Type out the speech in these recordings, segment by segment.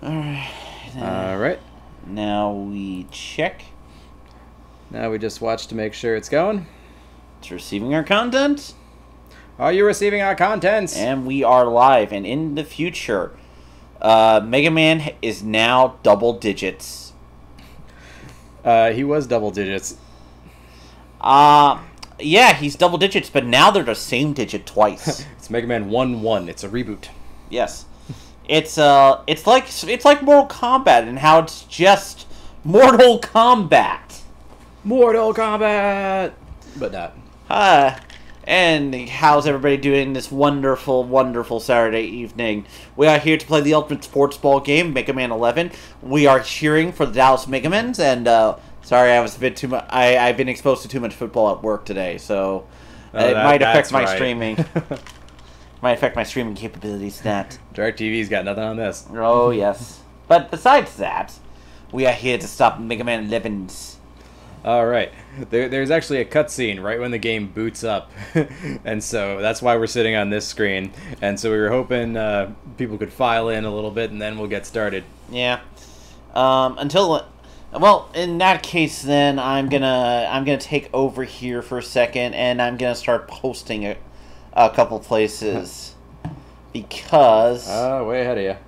Alright. Now we check. Now we just watch to make sure it's going. It's receiving our content. Are you receiving our contents? And we are live. And in the future, Megaman is now double digits. He was double digits. Yeah, he's double digits, but now they're the same digit twice. It's Megaman 1-1. It's a reboot. Yes. It's like Mortal Kombat and how it's just Mortal Kombat. Mortal Kombat! But not. And how's everybody doing this wonderful, wonderful Saturday evening? We are here to play the ultimate sports ball game, Mega Man 11. We are cheering for the Dallas Megamans, and sorry, I was a bit too much. I've been exposed to too much football at work today, so it might affect my streaming. Might affect my streaming capabilities. That DirecTV's got nothing on this. Oh yes, but besides that, we are here to stop Mega Man 11's. Alright, there's actually a cutscene right when the game boots up, and so that's why we're sitting on this screen, and so we were hoping people could file in a little bit, and then we'll get started. Yeah. Well, in that case, then I'm gonna take over here for a second, and I'm gonna start posting a couple places because way ahead of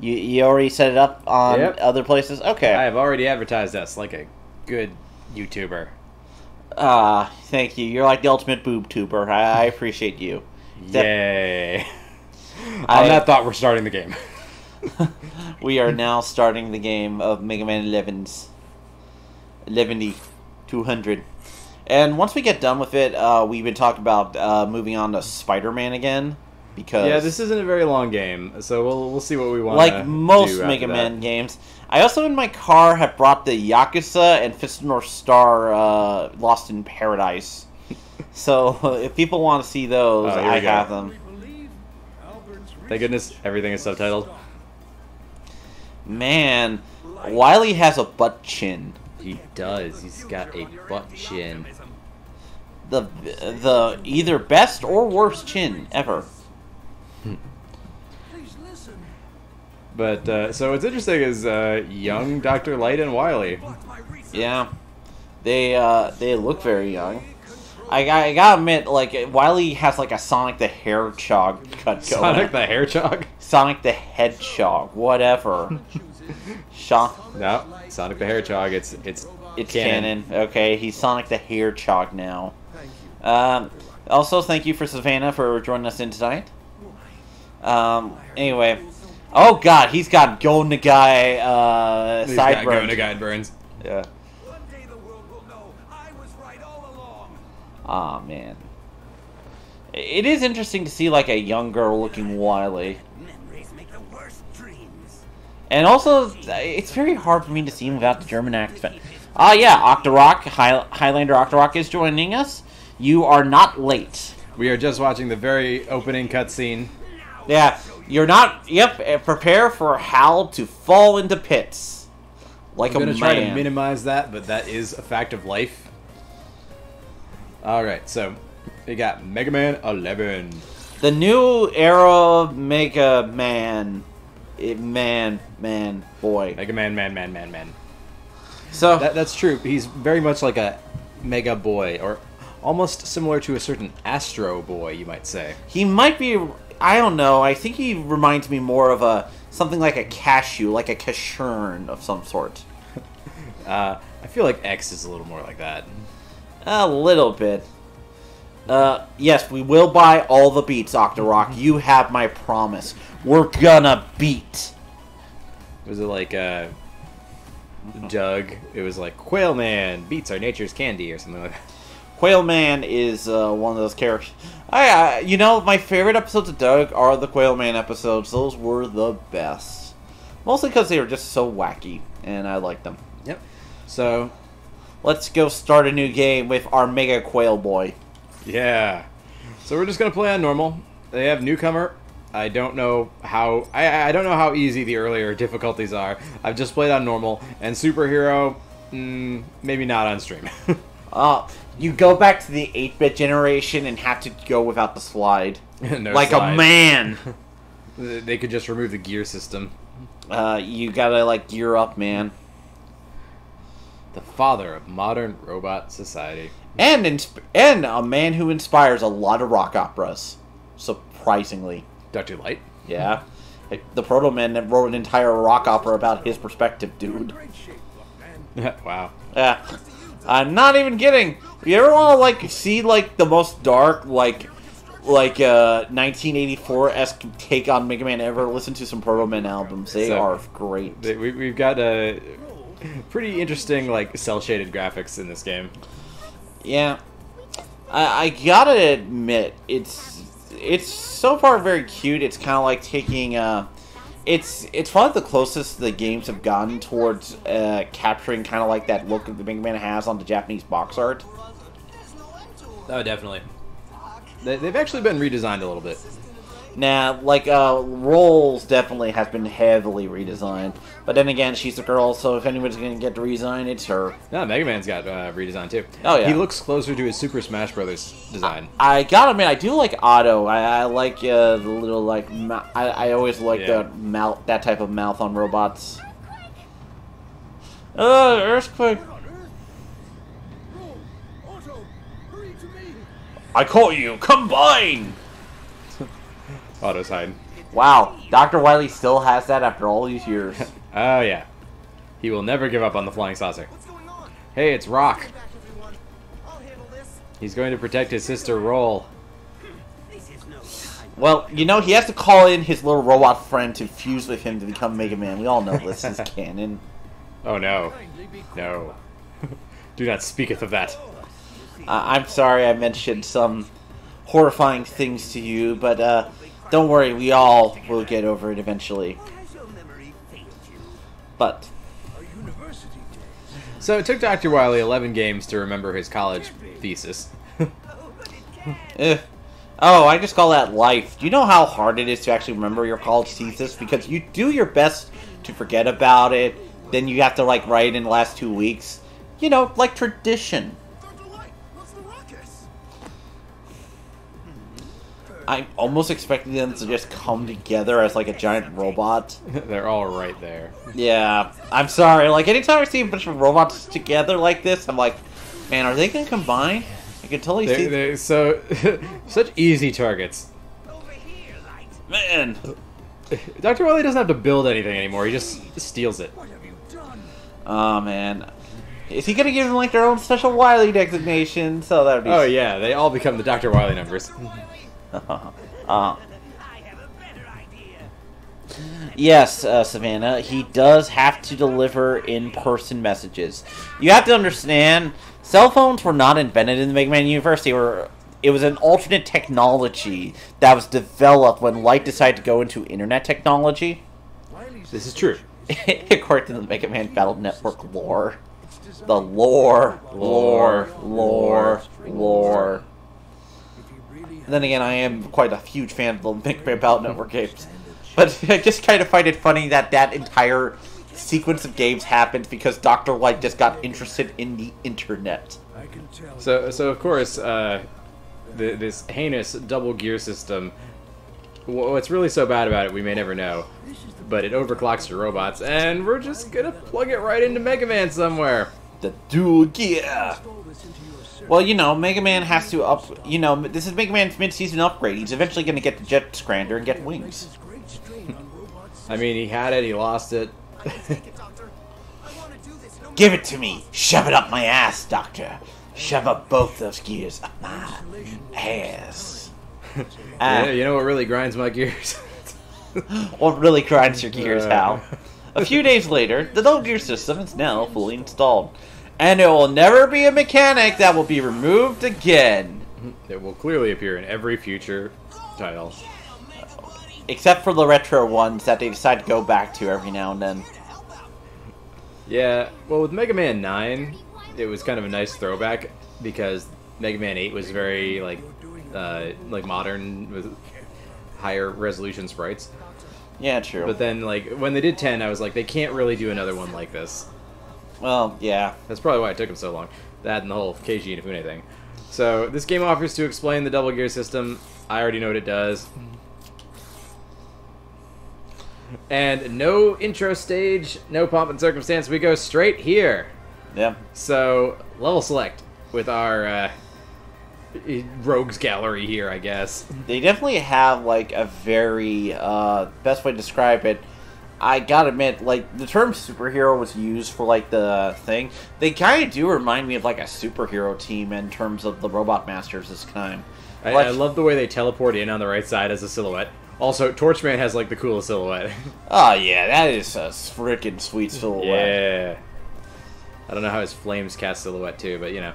you. You already set it up on other places. Okay. I have already advertised us like a good YouTuber. Thank you. You're like the ultimate boob tuber. I appreciate you. Yay. On that thought, we're starting the game. We are now starting the game of Mega Man 11's 200. And once we get done with it, we've been talking about moving on to Spider-Man again. Because this isn't a very long game, so we'll see what we want. Like most Mega Man games. I also, in my car, have brought the Yakuza and Fist of North Star Lost in Paradise. So, if people want to see those, I have them. Thank goodness everything is subtitled. Man, Wily has a butt chin. He does. He's got a butt chin. The either best or worst chin ever. But, so what's interesting is, young Dr. Light and Wily. Yeah. They look very young. I gotta admit, like, Wily has, like, a Sonic the Hedgehog cut going. Sonic the Hedgehog? Sonic the Hedgehog. Whatever. No, Sonic the Hedgehog, it's canon. Okay, he's Sonic the Hedgehog now. Also, thank you for Savannah for joining us in tonight. Anyway. Oh god, he's got Go Nagai sideburns. Go Nagai burns. Yeah. Aw, man. It is interesting to see, like, a young girl looking Wily. And also, it's very hard for me to see him without the German accent. Yeah, Octorok, Highlander Octorok is joining us. You are not late. We are just watching the very opening cutscene. Yeah, you're not... Yep, prepare for Hal to fall into pits. Like a man. I'm going to try to minimize that, but that is a fact of life. Alright, so we got Mega Man 11. The new era Mega Man. Man, boy. Mega Man. So that's true. He's very much like a Mega Boy, or almost similar to a certain Astro Boy, you might say. He might be... I don't know. I think he reminds me more of something like a cashew, like a cashern of some sort. I feel like X is a little more like that. A little bit. Yes, we will buy all the beats, Octorok. You have my promise. We're gonna beat. Was it like Doug? It was like Quail Man beats are nature's candy or something like that. Quail Man is one of those characters. You know, my favorite episodes of Doug are the Quail Man episodes. Those were the best. Mostly because they were just so wacky, and I liked them. Yep. So, let's go start a new game with our Mega Quail Boy. Yeah. So we're just gonna play on normal. They have newcomer. I don't know how I don't know how easy the earlier difficulties are. I've just played on normal, and superhero, maybe not on stream. You go back to the 8-bit generation and have to go without the slide. No like slide. A man! They could just remove the gear system. You gotta, like, gear up, man. The father of modern robot society. And a man who inspires a lot of rock operas. Surprisingly. Dr. Light? Yeah. Like, the Proto Man that wrote an entire rock opera about his perspective, dude. Wow. Yeah. I'm not even kidding. You ever want to, like, see, like, the most dark, like 1984-esque take on Mega Man ever? Listen to some Proto Man albums. They are great. We've got a pretty interesting, like, cel-shaded graphics in this game. Yeah. I gotta admit, it's so far very cute. It's kind of like taking it's probably the closest the games have gotten towards capturing kind of like that look that the Mega Man has on the Japanese box art. Oh, definitely. They've actually been redesigned a little bit. Nah, like Rolls definitely has been heavily redesigned, but then again, she's a girl, so if anybody's gonna get to redesign, it's her. No, Mega Man's got redesigned too. Oh yeah, he looks closer to his Super Smash Brothers design. I gotta admit, I do like Otto. I like the little like I always like the mouth, that type of mouth on robots. Earthquake! I call you combine. Otto's hiding. Wow, Dr. Wily still has that after all these years. Oh yeah, he will never give up on the flying saucer. Hey, it's Rock. He's going to protect his sister Roll. Well, you know, he has to call in his little robot friend to fuse with him to become Mega Man. We all know this is canon. Oh no. No. Do not speaketh of that. I'm sorry I mentioned some horrifying things to you, but don't worry, we all will get over it eventually. But so it took Dr. Wily 11 games to remember his college thesis. Oh, I just call that life. Do you know how hard it is to actually remember your college thesis? Because you do your best to forget about it, then you have to like write it in the last 2 weeks. You know, like tradition. I'm almost expecting them to just come together as like a giant robot. They're all right there. Yeah, I'm sorry. Like anytime I see a bunch of robots together like this, I'm like, man, are they gonna combine? I can totally see. They're so such easy targets. Man, Dr. Wily doesn't have to build anything anymore. He just steals it. Oh man, is he gonna give them like their own special Wily designation? So that would be. Oh yeah, they all become the Dr. Wily numbers. Yes, Savannah, he does have to deliver in-person messages. You have to understand, cell phones were not invented in the Mega Man universe. It was an alternate technology that was developed when Light decided to go into internet technology. This is true. According to the Mega Man Battle Network lore. The lore. Then again, I am quite a huge fan of the Mega Man Battle Network games. But I just kind of find it funny that that entire sequence of games happened because Dr. Light just got interested in the internet. So of course, this heinous double gear system, what's really so bad about it, we may never know. But it overclocks your robots, and we're just gonna plug it right into Mega Man somewhere. The dual gear! Well, you know, Mega Man has to this is Mega Man's mid-season upgrade. He's eventually going to get the Jet Scrander and get wings. I mean, he had it, he lost it. Give it to me! Shove it up my ass, Doctor! Shove up both those gears up my ass. You know what really grinds my gears? What really grinds your gears, Hal? A few days later, the double gear system is now fully installed. And it will never be a mechanic that will be removed again. It will clearly appear in every future title. Except for the retro ones that they decide to go back to every now and then. Yeah, well with Mega Man 9, it was kind of a nice throwback because Mega Man 8 was very like modern with higher resolution sprites. Yeah, true. But then like when they did 10, I was like, they can't really do another one like this. Well, yeah. That's probably why it took them so long. That and the whole Keiji Inafune thing. So, this game offers to explain the double gear system. I already know what it does. And no intro stage, no pomp and circumstance. We go straight here. Yeah. So, level select with our rogues gallery here, I guess. They definitely have, like, a very, best way to describe it, I gotta admit, like, the term superhero was used for, like, the thing. They kind of do remind me of, like, a superhero team in terms of the Robot Masters this time. I love the way they teleport in on the right side as a silhouette. Also, Torchman has, like, the coolest silhouette. Oh, yeah, that is a freaking sweet silhouette. Yeah. I don't know how his flames cast silhouette, too, but, you know.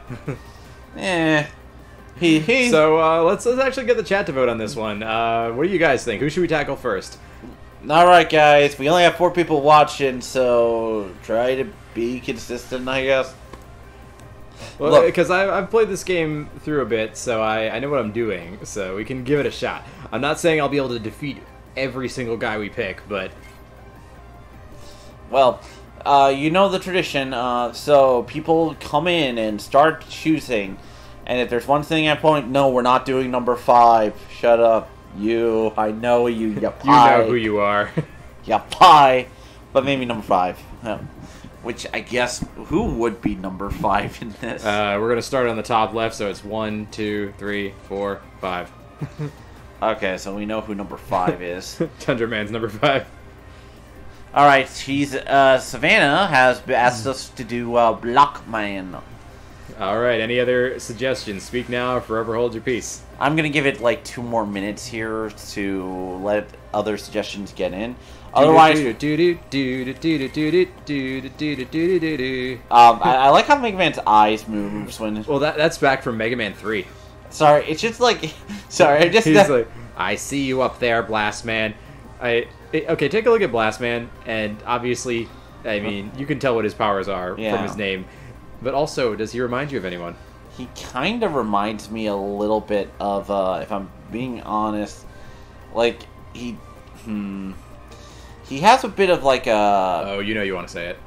So, let's actually get the chat to vote on this one. What do you guys think? Who should we tackle first? Alright, guys, we only have 4 people watching, so try to be consistent, I guess. Well, because I've played this game through a bit, so I know what I'm doing, so we can give it a shot. I'm not saying I'll be able to defeat every single guy we pick, but... Well, you know the tradition, so people come in and start choosing, and if there's one thing I point, no, we're not doing number 5, shut up. I know you pie. You know who you are. You pie. But maybe number 5. Which, I guess, who would be number 5 in this? We're going to start on the top left, so it's 1, 2, 3, 4, 5. Okay, so we know who number 5 is. Tundra Man's number 5. Alright, Savannah has asked us to do Blockman. Alright, any other suggestions? Speak now or forever hold your peace. I'm going to give it like 2 more minutes here to let other suggestions get in. Otherwise, I like how Mega Man's eyes moves when... Well, that's back from Mega Man 3. Sorry, it's just like... Sorry, He's like, I see you up there, Blast Man. Okay, take a look at Blast Man, and obviously, I mean, you can tell what his powers are from his name. But also, does he remind you of anyone? He kind of reminds me a little bit of, if I'm being honest, like, he has a bit of, like, a... Oh, you know you want to say it.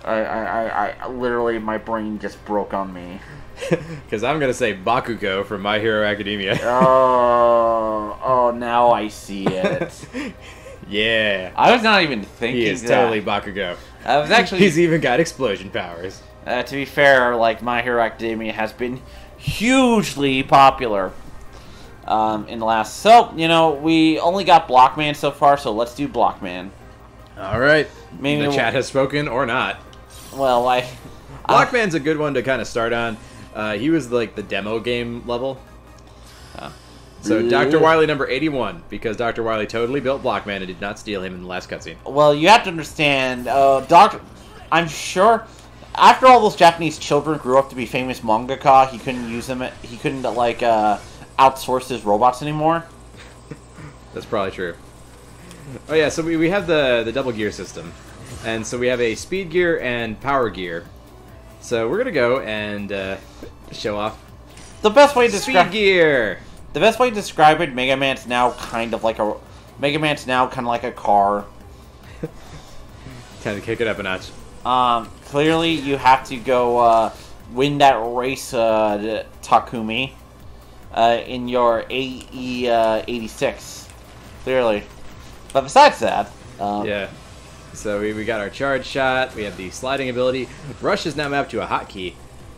I literally, my brain just broke on me. Because I'm going to say Bakugo from My Hero Academia. Oh, now I see it. Yeah. I was not even thinking He is totally Bakugo. I was actually... He's even got explosion powers. To be fair, like, My Hero Academia has been hugely popular in the last... So, you know, we only got Blockman so far, so let's do Blockman. Alright. Maybe the chat has spoken, or not. Well, Blockman's a good one to kind of start on. He was, like, the demo game level. So, Dr. Wily number 81, because Dr. Wily totally built Blockman and did not steal him in the last cutscene. Well, you have to understand, I'm sure... After all those Japanese children grew up to be famous mangaka, he couldn't use them. He couldn't like outsource his robots anymore. That's probably true. Oh yeah, so we have the double gear system, and so we have a speed gear and power gear. So we're gonna go and show off the best way to describe speed gear. The best way to describe it, Mega Man's now kind of like a car. Kind of kick it up a notch. Clearly you have to go win that race, Takumi, in your AE86. Clearly. But besides that... yeah. So we got our charge shot, we have the sliding ability. Rush is now mapped to a hotkey.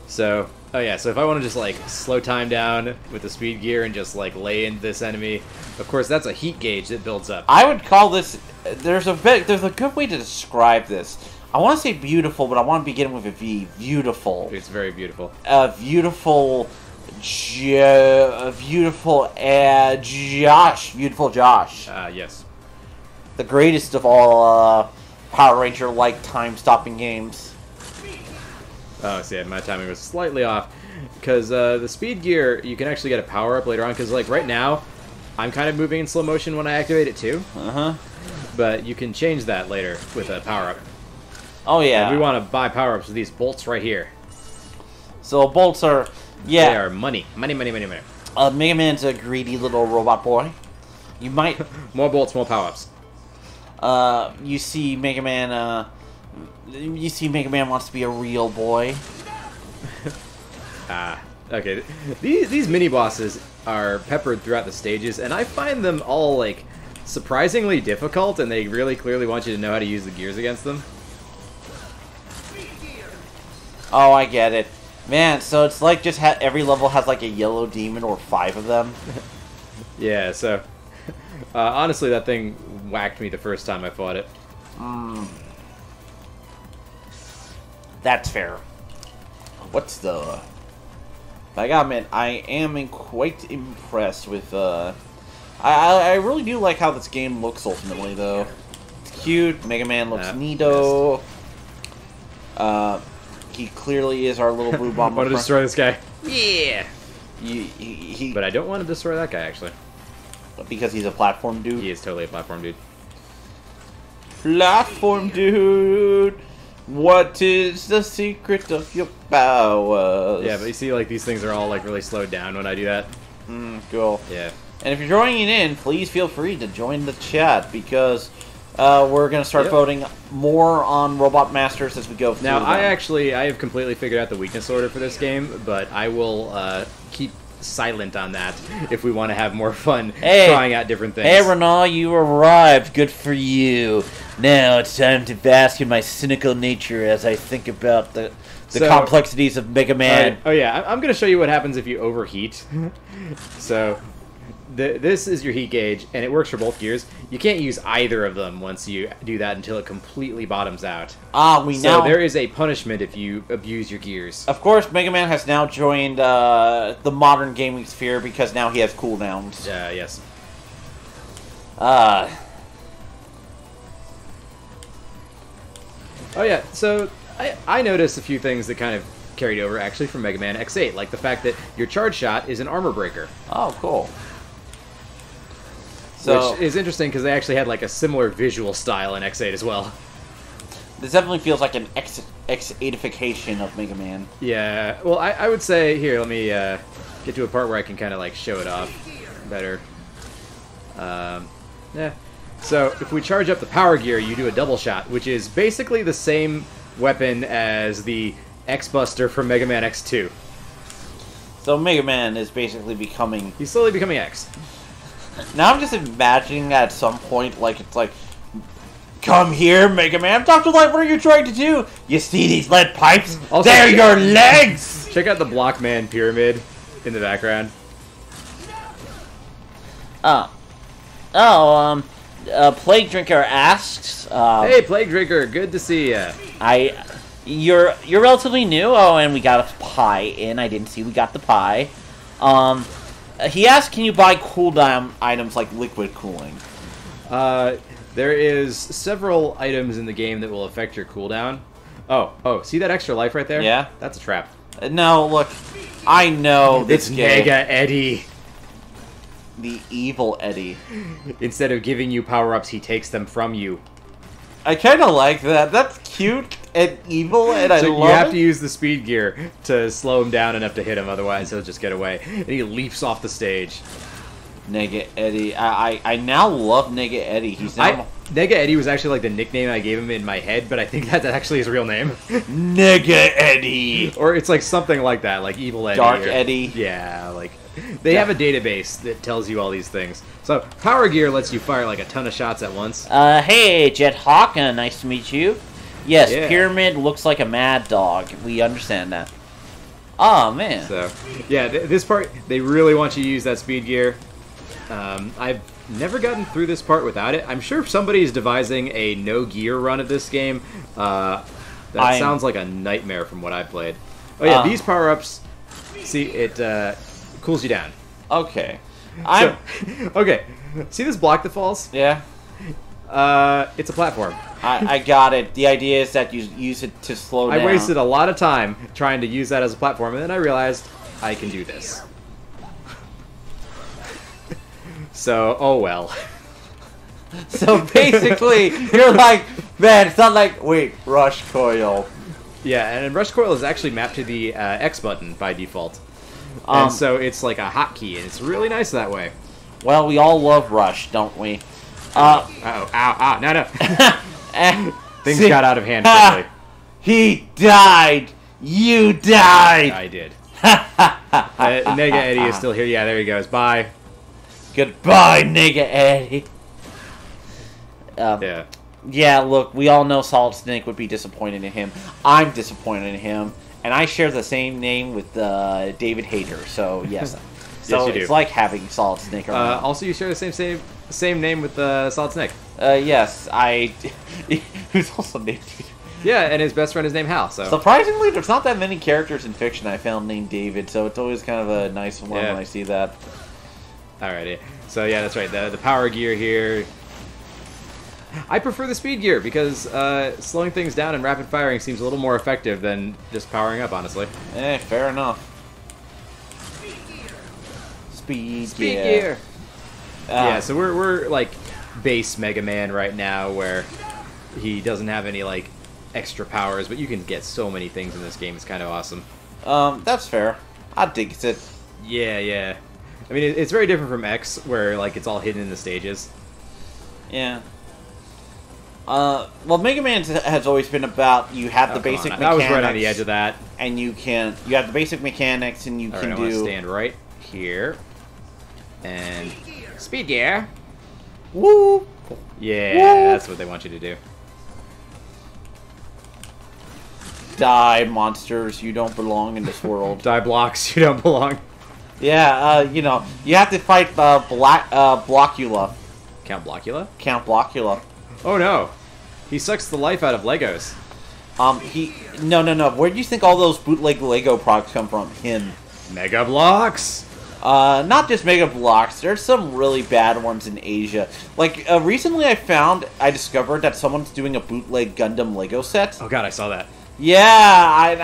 So, oh yeah, so if I want to just like slow time down with the speed gear and just like lay into this enemy, of course that's a heat gauge that builds up. I would call this... There's a good way to describe this. I want to say beautiful, but I want to begin with a V. Beautiful. It's very beautiful. Beautiful Josh. Beautiful Josh. Yes. The greatest of all Power Ranger-like time-stopping games. Oh, see, my timing was slightly off. Because the speed gear, you can actually get a power-up later on. Because, like, right now, I'm kind of moving in slow motion when I activate it, too. Uh-huh. But you can change that later with a power-up. Oh, yeah. And we want to buy power-ups with these bolts right here. So, bolts are... Yeah. They are money. Money, money, money, money. Mega Man's a greedy little robot boy. You might... More bolts, more power-ups. You see Mega Man, Mega Man wants to be a real boy. Okay. These mini-bosses are peppered throughout the stages, and I find them all, like, surprisingly difficult, and they really clearly want you to know how to use the gears against them. Oh, I get it. Man, so it's like just every level has like a yellow demon or 5 of them. Yeah, so honestly, that thing whacked me the first time I fought it. That's fair. What's the... I gotta admit, I am quite impressed with... I really do like how this game looks ultimately, though. It's cute. Megaman looks neato. He clearly is our little blue bomber. I want to destroy this guy. Yeah! He But I don't want to destroy that guy, actually. Because he's a platform dude? He is totally a platform dude. Platform dude! What is the secret of your powers? Yeah, but you see, like, these things are all, like, really slowed down when I do that. Cool. Yeah. And if you're joining in, please feel free to join the chat, because we're going to start voting more on Robot Masters as we go through Now, them. I have completely figured out the weakness order for this game, but I will keep silent on that if we want to have more fun trying out different things. Hey, Renal, you arrived. Good for you. Now it's time to bask in my cynical nature as I think about the complexities of Mega Man. Oh yeah, I'm going to show you what happens if you overheat. So, this is your heat gauge, and it works for both gears. You can't use either of them once you do that until it completely bottoms out. So there is a punishment if you abuse your gears. Of course, Mega Man has now joined the modern gaming sphere because now he has cooldowns. Yes. Oh yeah, so I noticed a few things that kind of carried over actually from Mega Man X8, like the fact that your charge shot is an armor breaker. Oh, cool. So, which is interesting because they actually had like a similar visual style in X8 as well. This definitely feels like an X8ification of Mega Man. Yeah, well, I would say, here, let me get to a part where I can kind of like show it off better. Yeah. So, if we charge up the power gear, you do a double shot, which is basically the same weapon as the X-Buster from Mega Man X2. So Mega Man is basically becoming... He's slowly becoming X. Now I'm just imagining at some point, like, it's like, come here, Mega Man. Dr. Light, what are you trying to do? You see these lead pipes? Also, they're your legs! Check out the Blockman pyramid in the background. Plague Drinker asks... hey, Plague Drinker, good to see ya. You're relatively new. Oh, and we got a pie in. I didn't see we got the pie. He asked, can you buy cooldown items like liquid cooling? There is several items in the game that will affect your cooldown. Oh, see that extra life right there? Yeah. That's a trap. No, look. I know this It's game. Mega Eddie. The evil Eddie. Instead of giving you power-ups, he takes them from you. I kind of like that. That's cute and evil, and I love it. You have to use the speed gear to slow him down enough to hit him, otherwise he'll just get away. And he leaps off the stage. Nega Eddie. I now love Nega Eddie. He's now... Nega Eddie was actually like the nickname I gave him in my head, but I think that's actually his real name. Nega Eddie! Or it's like something like that, like Evil Eddie. Dark Eddie. Yeah, like... They have a database that tells you all these things. So, Power Gear lets you fire like a ton of shots at once. Hey, Jet Hawk, nice to meet you. Yes, Yeah. Pyramid looks like a mad dog. We understand that. Oh, man. So, yeah, this part, they really want you to use that speed gear. I've never gotten through this part without it. I'm sure somebody's devising a no-gear run of this game. That sounds like a nightmare from what I've played. Oh yeah, these power-ups, see, it cools you down. Okay. Okay, see this block that falls? Yeah. It's a platform. I got it. The idea is that you use it to slow down. I wasted a lot of time trying to use that as a platform, and then I realized I can do this. So, oh well. So basically, you're like, man, it's not like, wait, rush coil. Yeah, and rush coil is actually mapped to the X button by default. And so it's like a hotkey, and it's really nice that way. Well, we all love Rush, don't we? Ow, no. Things got out of hand quickly. He died! You died! I did. Mega Eddie is still here. Yeah, there he goes. Bye. Goodbye, Nigga Eddie. Yeah. Yeah, look, we all know Solid Snake would be disappointed in him. I'm disappointed in him, and I share the same name with David Hayter. So yes, so Yes, you it's do. like having Solid Snake around. Also, you share the same name with Solid Snake. Yes, who's also named. Yeah, and his best friend is named Hal. So Surprisingly, there's not that many characters in fiction I found named David, so it's always kind of a nice one Yeah. when I see that. alrighty. So yeah, that's right. The power gear here. I prefer the speed gear because slowing things down and rapid firing seems a little more effective than just powering up, honestly. Fair enough. Speed gear. Ah. Yeah, so we're like base Mega Man right now, where he doesn't have any like extra powers, but you can get so many things in this game. It's kind of awesome. That's fair. I dig it. Yeah. I mean, it's very different from X, where like it's all hidden in the stages. Yeah. Well, Mega Man has always been about you have the basic mechanics. I was right on the edge of that. And you have the basic mechanics, and you can I want to stand right here. And speed gear. Woo! Yeah, Woo! that's what they want you to do. Die, monsters! You don't belong in this world. Die blocks, you don't belong. Yeah, you have to fight Blockula. Count Blockula? Count Blockula. Oh no, he sucks the life out of Legos. No. Where do you think all those bootleg Lego products come from? Him. Mega blocks. Not just Mega Blocks. There's some really bad ones in Asia. Like recently, I discovered that someone's doing a bootleg Gundam Lego set. Oh god, I saw that. Yeah,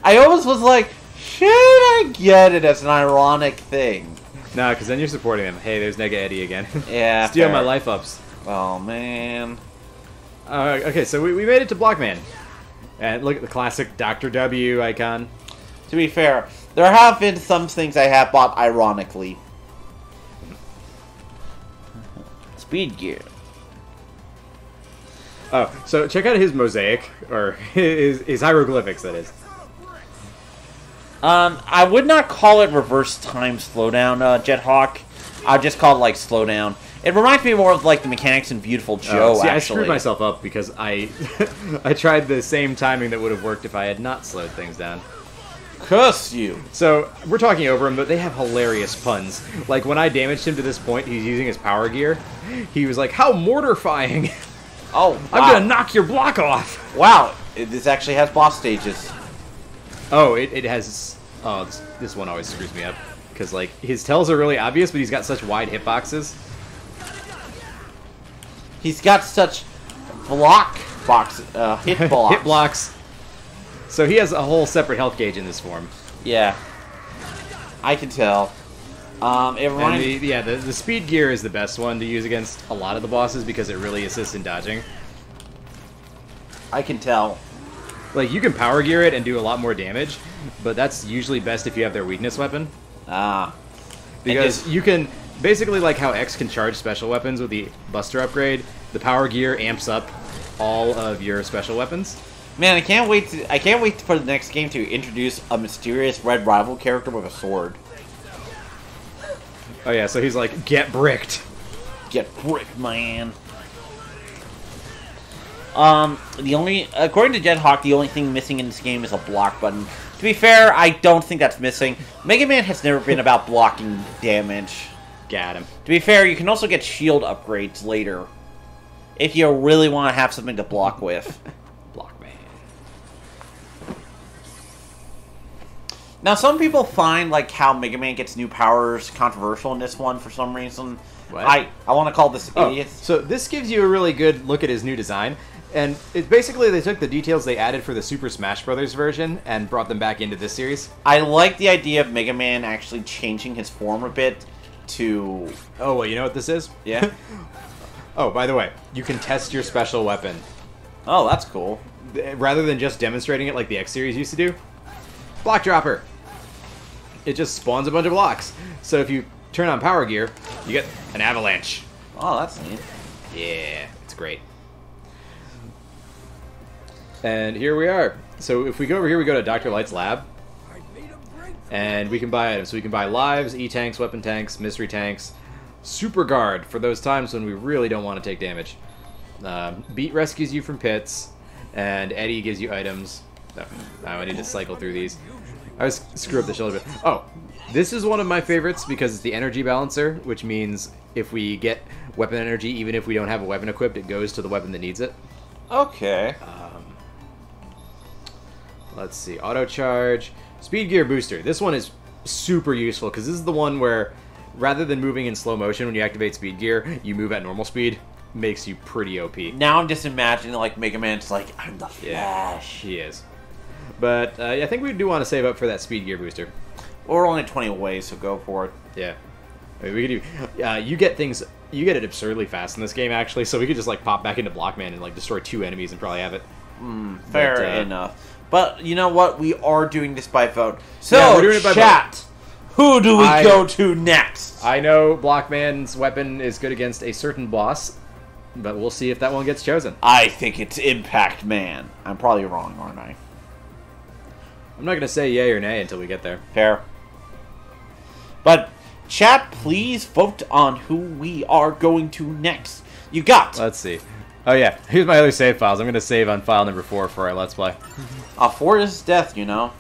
I always was like, should I get it as an ironic thing? No, because then you're supporting him. Hey, there's Nega Eddie again. Yeah, Steal fair. my life ups. Oh man. Okay, so we made it to Blockman. And look at the classic Dr. W icon. To be fair, there have been some things I have bought ironically. Speed gear. Oh, so check out his mosaic, or his hieroglyphics, that is. I would not call it reverse time slowdown, Jethawk. I'd just call it like slowdown. It reminds me more of like the mechanics in Beautiful Joe. See, actually, I screwed myself up because I tried the same timing that would have worked if I had not slowed things down. Curse you! So we're talking over him, but they have hilarious puns. Like when I damaged him to this point, he's using his power gear. He was like, "How mortifying! Oh, wow. I'm gonna knock your block off!" Wow, this actually has boss stages. Oh, it has. Oh, this one always screws me up because like his tells are really obvious, but he's got such wide hitboxes. He's got such hit blocks. Hit blocks. So he has a whole separate health gauge in this form. Yeah, I can tell. It reminds And the speed gear is the best one to use against a lot of the bosses because it really assists in dodging. I can tell. Like you can power gear it and do a lot more damage, but that's usually best if you have their weakness weapon. Because you can basically like how X can charge special weapons with the Buster upgrade. The power gear amps up all of your special weapons. Man, I can't wait for the next game to introduce a mysterious red rival character with a sword. Oh yeah, so he's like, get bricked. Get bricked, man. According to Jethawk, the only thing missing in this game is a block button. To be fair, I don't think that's missing. Mega Man has never been about blocking damage. Got him. To be fair, you can also get shield upgrades later. If you really want to have something to block with. Block man. Now, some people find like how Mega Man gets new powers controversial in this one for some reason. What? I want to call this idiot. So this gives you a really good look at his new design. And it's basically they took the details they added for the Super Smash Bros. Version and brought them back into this series. I like the idea of Mega Man actually changing his form a bit to... Oh, well, you know what this is? Yeah? Oh, by the way, you can test your special weapon. Oh, that's cool. Rather than just demonstrating it like the X series used to do. Block dropper. It just spawns a bunch of blocks. So if you turn on power gear, you get an avalanche. Oh, that's neat. Yeah, it's great. And here we are. So if we go over here, we go to Dr. Light's lab. And we can buy items. So we can buy lives, E-tanks, weapon tanks, mystery tanks, super guard for those times when we really don't want to take damage. Beat rescues you from pits, and Eddie gives you items. Oh, I need to cycle through these. I was screw up the shoulder bit. Oh, this is one of my favorites because it's the energy balancer, which means if we get weapon energy, even if we don't have a weapon equipped, it goes to the weapon that needs it. Okay. Let's see. Auto charge. Speed gear booster. This one is super useful because this is the one where rather than moving in slow motion when you activate speed gear, you move at normal speed. Makes you pretty OP. Now I'm just imagining like Mega Man's like, I'm the Flash. Yeah, he is. But I think we do want to save up for that speed gear booster. We're only 20 away, so go for it. Yeah. I mean, we could do. You get things. You get it absurdly fast in this game, actually. So we could just like pop back into Blockman and like destroy 2 enemies and probably have it. Fair enough. But you know what? We are doing this by vote. So yeah, we're doing it by chat. vote. Who do we go to next? I know Blockman's weapon is good against a certain boss, but we'll see if that one gets chosen. I think it's Impact Man. I'm probably wrong, aren't I? I'm not gonna say yay or nay until we get there. Fair. But chat, please vote on who we are going to next. You got. Let's see. Oh yeah, here's my other save files. I'm gonna save on file number 4 for our Let's Play. 4 is death, you know.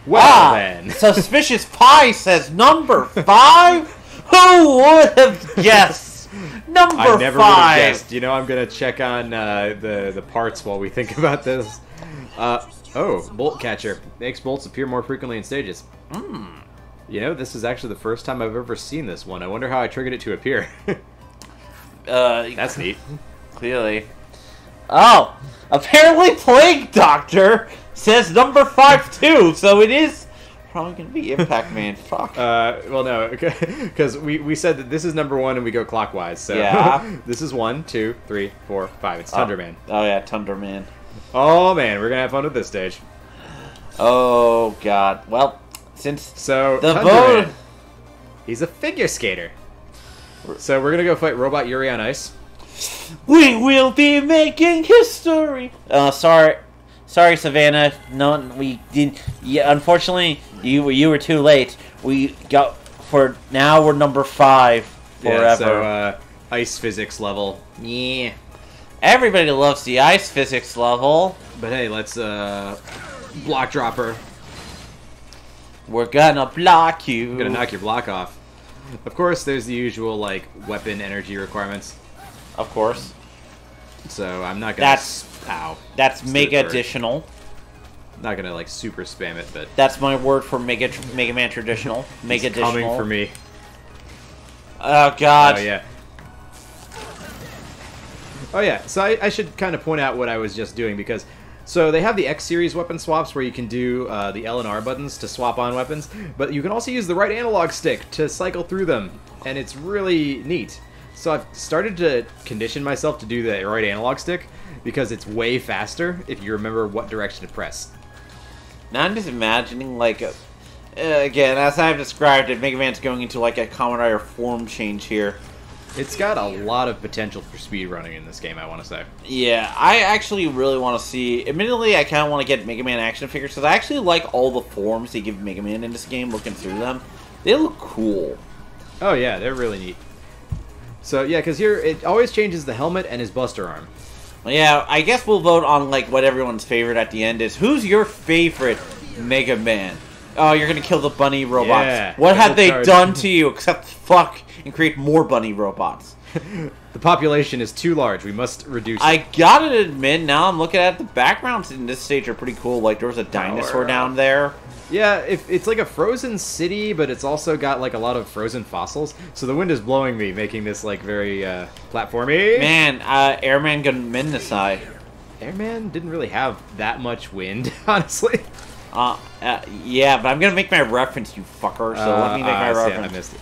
Well then. Suspicious Pie says number 5? Who would have guessed? Number 5. I never would have guessed. You know, I'm gonna check on the parts while we think about this. Oh, Bolt Catcher. Makes bolts appear more frequently in stages. You know, this is actually the first time I've ever seen this one. I wonder how I triggered it to appear. That's neat. Clearly. Oh, apparently Plague Doctor says number 5 too, so it is probably going to be Impact Man. Fuck. Well, no, because we said that this is number 1 and we go clockwise. So yeah. This is 1, 2, 3, 4, 5. It's Tundra Man. Oh yeah, Tundra Man. Oh man, we're gonna have fun with this stage. Oh god. Well, since the vote, Man, he's a figure skater. So we're gonna go fight Robot Yuri on ice. We will be making history. Sorry, Savannah. No, we didn't. Yeah, unfortunately, you were too late. We got for now. We're number 5 forever. Yeah, so ice physics level. Yeah. Everybody loves the ice physics level. But hey, let's block dropper. We're gonna block you. I'm gonna knock your block off. Of course, there's the usual like weapon energy requirements. Of course. So I'm not gonna. That's mega additional. Not gonna like super spam it, but that's my word for Mega Man traditional. Mega additional. Coming for me. Oh god. Oh yeah. Oh yeah, so I should kind of point out what I was just doing because, so they have the X series weapon swaps where you can do the L and R buttons to swap on weapons, but you can also use the right analog stick to cycle through them, and it's really neat. So I've started to condition myself to do the right analog stick because it's way faster if you remember what direction to press. Now I'm just imagining like, again, as I've described it, Mega Man's going into like a Kamen Rider form change here. It's got a lot of potential for speedrunning in this game, I want to say. Yeah, I actually really want to see... Admittedly, I kind of want to get Mega Man action figures, because I actually like all the forms they give Mega Man in this game, looking through them. They look cool. Oh yeah, they're really neat. So yeah, because here, it always changes the helmet and his buster arm. Yeah, I guess we'll vote on like what everyone's favorite at the end is. Who's your favorite Mega Man? Oh, you're going to kill the bunny robots. Yeah, what have they done to you except fuck and create more bunny robots? The population is too large. We must reduce it. I gotta admit, now I'm looking at the backgrounds in this stage are pretty cool. Like, there was a dinosaur down there. Yeah, it's like a frozen city, but it's also got like a lot of frozen fossils. So the wind is blowing me, making this like very platformy. Man, Airman gonna mend this eye. Airman didn't really have that much wind, honestly. Yeah, but I'm gonna make my reference, you fucker. So let me make my reference. I missed it.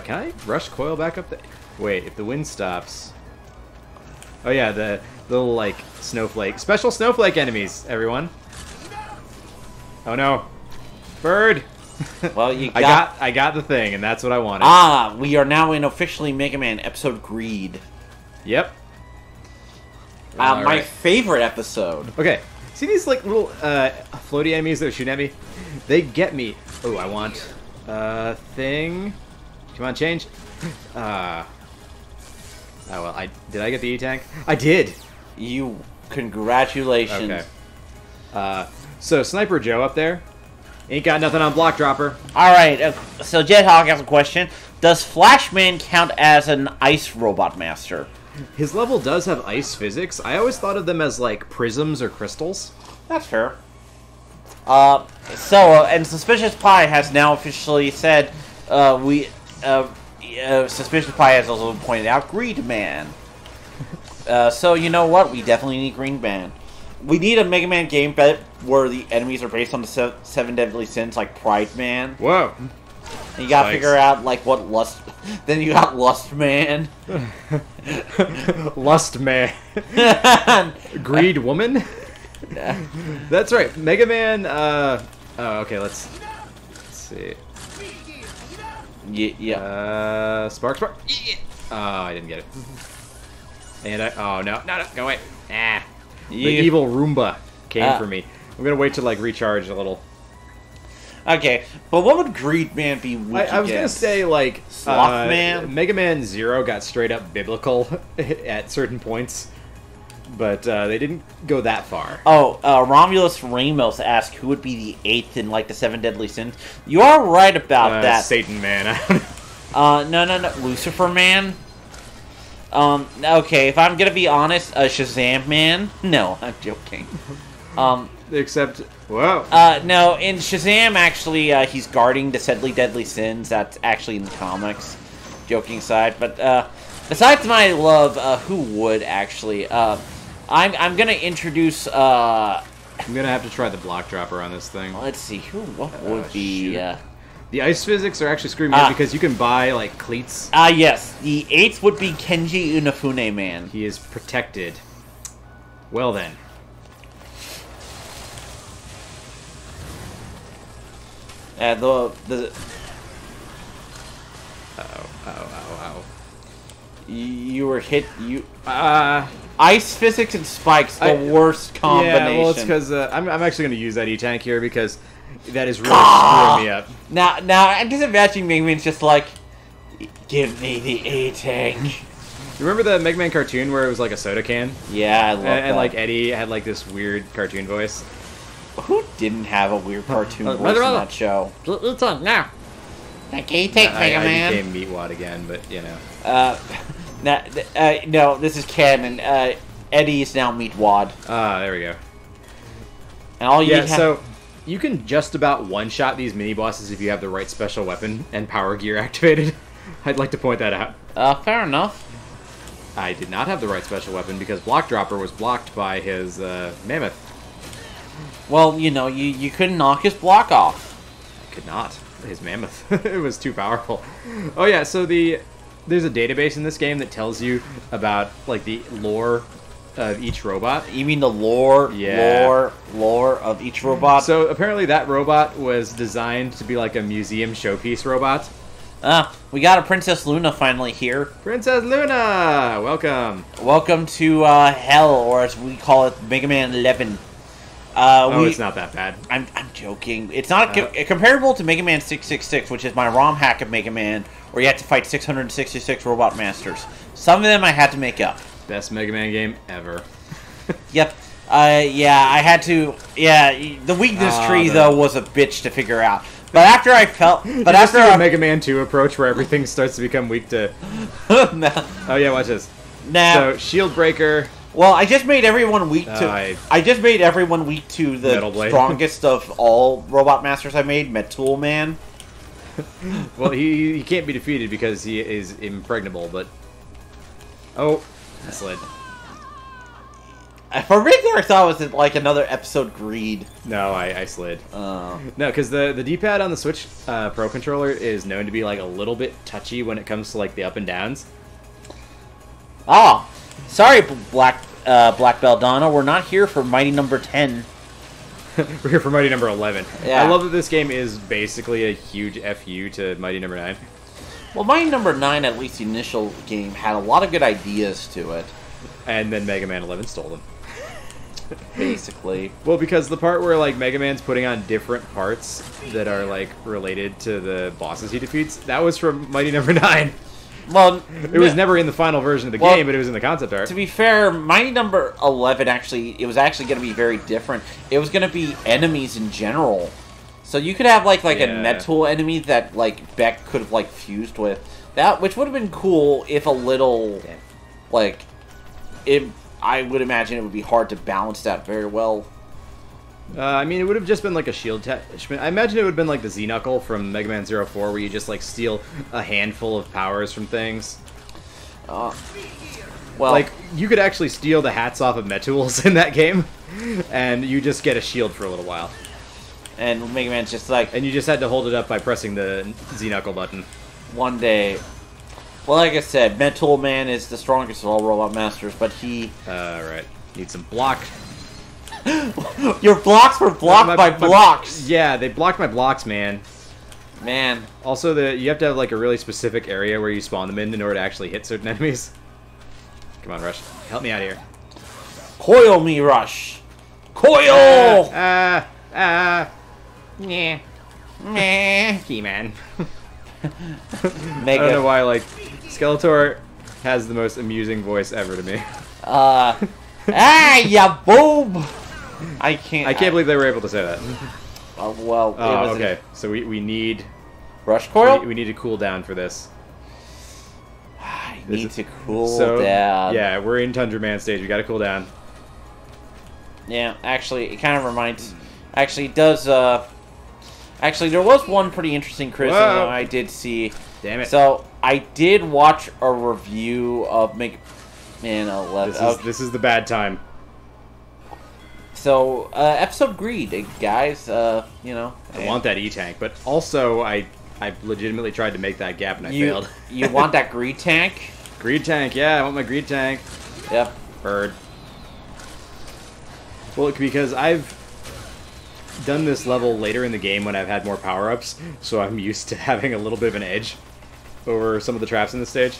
Can I rush coil back up there? Wait, if the wind stops... Oh yeah, the little, like, snowflake. Special snowflake enemies, everyone. Oh no. Bird! Well, you I got the thing, and that's what I wanted. We are now in officially Mega Man episode Greed. Yep. My favorite episode. Okay. See these, like, little, floaty enemies that are shooting at me? They get me. Oh, I want... thing... Come on, change. Oh, well, did I get the E-Tank? I did! You... Congratulations. Okay. So, Sniper Joe up there, ain't got nothing on Block Dropper. Alright, so Jethawk has a question. Does Flashman count as an ice robot master? His level does have ice physics. I always thought of them as, like, prisms or crystals. That's fair. And Suspicious Pie has now officially said, Suspicious Pie has also pointed out Greed Man. So, you know what? We definitely need Green Man. We need a Mega Man game where the enemies are based on the seven deadly sins, like Pride Man. Whoa. And you gotta figure out, like, what Lust... Then you got Lust Man. Lust Man. Greed Woman? That's right. Mega Man, oh, okay, let's see. Yeah. Spark. Oh, I didn't get it. And oh, no, go away. The evil Roomba came for me. I'm gonna wait to, like, recharge a little. Okay, but what would Greed Man be weak I was gonna say, like, Sloth Man? Mega Man Zero got straight up biblical at certain points, but they didn't go that far. Oh, Romulus Ramos asked who would be the 8th in, like, the 7 deadly sins. You are right about that. Satan Man. I don't know. No. Lucifer Man? Okay, if I'm gonna be honest, Shazam Man? No, I'm joking. Except, whoa. No, in Shazam, actually, he's guarding the 7 deadly sins. That's actually in the comics. Joking aside. But, besides my love, who would, actually? I'm gonna introduce, I'm gonna have to try the Block Dropper on this thing. Let's see, what would be, The ice physics are actually screwing me up because you can buy, like, cleats. Yes. The 8th would be Kenji Unafune Man. He is protected. Well, then. The Oh. You were hit. Ice physics and spikes, the worst combination. Yeah, well, it's because I'm actually going to use that E-Tank here because that is really screwing me up. Now, I'm just imagining Mega Man's just like, give me the E-Tank. You remember the Mega Man cartoon where it was like a soda can? Yeah, I love that. And like Eddie had like this weird cartoon voice. Who didn't have a weird cartoon voice in that show? It's on now. Take E-Tank, Mega Man. I became Meatwad again, but you know. No, this is Ken, and Eddie is now Meatwad. There we go. And all you so you can just about one-shot these mini-bosses if you have the right special weapon and power gear activated. I'd like to point that out. Fair enough. I did not have the right special weapon because Block Dropper was blocked by his mammoth. Well, you know, you couldn't knock his block off. I could not. His mammoth. It was too powerful. Oh yeah, so there's a database in this game that tells you about, like, the lore of each robot. You mean the lore? Yeah. Lore of each robot? So apparently that robot was designed to be like a museum showpiece robot. We got a Princess Luna finally here. Princess Luna! Welcome. Welcome to Hell, or as we call it, Mega Man 11. It's not that bad. I'm joking. It's not comparable to Mega Man 666, which is my ROM hack of Mega Man, where you have to fight 666 robot masters. Some of them I had to make up. Best Mega Man game ever. Yep. Yeah, I had to. Yeah, the weakness tree though was a bitch to figure out. But after I felt, but after a Mega Man 2 approach where everything starts to become weak to. No. Oh yeah, watch this. Now, so Shield Breaker. Well, I just made everyone weak to. I just made everyone weak to the strongest of all robot masters I made, Metal Man. Well, he can't be defeated because he is impregnable. But I slid. For a minute there, I thought it was like another episode Greed. No, I slid. No, because the D-pad on the Switch Pro controller is known to be like a little bit touchy when it comes to like the up and downs. Sorry, Black Beldonna. We're not here for Mighty Number 10. We're here for Mighty Number 11. Yeah. I love that this game is basically a huge FU to Mighty Number 9. Well, Mighty Number 9, at least the initial game, had a lot of good ideas to it. And then Mega Man 11 stole them. Basically. Well, because the part where like Mega Man's putting on different parts that are like related to the bosses he defeats, that was from Mighty Number 9. Well, It was never in the final version of the game, but it was in the concept art. To be fair, Mighty Number 11 it was actually going to be very different. It was going to be enemies in general. So you could have like a metal enemy that like Beck could have like fused with. That which would have been cool if a little I would imagine it would be hard to balance that very well. I mean, it would have just been like a shield attachment. I imagine it would have been like the Z-Knuckle from Mega Man 04, where you just like steal a handful of powers from things. Well, like, you could actually steal the hats off of Metools in that game, and you just get a shield for a little while. And Mega Man's just like... And you just had to hold it up by pressing the Z-Knuckle button. One day... Well, like I said, Metal Man is the strongest of all Robot Masters, but he... Right. Need some block. Your blocks were blocked by blocks! Yeah, they blocked my blocks, man. Man. Also, you have to have like a really specific area where you spawn them in order to actually hit certain enemies. Come on, Rush. Help me out here. Coil me, Rush! Coil! Yeah. Keyman. I don't know why, like, Skeletor has the most amusing voice ever to me. Ya boob! I can't believe they were able to say that. Well, okay. So we need... Rush Coil? We need to cool down for this. I need to cool down. Yeah, we're in Tundra Man stage. We gotta cool down. Yeah, actually, it kind of reminds... Actually, it does, Actually, there was one pretty interesting criticism I did see. Damn it. So, I did watch a review of Mega Man 11. This is the bad time. So, episode Greed, guys, you know. I want that E-Tank, but also I legitimately tried to make that gap and I failed. You want that Greed tank? Greed tank, yeah, I want my Greed tank. Yep. Bird. Well, because I've done this level later in the game when I've had more power-ups, so I'm used to having a little bit of an edge over some of the traps in this stage.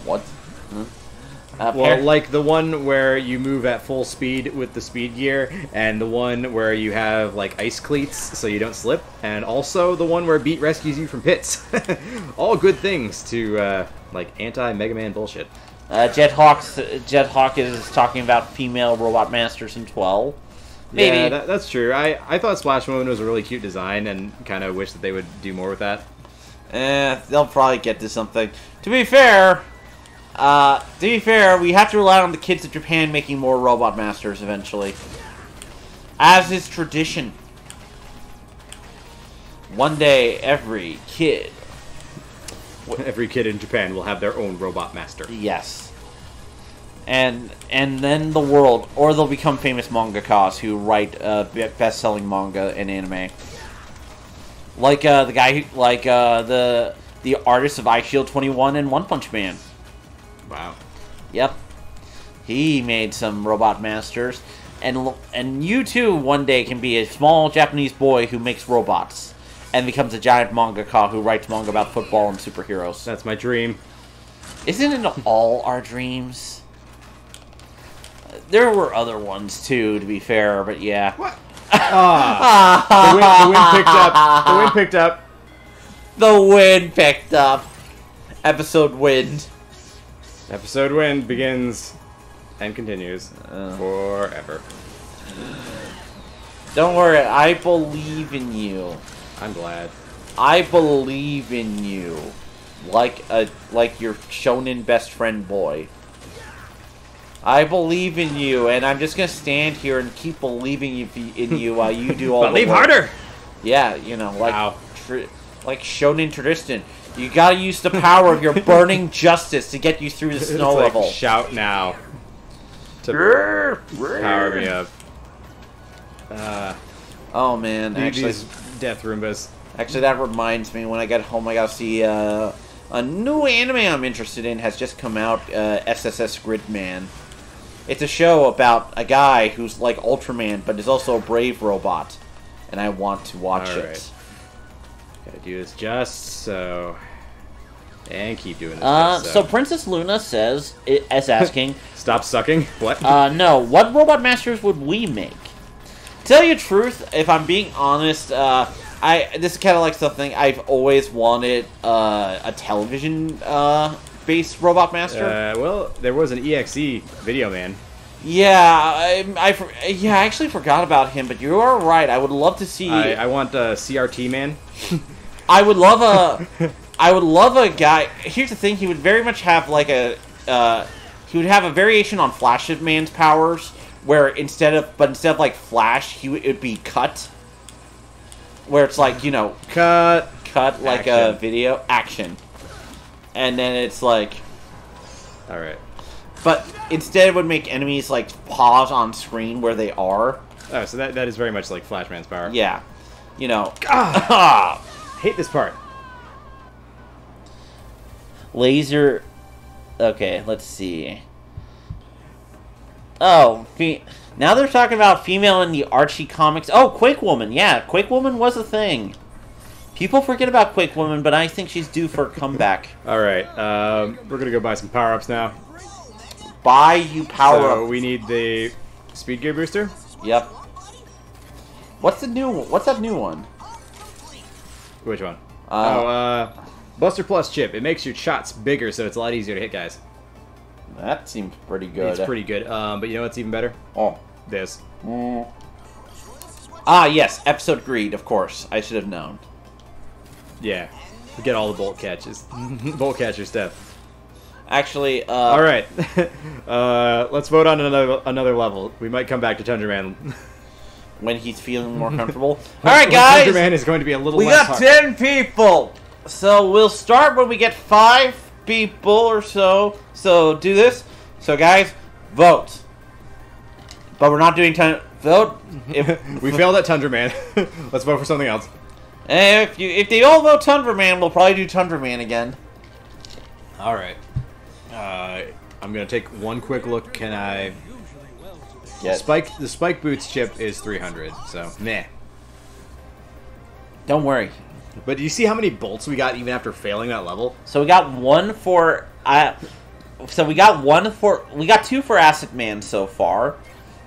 What? Well, like the one where you move at full speed with the speed gear, and the one where you have like ice cleats so you don't slip, and also the one where Beat rescues you from pits. All good things to like anti-Mega Man bullshit. Jet Hawk is talking about female robot masters in 12. Maybe. Yeah, that's true. I thought Splash Moon was a really cute design, and kind of wish that they would do more with that. They'll probably get to something. To be fair, we have to rely on the kids of Japan making more Robot Masters eventually. As is tradition. One day, every kid in Japan will have their own Robot Master. Yes. And then the world, or they'll become famous mangakas who write best-selling manga and anime. Like the guy who, like the artist of iShield 21 and One Punch Man. Wow. Yep. He made some Robot Masters. And you too one day can be a small Japanese boy who makes robots. And becomes a giant mangaka who writes manga about football and superheroes. That's my dream. Isn't it all our dreams? There were other ones too, to be fair, but yeah. What? The wind picked up. The wind picked up. The wind picked up. Episode Wind. Episode Wind begins and continues forever. Don't worry, I believe in you. I'm glad. I believe in you, like your shonen best friend boy. I believe in you, and I'm just gonna stand here and keep believing in you while you do all the work. Believe harder. Yeah, you know, like like shonen tradition. You gotta use the power of your burning justice to get you through the snow level. Shout now to power me up. Oh man, actually, these death Roombas. Actually, that reminds me. When I get home, I gotta see a new anime I'm interested in has just come out. SSS Gridman. It's a show about a guy who's like Ultraman, but is also a brave robot, and I want to watch it. Gotta do this just so, and keep doing this. So Princess Luna is asking. Stop sucking. What? No. What Robot Masters would we make? Tell you the truth, if I'm being honest, This is kind of like something I've always wanted a television based Robot Master. Well, there was an EXE Video Man. Yeah, I actually forgot about him, but you are right. I would love to see. I want a CRT Man. I would love a guy. Here's the thing: he would very much have like a. He would have a variation on Flash Man's powers, where instead of like Flash, it would be cut. Where it's like, you know, cut like action. A video action, and then it's like, all right. But instead, it would make enemies like pause on screen where they are. Oh, so that is very much like Flashman's power. Yeah, you know. Hate this part. Laser. Okay, let's see. Oh, now they're talking about female in the Archie comics. Oh, Quake Woman. Yeah, Quake Woman was a thing. People forget about Quake Woman, but I think she's due for a comeback. All right, we're gonna go buy some power-ups now. Buy you power-up. So we need the speed gear booster. Yep. What's that new one? Which one? Buster Plus chip. It makes your shots bigger, so it's a lot easier to hit guys. That seems pretty good. It's pretty good. But you know what's even better? Oh. This. Ah, yes. Episode Greed, of course. I should have known. Yeah. Get all the bolt catches. Bolt catcher stuff. Actually, all right. Let's vote on another level. We might come back to Tundra Man. When he's feeling more comfortable. All right, guys. Tundra Man is going to be a little less hard. We got 10 people. So we'll start when we get 5 people or so. So do this. So guys, vote. But we're not doing vote. If we failed at Tundra Man, let's vote for something else. If they all vote Tundra Man, we'll probably do Tundra Man again. All right. I'm gonna take one quick look. Can I? Get the spike boots chip is 300. So meh. Don't worry. But do you see how many bolts we got even after failing that level? So we got one for. We got 2 for Acid Man so far.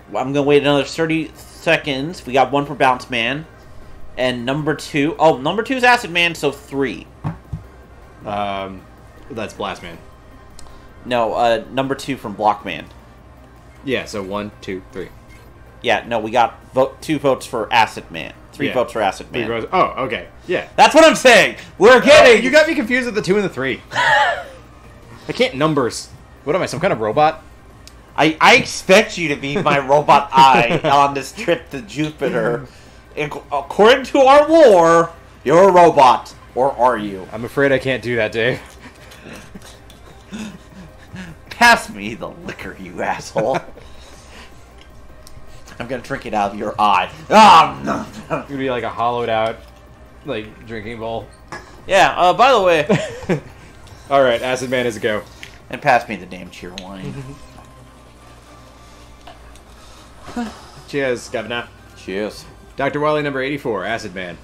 I'm gonna wait another 30 seconds. We got 1 for Bounce Man, and number 2. Oh, number 2 is Acid Man, so 3. That's Blast Man. No, number 2 from Block Man. Yeah, so 1, 2, 3. Yeah, no, we got 2 votes for Acid Man. 3 votes for Acid Man. 3 votes. Oh, okay. Yeah. That's what I'm saying! We're getting... You got me confused with the 2 and the 3. I can't numbers. What am I, some kind of robot? I expect you to be my robot eye on this trip to Jupiter. According to our lore, you're a robot. Or are you? I'm afraid I can't do that, Dave. Pass me the liquor, you asshole. I'm gonna drink it out of your eye. Oh, no. It's gonna be like a hollowed out, like, drinking bowl. Yeah, by the way. Alright, Acid Man is a go. And pass me the damn cheer wine. Cheers, Governor. Cheers. Dr. Wily number 84, Acid Man.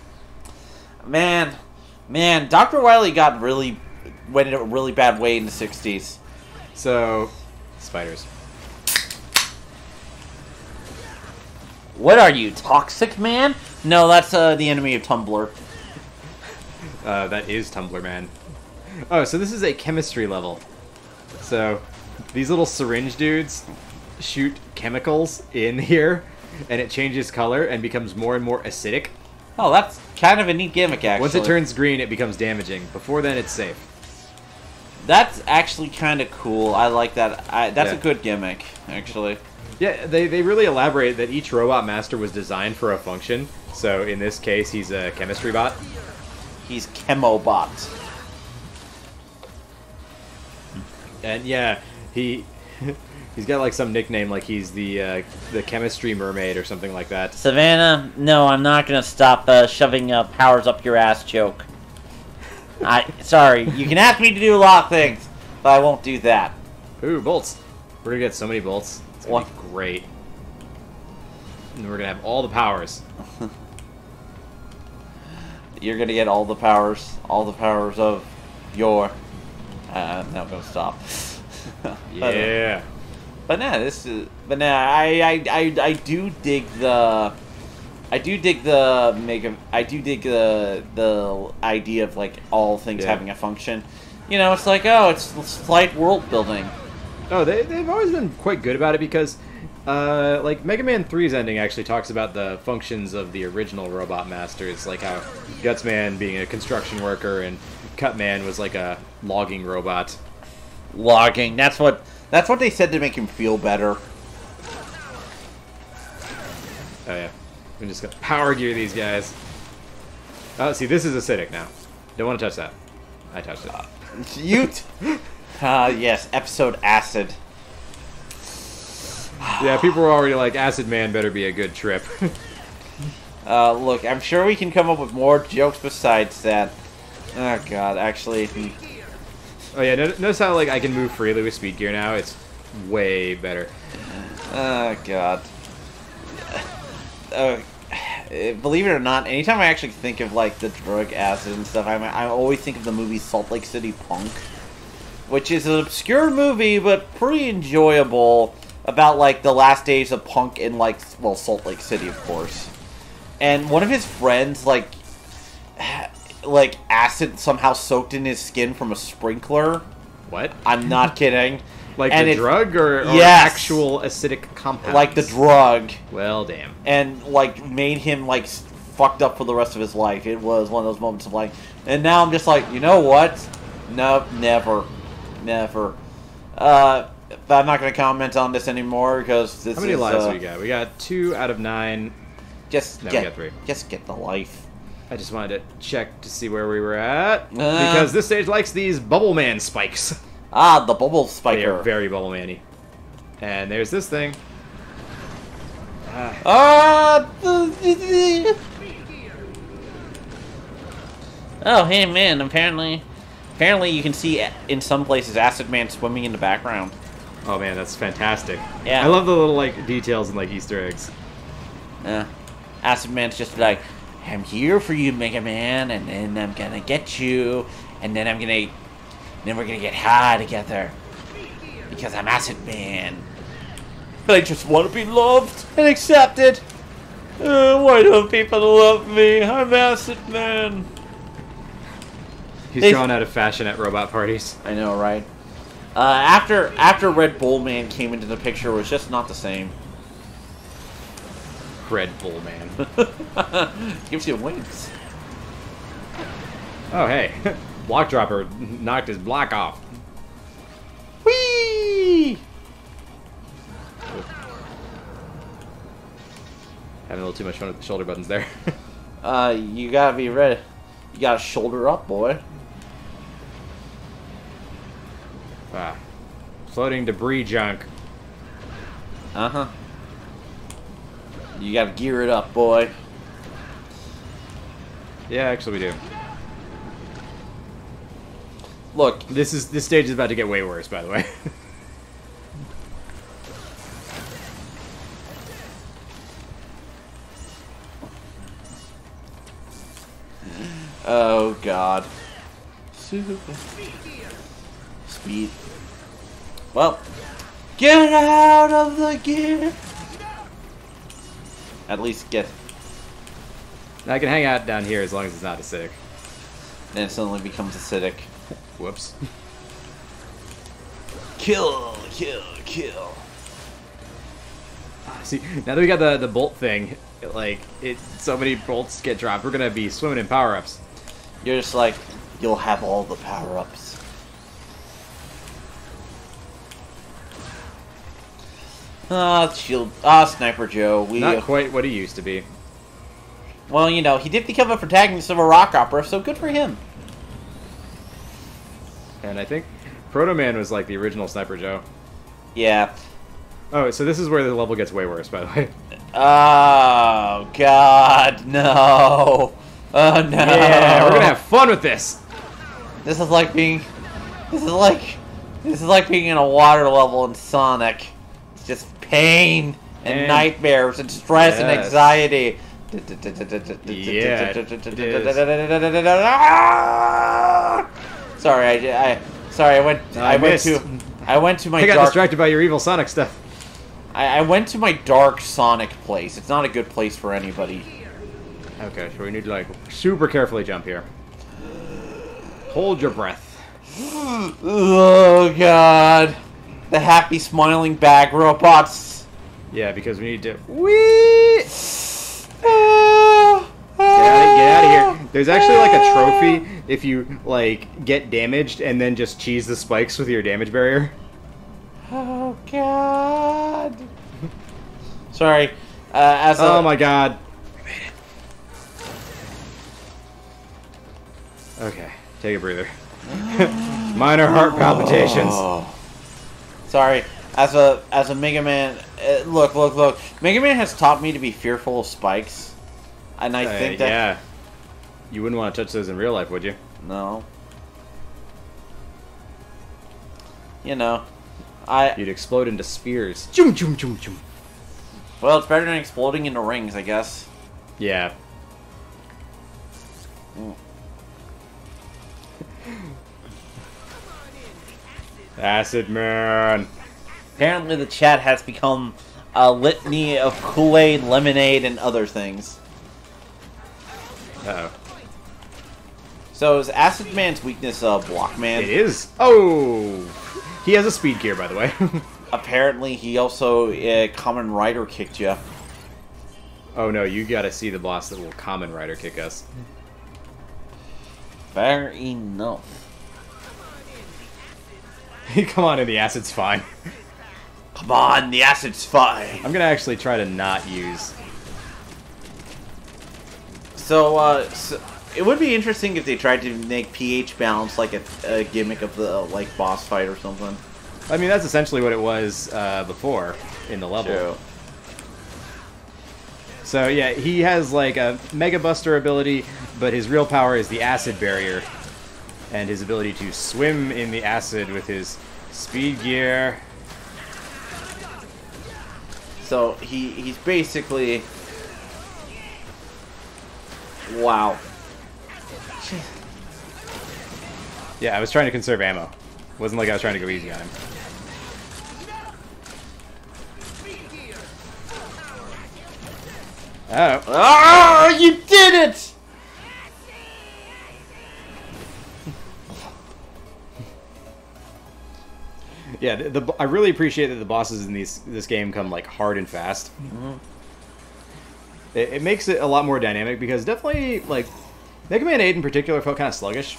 Man, Dr. Wily went in a really bad way in the 60s. So, spiders. What are you, Toxic Man? No, that's the enemy of Tumblr. That is Tumblr Man. Oh, so this is a chemistry level. So, these little syringe dudes shoot chemicals in here, and it changes color and becomes more and more acidic. Oh, that's kind of a neat gimmick, actually. Once it turns green, it becomes damaging. Before then, it's safe. That's actually kind of cool. I like that. That's a good gimmick, actually. Yeah, they really elaborate that each robot master was designed for a function. So in this case, he's a chemistry bot. He's Chemobot. And yeah, he's got like some nickname, like he's the chemistry mermaid or something like that. Savannah, no, I'm not gonna stop shoving powers up your ass joke. Sorry, you can ask me to do a lot of things, but I won't do that. Ooh, bolts. We're gonna get so many bolts. It's gonna be great. And we're gonna have all the powers. You're gonna get all the powers of your... I'm not gonna stop. Yeah. But nah, I do dig the I do dig the the idea of like all things having a function. You know, it's like, oh, it's slight world building. Oh, they've always been quite good about it because, like, Mega Man 3's ending actually talks about the functions of the original Robot Masters, like how Gutsman being a construction worker and Cutman was like a logging robot. Logging. That's what they said to make him feel better. Oh yeah, I'm just gonna power gear these guys. Oh, see, this is acidic now. Don't want to touch that. I touched it. Yes, episode acid. Yeah, people were already like, Acid Man better be a good trip. Look, I'm sure we can come up with more jokes besides that. Oh god, actually. Oh yeah, notice how like I can move freely with speed gear now? It's way better. Oh god. Believe it or not, anytime I actually think of like the drug acid and stuff, I always think of the movie Salt Lake City Punk, which is an obscure movie but pretty enjoyable about like the last days of punk in like, well, Salt Lake City, of course. And one of his friends like acid somehow soaked in his skin from a sprinkler. What? I'm not kidding. Like and the drug or yes, actual acidic compounds? Like the drug. Well, damn. And like made him like fucked up for the rest of his life. It was one of those moments of like, and now I'm just like, you know what? No, never. But I'm not going to comment on this anymore because this is... How many lives do we got? We got 2 out of 9. We got 3. Just get the life. I just wanted to check to see where we were at. Because this stage likes these Bubble Man spikes. Ah, the bubble spiker. They are very Bubble Man-y. And there's this thing. Oh, hey man, apparently you can see in some places Acid Man swimming in the background. Oh man, that's fantastic. Yeah. I love the little like details and like Easter eggs. Yeah. Acid Man's just like, I'm here for you, Mega Man, and then I'm gonna get you, and then we're gonna get high together. Because I'm Acid Man. I just want to be loved and accepted. Why don't people love me? I'm Acid Man. He's gone out of fashion at robot parties. I know, right? After Red Bull Man came into the picture, it was just not the same. Red Bull Man. Gives you wings. Oh, hey. Block Dropper knocked his block off. Whee! Having a little too much fun with the shoulder buttons there. You gotta be ready. You gotta shoulder up, boy. Ah. Floating debris junk. Uh-huh. You gotta gear it up, boy. Yeah, actually we do. Look, This stage is about to get way worse, by the way. oh god. Super speed. Well, get out of the gear. At least get. I can hang out down here as long as it's not acidic. Then it suddenly becomes acidic. Whoops. Kill. See, now that we got the bolt thing, so many bolts get dropped, we're gonna be swimming in power-ups. You're just like, you'll have all the power-ups. Sniper Joe. Not quite what he used to be. Well, you know, he did become a protagonist of a rock opera, so good for him. And I think Proto Man was like the original Sniper Joe. Yeah. Oh, so this is where the level gets way worse, by the way. Oh God, no! Oh no! Yeah, we're gonna have fun with this. This is like being in a water level in Sonic. It's just pain and nightmares and stress and anxiety. Yeah. Sorry, I went to my I got dark. distracted by your evil Sonic stuff. I went to my dark Sonic place. It's not a good place for anybody. Okay, so we need to, like, super carefully jump here. Hold your breath. Oh, God. The happy, smiling bag robots. Yeah, because we need to... Whee! Get out of here. There's actually, like, a trophy if you, like, get damaged and then just cheese the spikes with your damage barrier. Oh, God. Sorry. Oh, my God. Okay, take a breather. Minor heart palpitations. Oh. Sorry. As a Mega Man, look. Mega Man has taught me to be fearful of spikes. And I think that... Yeah. You wouldn't want to touch those in real life, would you? No. You know. You'd explode into spheres. Choom, choom, choom, choom. Well, it's better than exploding into rings, I guess. Yeah. Acid Man. Apparently the chat has become a litany of Kool-Aid, lemonade, and other things. Uh-oh. So is Acid Man's weakness Block Man? It is. Oh! He has a speed gear, by the way. Apparently he also Common Rider kicked you. Oh no, you gotta see the boss that will Common Rider kick us. Fair enough. Come on in, the acid's fine. Come on, the acid's fine. I'm gonna actually try to not use... So it would be interesting if they tried to make pH balance like a gimmick of the like boss fight or something. I mean, that's essentially what it was before in the level. True. So yeah, he has like a Mega Buster ability, but his real power is the acid barrier. And his ability to swim in the acid with his speed gear. So he's basically... Wow. Yeah, I was trying to conserve ammo. Wasn't like I was trying to go easy on him. Oh. Ah, you did it! Yeah, I really appreciate that the bosses in this game come like hard and fast. Mm-hmm. It makes it a lot more dynamic because definitely like Mega Man 8 in particular felt kind of sluggish.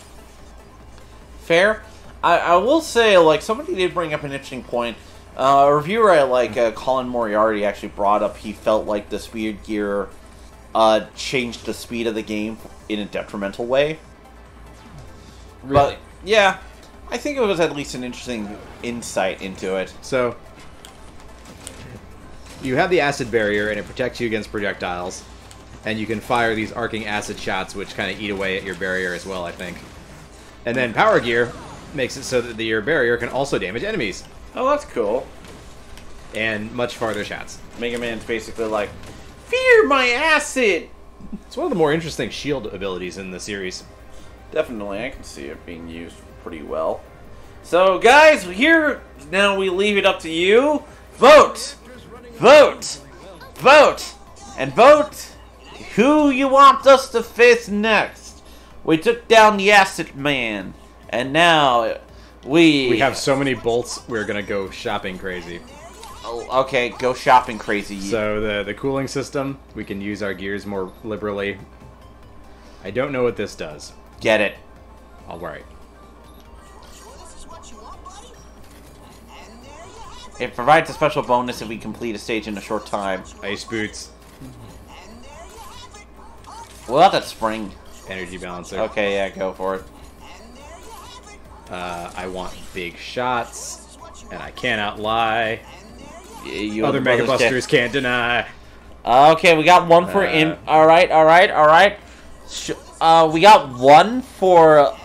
Fair. I will say, like, somebody did bring up an interesting point. A reviewer at, Colin Moriarty actually brought up he felt like the speed gear changed the speed of the game in a detrimental way. Really? But, yeah, I think it was at least an interesting insight into it. So, you have the acid barrier, and it protects you against projectiles. And you can fire these arcing acid shots, which kind of eat away at your barrier as well, I think. And then Power Gear makes it so that your barrier can also damage enemies. Oh, that's cool. And much farther shots. Mega Man's basically like, fear my acid! It's one of the more interesting shield abilities in the series. Definitely, I can see it being used pretty well. So, guys, here, now we leave it up to you. Vote! Vote! Vote! And vote who you want us to face next. We took down the Acid Man, and now we have so many bolts, we're gonna go shopping crazy. Oh, okay, go shopping crazy. So the cooling system, we can use our gears more liberally. I don't know what this does. Get it. Alright. It provides a special bonus if we complete a stage in a short time. Ice boots. Well, that's spring. Energy balancer. Okay, yeah, go for it. I want big shots, and I cannot lie. You Other Mega Busters can't deny. Okay, we got one for Alright. We got one for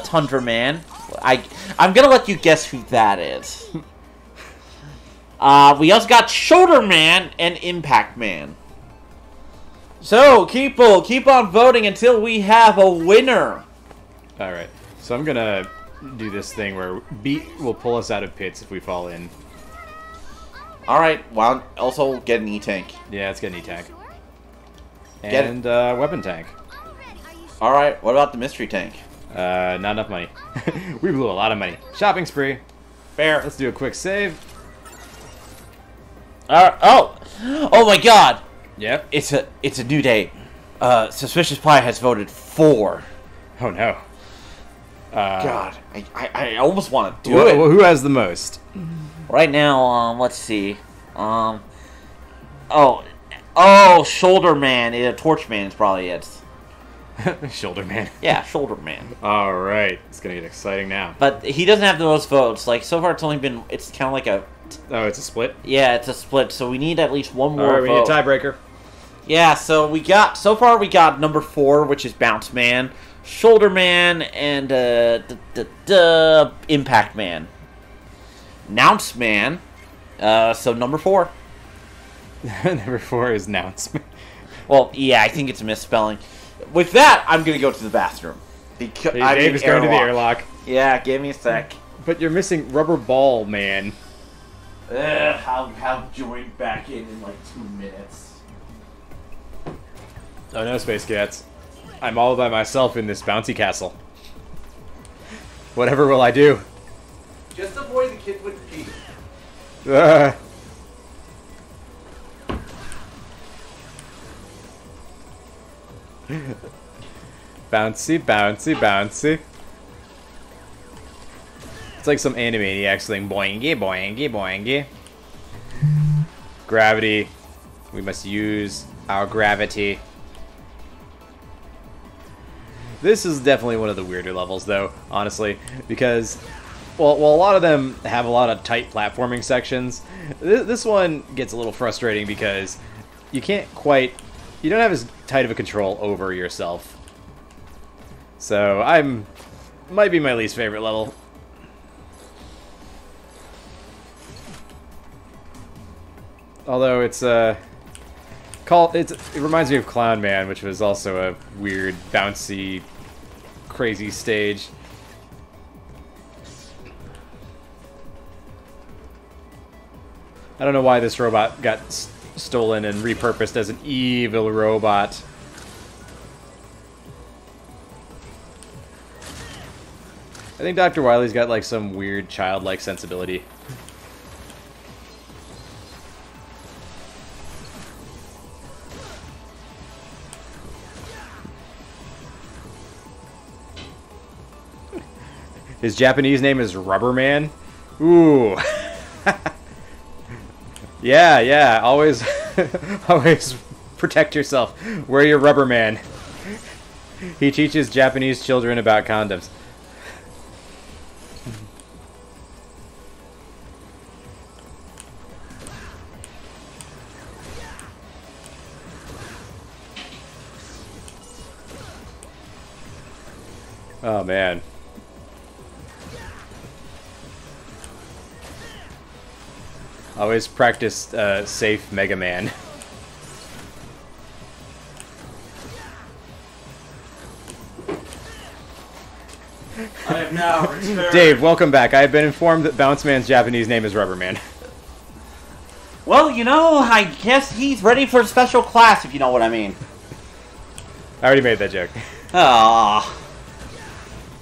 Tundra Man. I'm gonna let you guess who that is. We also got Shoulder Man and Impact Man. So, keep on voting until we have a winner. Alright, so I'm gonna do this thing where Beat will pull us out of pits if we fall in. Alright, well, also get an E-Tank. Yeah, it's getting E-Tank. Get And weapon tank. Alright, what about the mystery tank? Not enough money. We blew a lot of money. Shopping spree. Fair. Let's do a quick save. Oh my god! Yep. It's a new day. Suspicious Pie has voted for. Oh no. God, I almost want to do it. Who has the most? Right now, let's see. Shoulder Man. Torch Man is probably it. Shoulder man. Yeah, Shoulder Man. Alright. It's gonna get exciting now. But he doesn't have the most votes. Like, so far it's kind of like a... Oh, it's a split? Yeah, it's a split, so we need at least one more Alright, we need a vote. tiebreaker. Yeah, so far we got number 4, which is Bounce Man, Shoulder Man, and Impact Man. Nounce Man, so number 4. Number 4 is Nounce. Well, yeah, I think it's a misspelling. With that, I'm gonna go to the bathroom. Because Dave is going to the airlock. Yeah, give me a sec. But you're missing Rubber Ball Man. I'll join back in like 2 minutes. Oh no, Space Cats. I'm all by myself in this bouncy castle. Whatever will I do? Just avoid the kid with the pee. Bouncy, bouncy, bouncy. It's like some Animaniacs thing. Boingy, boingy, boingy. Gravity. We must use our gravity. This is definitely one of the weirder levels, though, honestly, because, well, a lot of them have a lot of tight platforming sections. This one gets a little frustrating because you can't quite, you don't have as tight of a control over yourself. So, might be my least favorite level. Although it reminds me of Clown Man, which was also a weird, bouncy, crazy stage. I don't know why this robot got stolen and repurposed as an evil robot. I think Dr. Wily's got like some weird childlike sensibility. His Japanese name is Rubber Man. Ooh. Yeah. Always, always protect yourself. Wear your Rubber Man. He teaches Japanese children about condoms. Oh, man. Always practice safe Megaman. I have now returned. Dave, welcome back. I have been informed that Bounce Man's Japanese name is Rubber Man. Well, you know, I guess he's ready for special class, if you know what I mean. I already made that joke. Ah,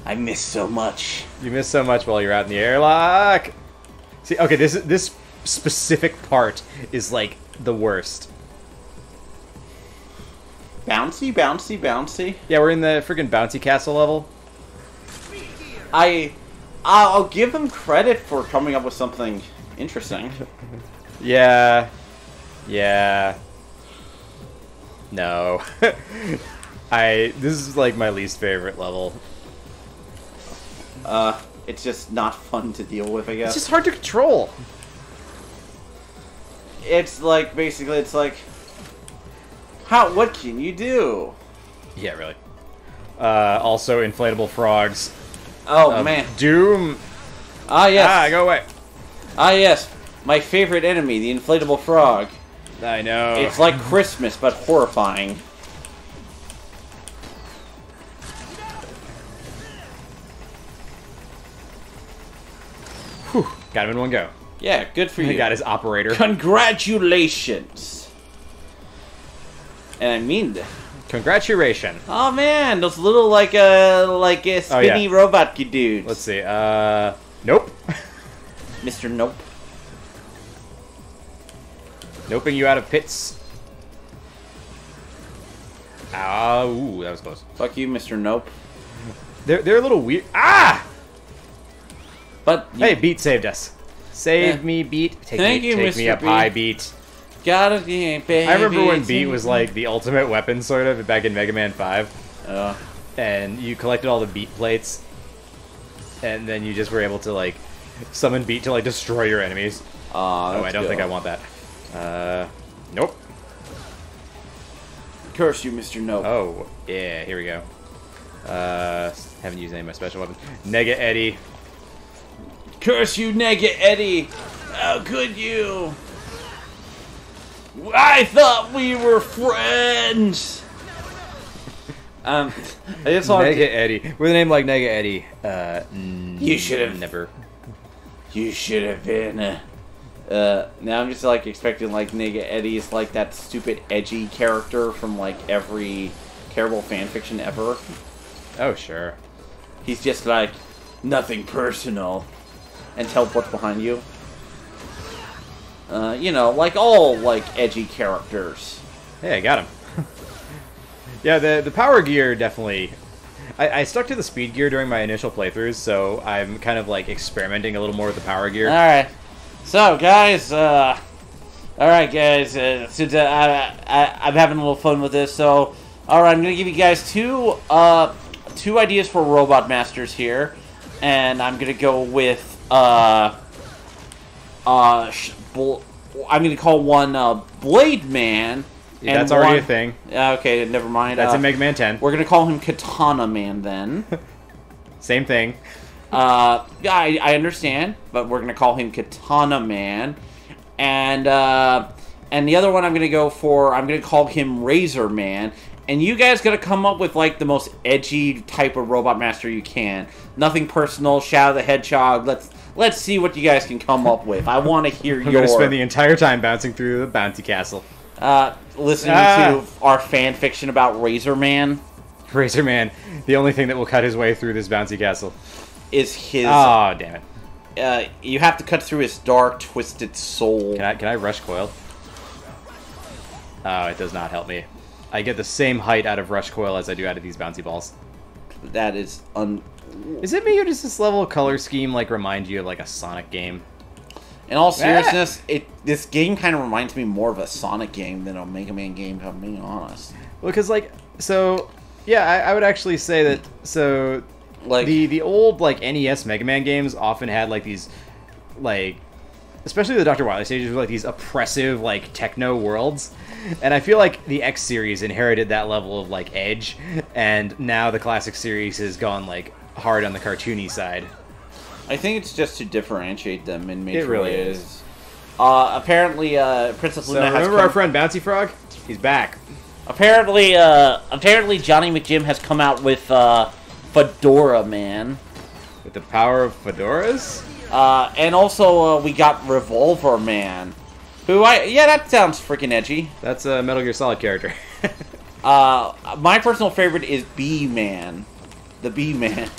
I miss so much. You missed so much while you're out in the airlock. See, okay, this specific part is like the worst. Bouncy, bouncy, bouncy. Yeah, we're in the freaking Bouncy Castle level. I'll give him credit for coming up with something interesting. Yeah. No. This is like my least favorite level. It's just not fun to deal with, I guess. It's just hard to control. It's like, basically, it's like, what can you do? Yeah, really. Also, inflatable frogs. Oh, man. Doom. Ah, yes. Ah, go away. Ah, yes. My favorite enemy, the inflatable frog. I know. It's like Christmas, but horrifying. Whew. Got him in one go. Yeah, good for you. He got his operator. Congratulations. And I mean that. Congratulations. Oh man, those little like a spinny robot dudes. Let's see. Nope. Mr. Nope. Noping you out of pits. Ooh, that was close. Fuck you, Mr. Nope. They're a little weird. Ah! But hey, Beat saved us. Save me, Beat. Take me up high, Beat. Got it, baby. I remember when Beat was like the ultimate weapon, sort of, back in Mega Man 5. And you collected all the Beat plates, and then you just were able to like summon Beat to like destroy your enemies. Oh, I don't think I want that. Nope. Curse you, Mr. Nope. Oh, yeah, here we go. Haven't used any of my special weapons. Nega Eddie. Curse you, Nega Eddie! How could you? I thought we were friends! I just want Nega Eddie. With a name like Nega Eddie, you should have never. You should have been. Now I'm just like expecting like Nega Eddie is like that stupid edgy character from like every terrible fanfiction ever. Oh sure. He's just like nothing personal, and teleports behind you. You know, like all like edgy characters. Hey, I got him. Yeah, the power gear definitely. I stuck to the speed gear during my initial playthroughs, so I'm kind of like experimenting a little more with the power gear. All right, so guys, since I'm having a little fun with this, so all right, I'm gonna give you guys two ideas for Robot Masters here, and I'm gonna go with I'm gonna call one Blade Man. Yeah, that's already a thing. Okay, never mind. That's in Mega Man 10. We're gonna call him Katana Man then. Same thing. I understand, but we're gonna call him Katana Man, and the other one I'm gonna call him Razor Man. And you guys gotta come up with like the most edgy type of Robot Master you can. Nothing personal. Shadow the Hedgehog. Let's see what you guys can come up with. I want to hear We're gonna spend the entire time bouncing through the Bouncy Castle. Listening to our fan fiction about Razor Man. Razor Man, the only thing that will cut his way through this Bouncy Castle is his. Oh damn it! You have to cut through his dark, twisted soul. Can I rush coil? Oh, it does not help me. I get the same height out of rush coil as I do out of these bouncy balls. That is Is it me or does this level of color scheme like remind you of like a Sonic game? In all seriousness, this game kind of reminds me more of a Sonic game than a Mega Man game, if I'm being honest. Well, because like, so yeah, I would actually say that. So like the old like NES Mega Man games often had like these like, especially the Dr. Wily stages, were like these oppressive like techno worlds. And I feel like the X series inherited that level of like edge, and now the classic series has gone like hard on the cartoony side. I think it's just to differentiate them in major ways. It really ways. is. Apparently, Princess Luna has remember our friend Bouncy Frog? He's back. Apparently, Johnny McJim has come out with Fedora Man. With the power of fedoras? And also, we got Revolver Man. Yeah, that sounds freaking edgy. That's a Metal Gear Solid character. My personal favorite is B-Man. The B-Man.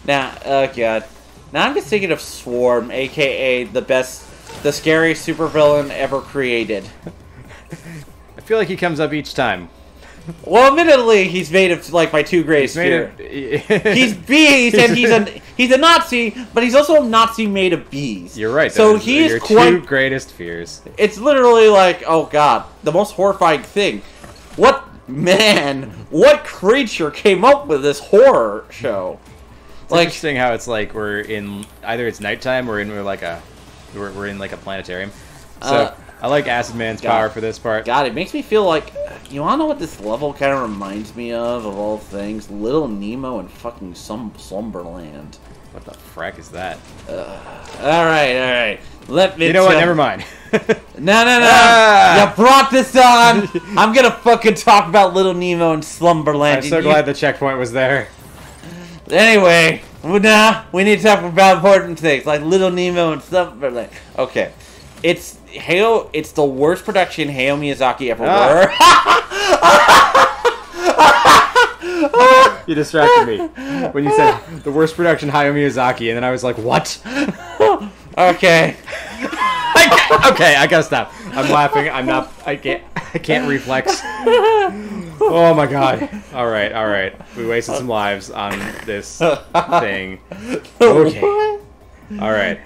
Now, oh god. Now I'm just thinking of Swarm, aka the scariest supervillain ever created. I feel like he comes up each time. Well, admittedly, he's made of like my two greatest fear. He's bees, and he's a Nazi, but he's also a Nazi made of bees. You're right. So he is your quite two greatest fears. It's literally like, oh god, the most horrifying thing. What creature came up with this horror show? It's interesting how it's like we're in either it's nighttime or we're in like a planetarium. So I like Acid Man's power for this part. God, it makes me feel like, you wanna know what this level kind of reminds me of all things? Little Nemo and fucking Slumberland. What the frack is that? Alright. Let me. You know what? Never mind. No. You brought this on. I'm gonna fucking talk about Little Nemo and Slumberland. I'm so glad the checkpoint was there. Anyway, Well, nah, we need to talk about important things like Little Nemo and stuff. But like, okay, it's the worst production Hayao Miyazaki ever worked. You distracted me when you said the worst production Hayao Miyazaki, and then I was like, what? Okay. Okay, I gotta stop. I'm laughing. I can't reflex. Oh my god. Alright. We wasted some lives on this thing. Okay. Alright.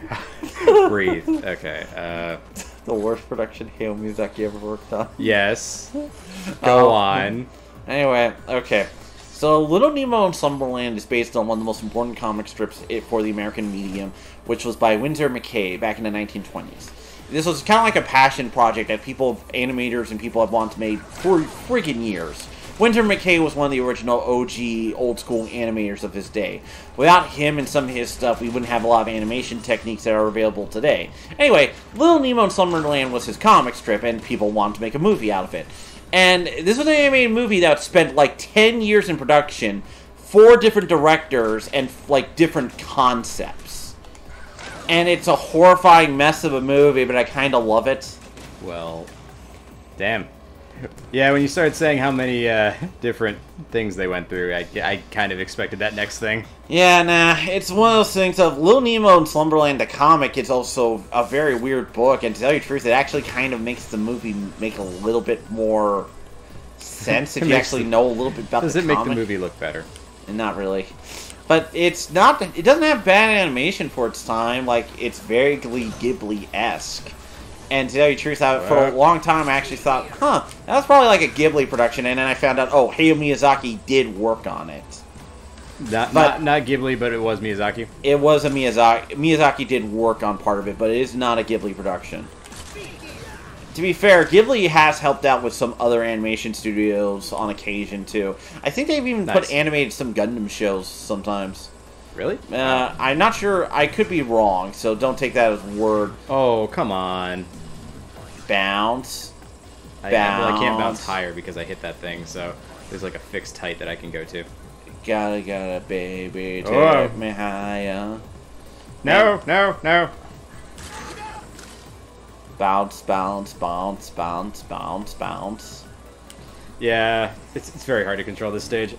Breathe. Okay. The worst production Hayao Miyazaki ever worked on. Yes. Go on. Anyway, okay. So, Little Nemo and Slumberland is based on one of the most important comic strips for the American medium, which was by Winsor McCay back in the 1920s. This was kind of like a passion project that animators and people have wanted to make for freaking years. Winsor McCay was one of the original OG old-school animators of his day. Without him and some of his stuff, we wouldn't have a lot of animation techniques that are available today. Anyway, Little Nemo and Slumberland was his comic strip, and people wanted to make a movie out of it. And this was an animated movie that spent like 10 years in production, 4 different directors, and like different concepts. And it's a horrifying mess of a movie, but I kind of love it. Well, damn. Yeah, when you started saying how many different things they went through, I kind of expected that next thing. Yeah, nah, it's one of those things of Little Nemo and Slumberland, the comic, is also a very weird book, and to tell you the truth, it actually kind of makes the movie make a little bit more sense if you actually know a little bit about the comic. Does it make the movie look better? Not really. But it doesn't have bad animation for its time, like, it's very Ghibli-esque. And to tell you the truth, for a long time I actually thought, that was probably like a Ghibli production, and then I found out, oh, Hayao Miyazaki did work on it. Not Ghibli, but it was Miyazaki? It was a Miyazaki. Miyazaki did work on part of it, but it is not a Ghibli production. To be fair, Ghibli has helped out with some other animation studios on occasion, too. I think they've even animated some Gundam shows sometimes. Really? I'm not sure. I could be wrong, so don't take that as word. Oh, come on. Bounce. I can't bounce higher because I hit that thing, so there's like a fixed height that I can go to. Gotta, baby, take me higher. No. Bounce, bounce, bounce, bounce, bounce, bounce. Yeah, it's very hard to control this stage.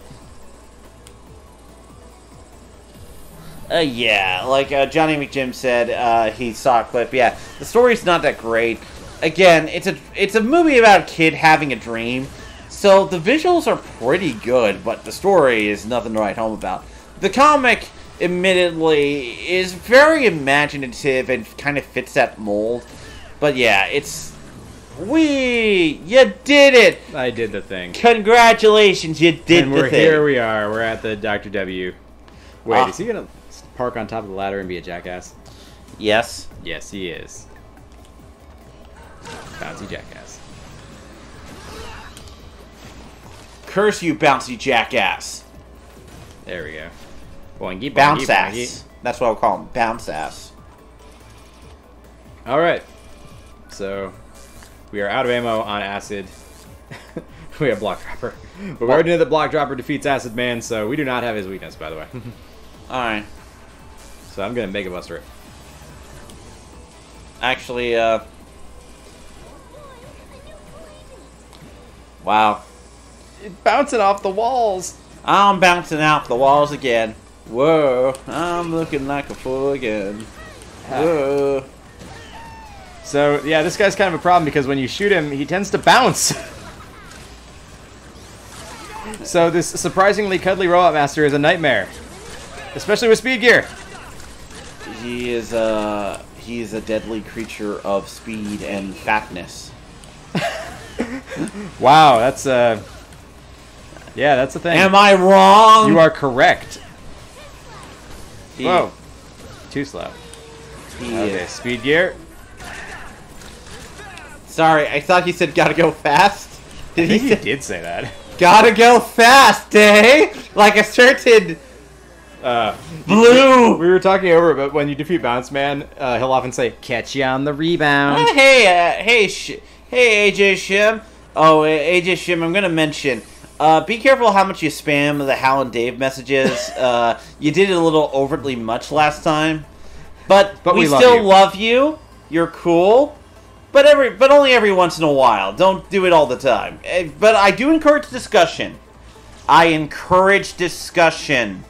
Yeah, like Johnny McJim said, he saw a clip. Yeah, the story's not that great. Again, it's a movie about a kid having a dream, so the visuals are pretty good, but the story is nothing to write home about. The comic, admittedly, is very imaginative and kind of fits that mold, but yeah, you did it! I did the thing. Congratulations, you did the thing. And here we are. We're at the Dr. W. Wait, is he gonna park on top of the ladder and be a jackass? Yes. Yes, he is. Bouncy jackass. Curse you, bouncy jackass. There we go. Boingy, boingy, bounce ass. Boingy. That's what I'll call him. Bounce ass. Alright. So, we are out of ammo on acid. We have block dropper. But we already know that block dropper defeats Acid Man, so we do not have his weakness, by the way. Alright. So I'm gonna Mega Buster it. Actually, wow. It's bouncing off the walls. I'm bouncing off the walls again. Whoa. I'm looking like a fool again. Whoa. So, yeah, this guy's kind of a problem because when you shoot him, he tends to bounce. So this surprisingly cuddly Robot Master is a nightmare. Especially with speed gear. He's a deadly creature of speed and fatness. Wow, that's yeah, that's the thing. Am I wrong? You are correct. Whoa. Too slow. Okay, speed gear. Sorry, I thought he said gotta go fast. Did he? He did say that. Gotta go fast, eh? Like a certain blue. We were talking over, but when you defeat Bounce Man, he'll often say, "Catch you on the rebound." Hey, AJ Shim. Oh, AJ Shim, I'm gonna mention. Be careful how much you spam the Hal and Dave messages. You did it a little overtly much last time. But we still love you. You're cool. But only every once in a while. Don't do it all the time. But I do encourage discussion. I encourage discussion.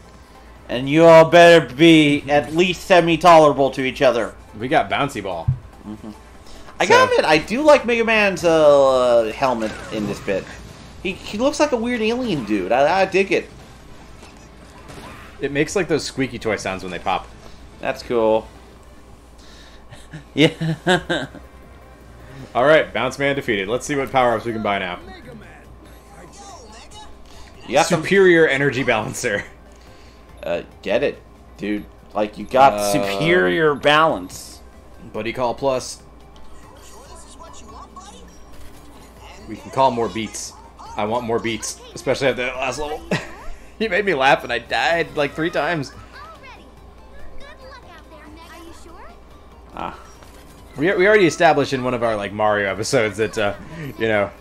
And you all better be at least semi-tolerable to each other. We got Bouncy Ball. Mm-hmm. I gotta admit, I do like Mega Man's helmet in this bit. He looks like a weird alien dude. I dig it. It makes like those squeaky toy sounds when they pop. That's cool. Yeah. Alright, Bounce Man defeated. Let's see what power-ups we can buy now. You got Superior Energy Balancer. Get it, dude. Like, you got superior balance. Buddy Call Plus. We can call more beats. I want more beats, especially at the last level. He made me laugh and I died like 3 times. Ah. We already established in one of our like Mario episodes that you know,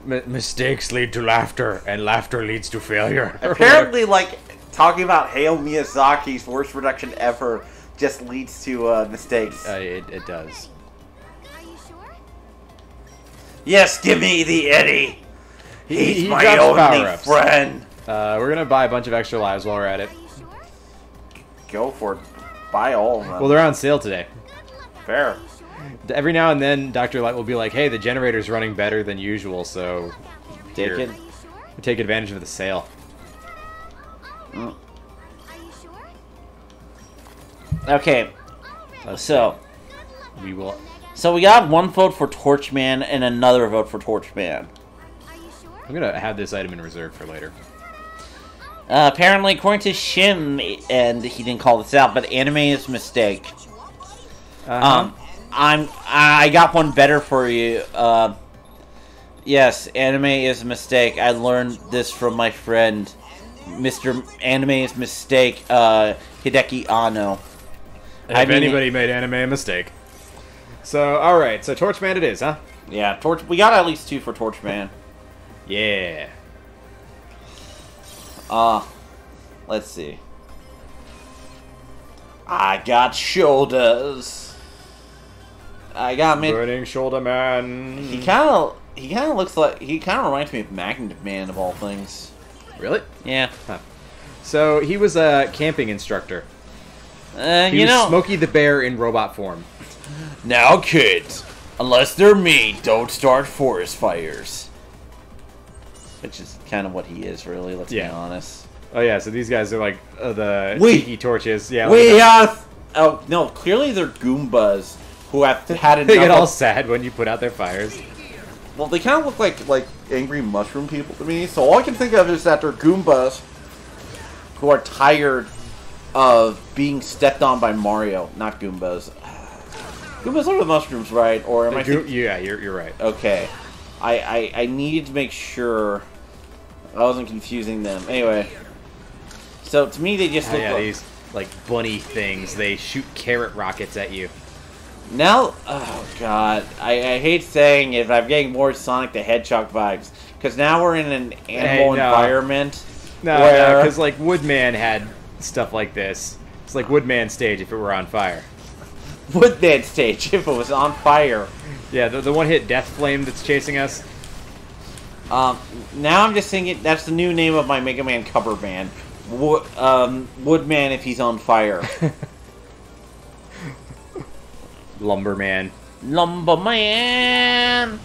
mistakes lead to laughter and laughter leads to failure. Apparently, like talking about Hayao Miyazaki's worst production ever just leads to mistakes. It does. Yes, give me the Eddie. He's he my only friend. We're gonna buy a bunch of extra lives while we're at it. Go for it. Buy all of them. Well, they're on sale today. Fair. Every now and then, Dr. Light will be like, "Hey, the generator's running better than usual, so take advantage of the sale." Mm. Okay, so we will. So we got 1 vote for Torchman and another vote for Torchman. I'm gonna have this item in reserve for later. Apparently, according to Shin, and he didn't call this out, but anime is a mistake. I got one better for you. Yes, anime is a mistake. I learned this from my friend, Mr. Anime is Mistake, Hideki Anno. If anybody made anime a mistake. So, alright, so Torchman it is, huh? Yeah, we got at least 2 for Torchman. Yeah. Let's see. I got shoulders. I got me. Burning Shoulder Man. He kind of looks like, he kind of reminds me of Magnet Man of all things. Really? Yeah. Huh. So he was a camping instructor. He was Smokey the Bear in robot form. Now, kids, unless they're me, don't start forest fires. Which is kind of what he is, really. Let's be honest. Oh yeah, so these guys are like the Wait. tiki torches. Yeah. We have. Oh no! Clearly they're Goombas who have had enough. They get all sad when you put out their fires. Well, they kind of look like angry mushroom people to me. So all I can think of is that they're Goombas who are tired of being stepped on by Mario. Not Goombas. Goombas are the mushrooms, right? Or am I? Yeah, you're right. Okay. I need to make sure I wasn't confusing them. Anyway. So, to me, they just look like... these, like, bunny things. They shoot carrot rockets at you. Now... Oh, God. I hate saying it, but I'm getting more Sonic the Hedgehog vibes. Because now we're in an animal environment. No, because, like, Woodman had stuff like this. It's like Woodman stage if it were on fire. Woodman stage if it was on fire. Yeah, the one-hit Death Flame that's chasing us. Now I'm just thinking that's the new name of my Mega Man cover band. Woodman if he's on fire. Lumberman. Lumberman.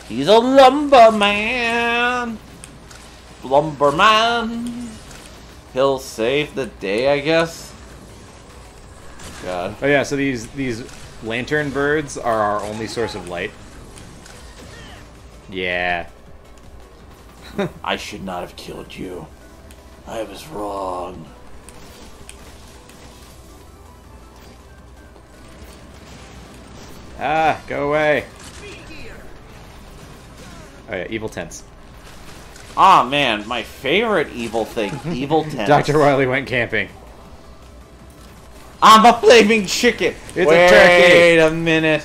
He's a lumberman. Lumberman. He'll save the day, I guess. God. Oh yeah, so these lantern birds are our only source of light. Yeah. I should not have killed you. I was wrong. Ah, go away. Oh yeah, evil tents. Ah man, my favorite evil thing, evil tents. Dr. Wily went camping. I'm a flaming chicken. It's a turkey. Wait a minute.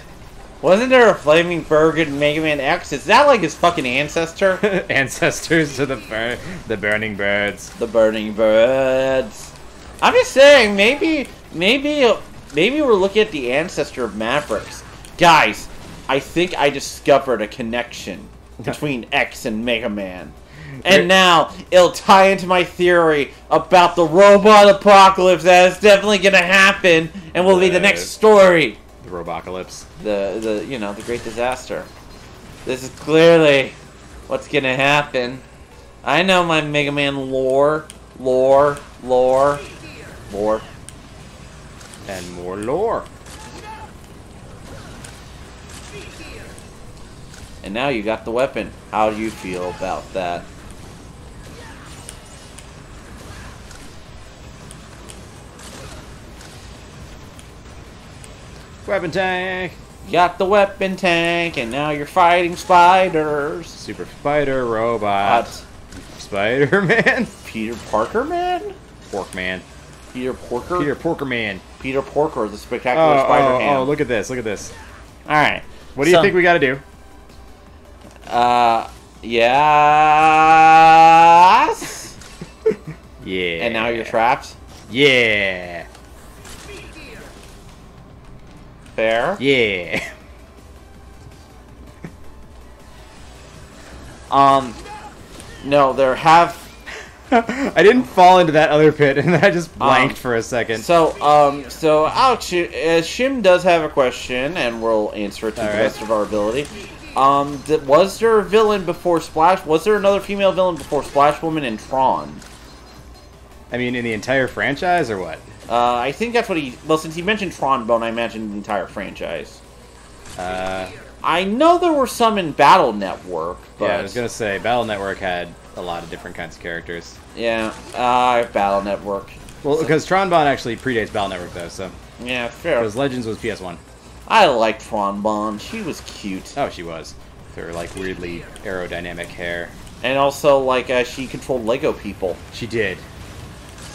Wasn't there a flaming bird in Mega Man X? Is that like his fucking ancestor? Ancestors to the burning birds. The burning birds. I'm just saying, maybe we're looking at the ancestor of Mavericks. Guys, I think I discovered a connection between X and Mega Man. And now, it'll tie into my theory about the robot apocalypse that is definitely gonna happen and will be the next story. The Robocalypse. The great disaster. This is clearly what's gonna happen. I know my Mega Man lore. And more lore. And now you got the weapon. How do you feel about that? Weapon tank. Got the weapon tank, and now you're fighting spiders. Super spider robot. Spider-Man. Peter Parker Man? Porkman. Peter Porker? Peter Porkerman. Peter Porker, the spectacular Spider-Man. Oh, look at this. Look at this. Alright. What do you think we gotta do? Yes. Yeah. And now you're trapped? Yeah. Fair? Yeah. No, there have... I didn't fall into that other pit, and I just blanked for a second. So Alex, Shim does have a question, and we'll answer it to the best of our ability. Was there a villain before Splash? Was there another female villain before Splash Woman and Tron? I mean, in the entire franchise, or what? I think that's what he... Well, since he mentioned Tron Bone, I imagine the entire franchise. I know there were some in Battle Network, but... Yeah, I was gonna say, Battle Network had a lot of different kinds of characters. Yeah, Battle Network. Well, because Tron Bond actually predates Battle Network, though, so... Yeah, fair. Because Legends was PS1. I liked Tron Bond. She was cute. Oh, she was. With her, like, weirdly aerodynamic hair. And also, like, she controlled Lego people. She did.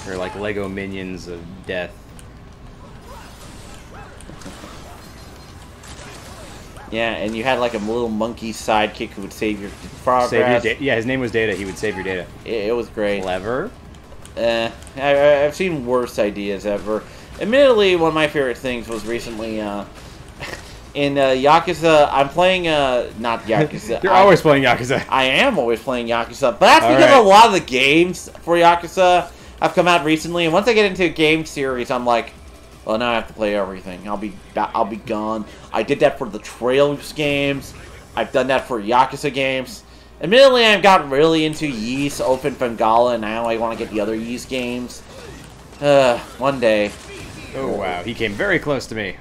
Her, like, Lego minions of death. Yeah, and you had, like, a little monkey sidekick who would save your progress. Yeah, his name was Data. He would save your data. It was great. Clever. I've seen worse ideas ever. Admittedly, one of my favorite things was recently, in Yakuza, I'm playing, not Yakuza. You're always playing Yakuza. I am always playing Yakuza, but that's because a lot of the games for Yakuza have come out recently, and once I get into a game series, I'm like, well, now I have to play everything. I'll be gone. I did that for the Trails games. I've done that for Yakuza games. Admittedly, I've gotten really into Ys, Open Bengala, and now I want to get the other Ys games. One day. Oh, wow. He came very close to me.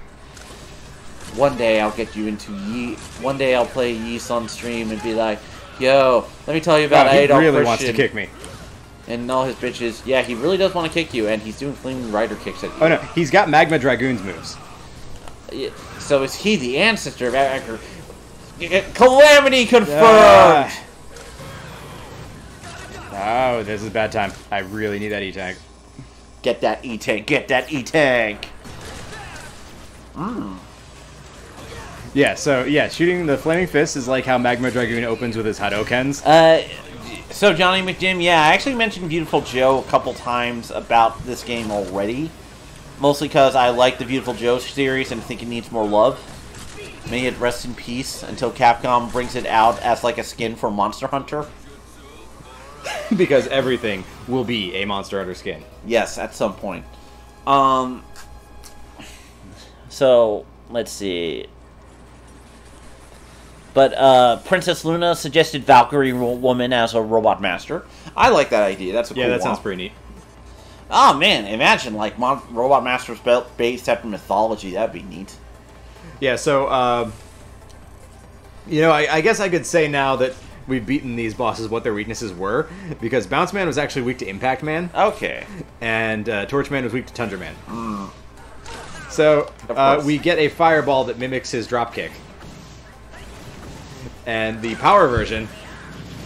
One day I'll get you into Ys. One day I'll play Ys on stream and be like, yo, let me tell you about Adolf He really Christian. wants to kick me. And all his bitches. Yeah, he really does want to kick you, and he's doing Flaming Rider kicks at you. Oh, no. He's got Magma Dragoon's moves. So is he the ancestor of Acker? Calamity confirmed! Oh, this is a bad time. I really need that E-Tank. Get that E-Tank. Get that E-Tank. Yeah, so, yeah, shooting the Flaming Fist is like how Magma Dragoon opens with his Hadokens. So Johnny McJim, yeah, I actually mentioned Beautiful Joe a couple times about this game already. Mostly because I like the Beautiful Joe series and think it needs more love. May it rest in peace until Capcom brings it out as like a skin for Monster Hunter. Because everything will be a Monster Hunter skin. Yes, at some point. So, let's see. But Princess Luna suggested Valkyrie Woman as a robot master. I like that idea. That's a cool one. Yeah, that sounds pretty neat. Oh man, imagine like robot masters based after mythology. That'd be neat. Yeah, so you know, I guess I could say now that we've beaten these bosses what their weaknesses were, because Bounce Man was actually weak to Impact Man. Okay. And Torch Man was weak to Tundra Man. So we get a fireball that mimics his dropkick. And the power version,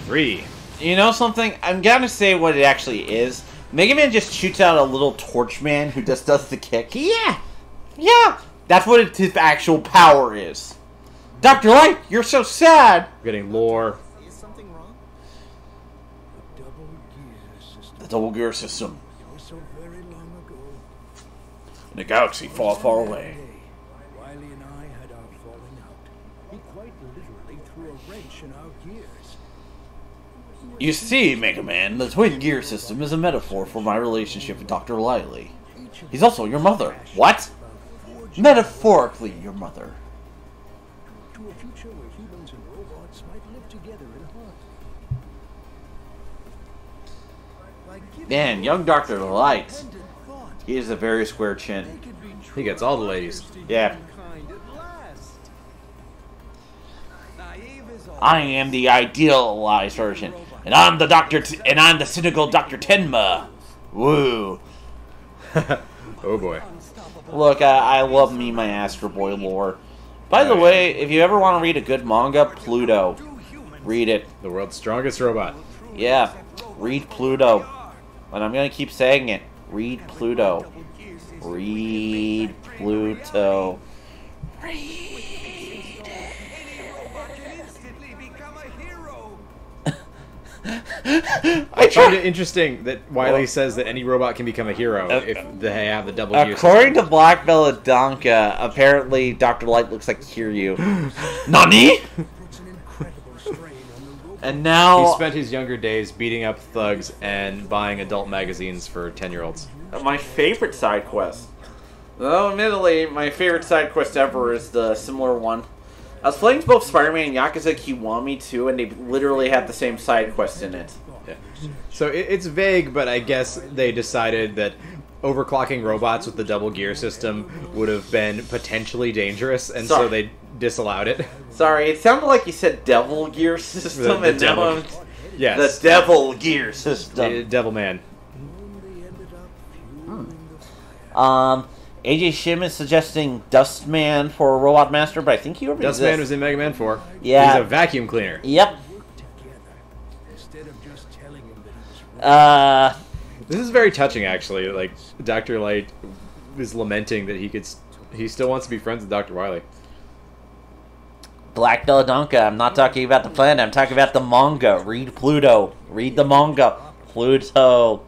3. You know something? I'm gonna say what it actually is. Mega Man just shoots out a little Torch Man who just does the kick. Yeah! Yeah! That's what his actual power is. Dr. Light, you're so sad! We're getting lore. Is something wrong? The double gear system. The double gear system. It was so very long ago. In a galaxy far, far away. Wiley and I had our falling out. He quite literally threw a wrench in our gears. You see, Mega Man, the twin gear system is a metaphor for my relationship with Dr. Lively. He's also your mother. What? Metaphorically, your mother. To a future where humans and robots might live together in harmony. Man, young Dr. Light. He has a very square chin. He gets all the ladies. Yeah. I am the idealized version, and I'm the I'm the cynical Dr. Tenma. Woo. Oh boy. Look, I love me my Astro Boy lore. By the way, if you ever want to read a good manga, Pluto. Read it. The world's strongest robot. Yeah, read Pluto. And I'm going to keep saying it. Read Pluto. Read Pluto. I found it interesting that Wiley says that any robot can become a hero if they have the double gear. According to Black Belladonka, apparently Dr. Light looks like Kiryu. Nani? And now He spent his younger days beating up thugs and buying adult magazines for 10-year-olds. my favorite side quest. Though, admittedly, my favorite side quest ever is the similar one. I was playing both Spider-Man and Yakuza Kiwami 2, and they literally have the same side quest in it. Yeah. So it's vague, but I guess they decided that overclocking robots with the double gear system would have been potentially dangerous, and so they disallowed it. Sorry, it sounded like you said Devil Gear System, The and devil. now Yes. the Devil Gear System. Devil Man. AJ Shim is suggesting Dustman for a Robot Master, but I think he already Dustman was in Mega Man 4. Yeah. He's a vacuum cleaner. Yep. Instead of just telling him that he was This is very touching, actually. Like, Dr. Light is lamenting that he still wants to be friends with Dr. Wily. Black Belladonka, I'm not talking about the planet, I'm talking about the manga. Read Pluto. Read the manga. Pluto.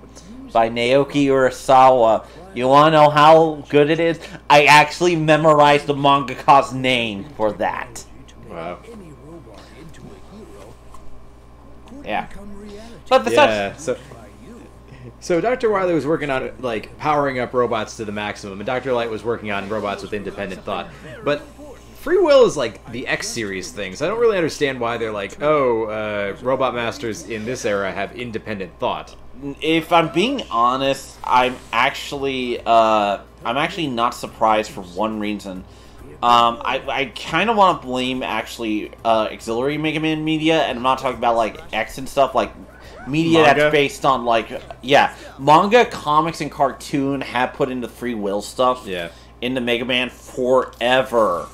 By Naoki Urasawa. You want to know how good it is? I actually memorized the mangaka's name for that. Wow. any robot into a hero could Yeah. become reality. But besides, Yeah, so Dr. Wily was working on, like, powering up robots to the maximum, and Dr. Light was working on robots with independent thought. But free will is, like, the X-series thing, so I don't really understand why they're like, robot masters in this era have independent thought. if I'm being honest, I'm actually not surprised for one reason. I kind of want to blame actually auxiliary Mega Man media, and I'm not talking about like X and stuff, like media Manga? that's based on like manga, comics, and cartoon have put into free will stuff into Mega Man forever.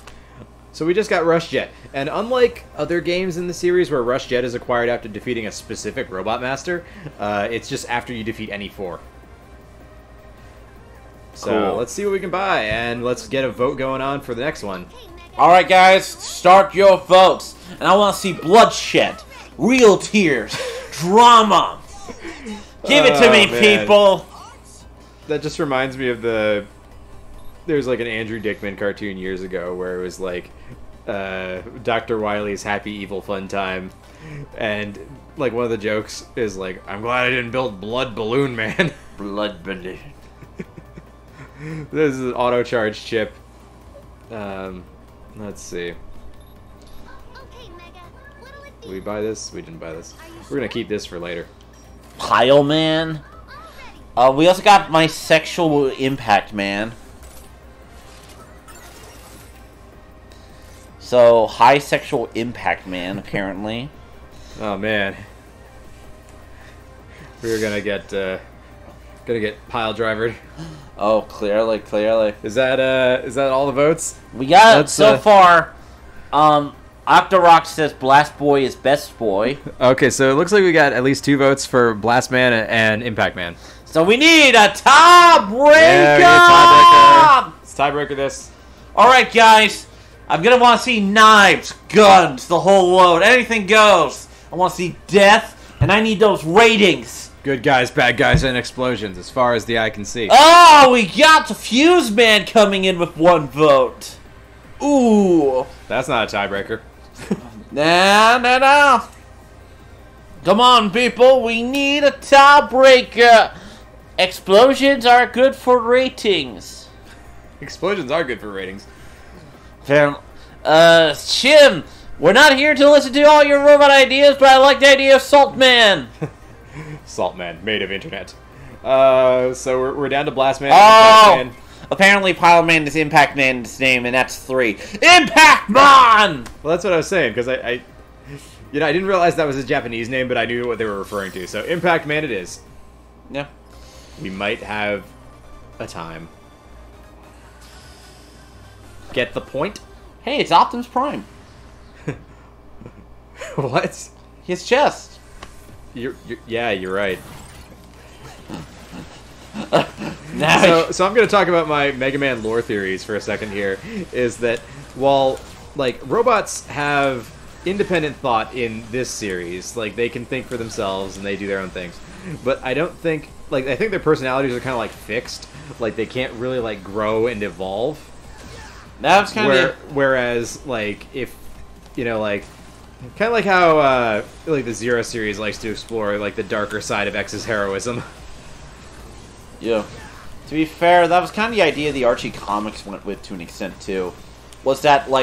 So we just got Rush Jet, and unlike other games in the series where Rush Jet is acquired after defeating a specific Robot Master, it's just after you defeat any 4. So Cool. let's see what we can buy, and let's get a vote going on for the next one. Alright guys, start your votes. And I want to see bloodshed, real tears, drama. Give it to me, man. people. That just reminds me of there's like an Andrew Dickman cartoon years ago where it was like Dr. Wily's Happy Evil Fun Time, and like one of the jokes is like, I'm glad I didn't build Blood Balloon Man. Blood balloon. This is an auto charge chip. Let's see. Okay, Mega. What'll it Did be? we buy this? We didn't buy this. We're gonna keep this for later. Pile Man. We also got my Sexual Impact Man. So, high Sexual Impact Man, apparently. Oh man, we're gonna get pile drivered. Oh, clearly. Is that all the votes? We got Let's, so far. Octorock says Blast Boy is best boy. Okay, so it looks like we got at least 2 votes for Blast Man and Impact Man. So we need a tiebreaker. Yeah, we need a tiebreaker. Let's tiebreaker this. All right, guys. I'm gonna want to see knives, guns, the whole load. Anything goes. I want to see death, and I need those ratings. Good guys, bad guys, and explosions, as far as the eye can see. Oh, we got the Fuse Man coming in with 1 vote. Ooh. That's not a tiebreaker. No. Come on, people. We need a tiebreaker. Explosions are good for ratings. Explosions are good for ratings. Chim, we're not here to listen to all your robot ideas, but I like the idea of Salt Man. Salt Man, made of internet. So we're down to Blast Man. Oh! And Impact Man. Apparently Pile Man is Impact Man's name, and that's 3. Impact Man! Well, that's what I was saying, because I didn't realize that was a Japanese name, but I knew what they were referring to. So Impact Man it is. Yeah. We might have a time. Get the point? Hey, it's Optimus Prime. What? His chest. Yeah, you're right. Now So I'm going to talk about my Mega Man lore theories for a second here. Is that while, like, robots have independent thought in this series, like, they can think for themselves and they do their own things. But I don't think, like, I think their personalities are kind of, like, fixed. Like, they can't really, like, grow and evolve. that's kind of Whereas, like, if, like, kind of like how, like, the Zero series likes to explore, like, the darker side of X's heroism. yeah. To be fair, that was kind of the idea the Archie comics went with to an extent too. Was that in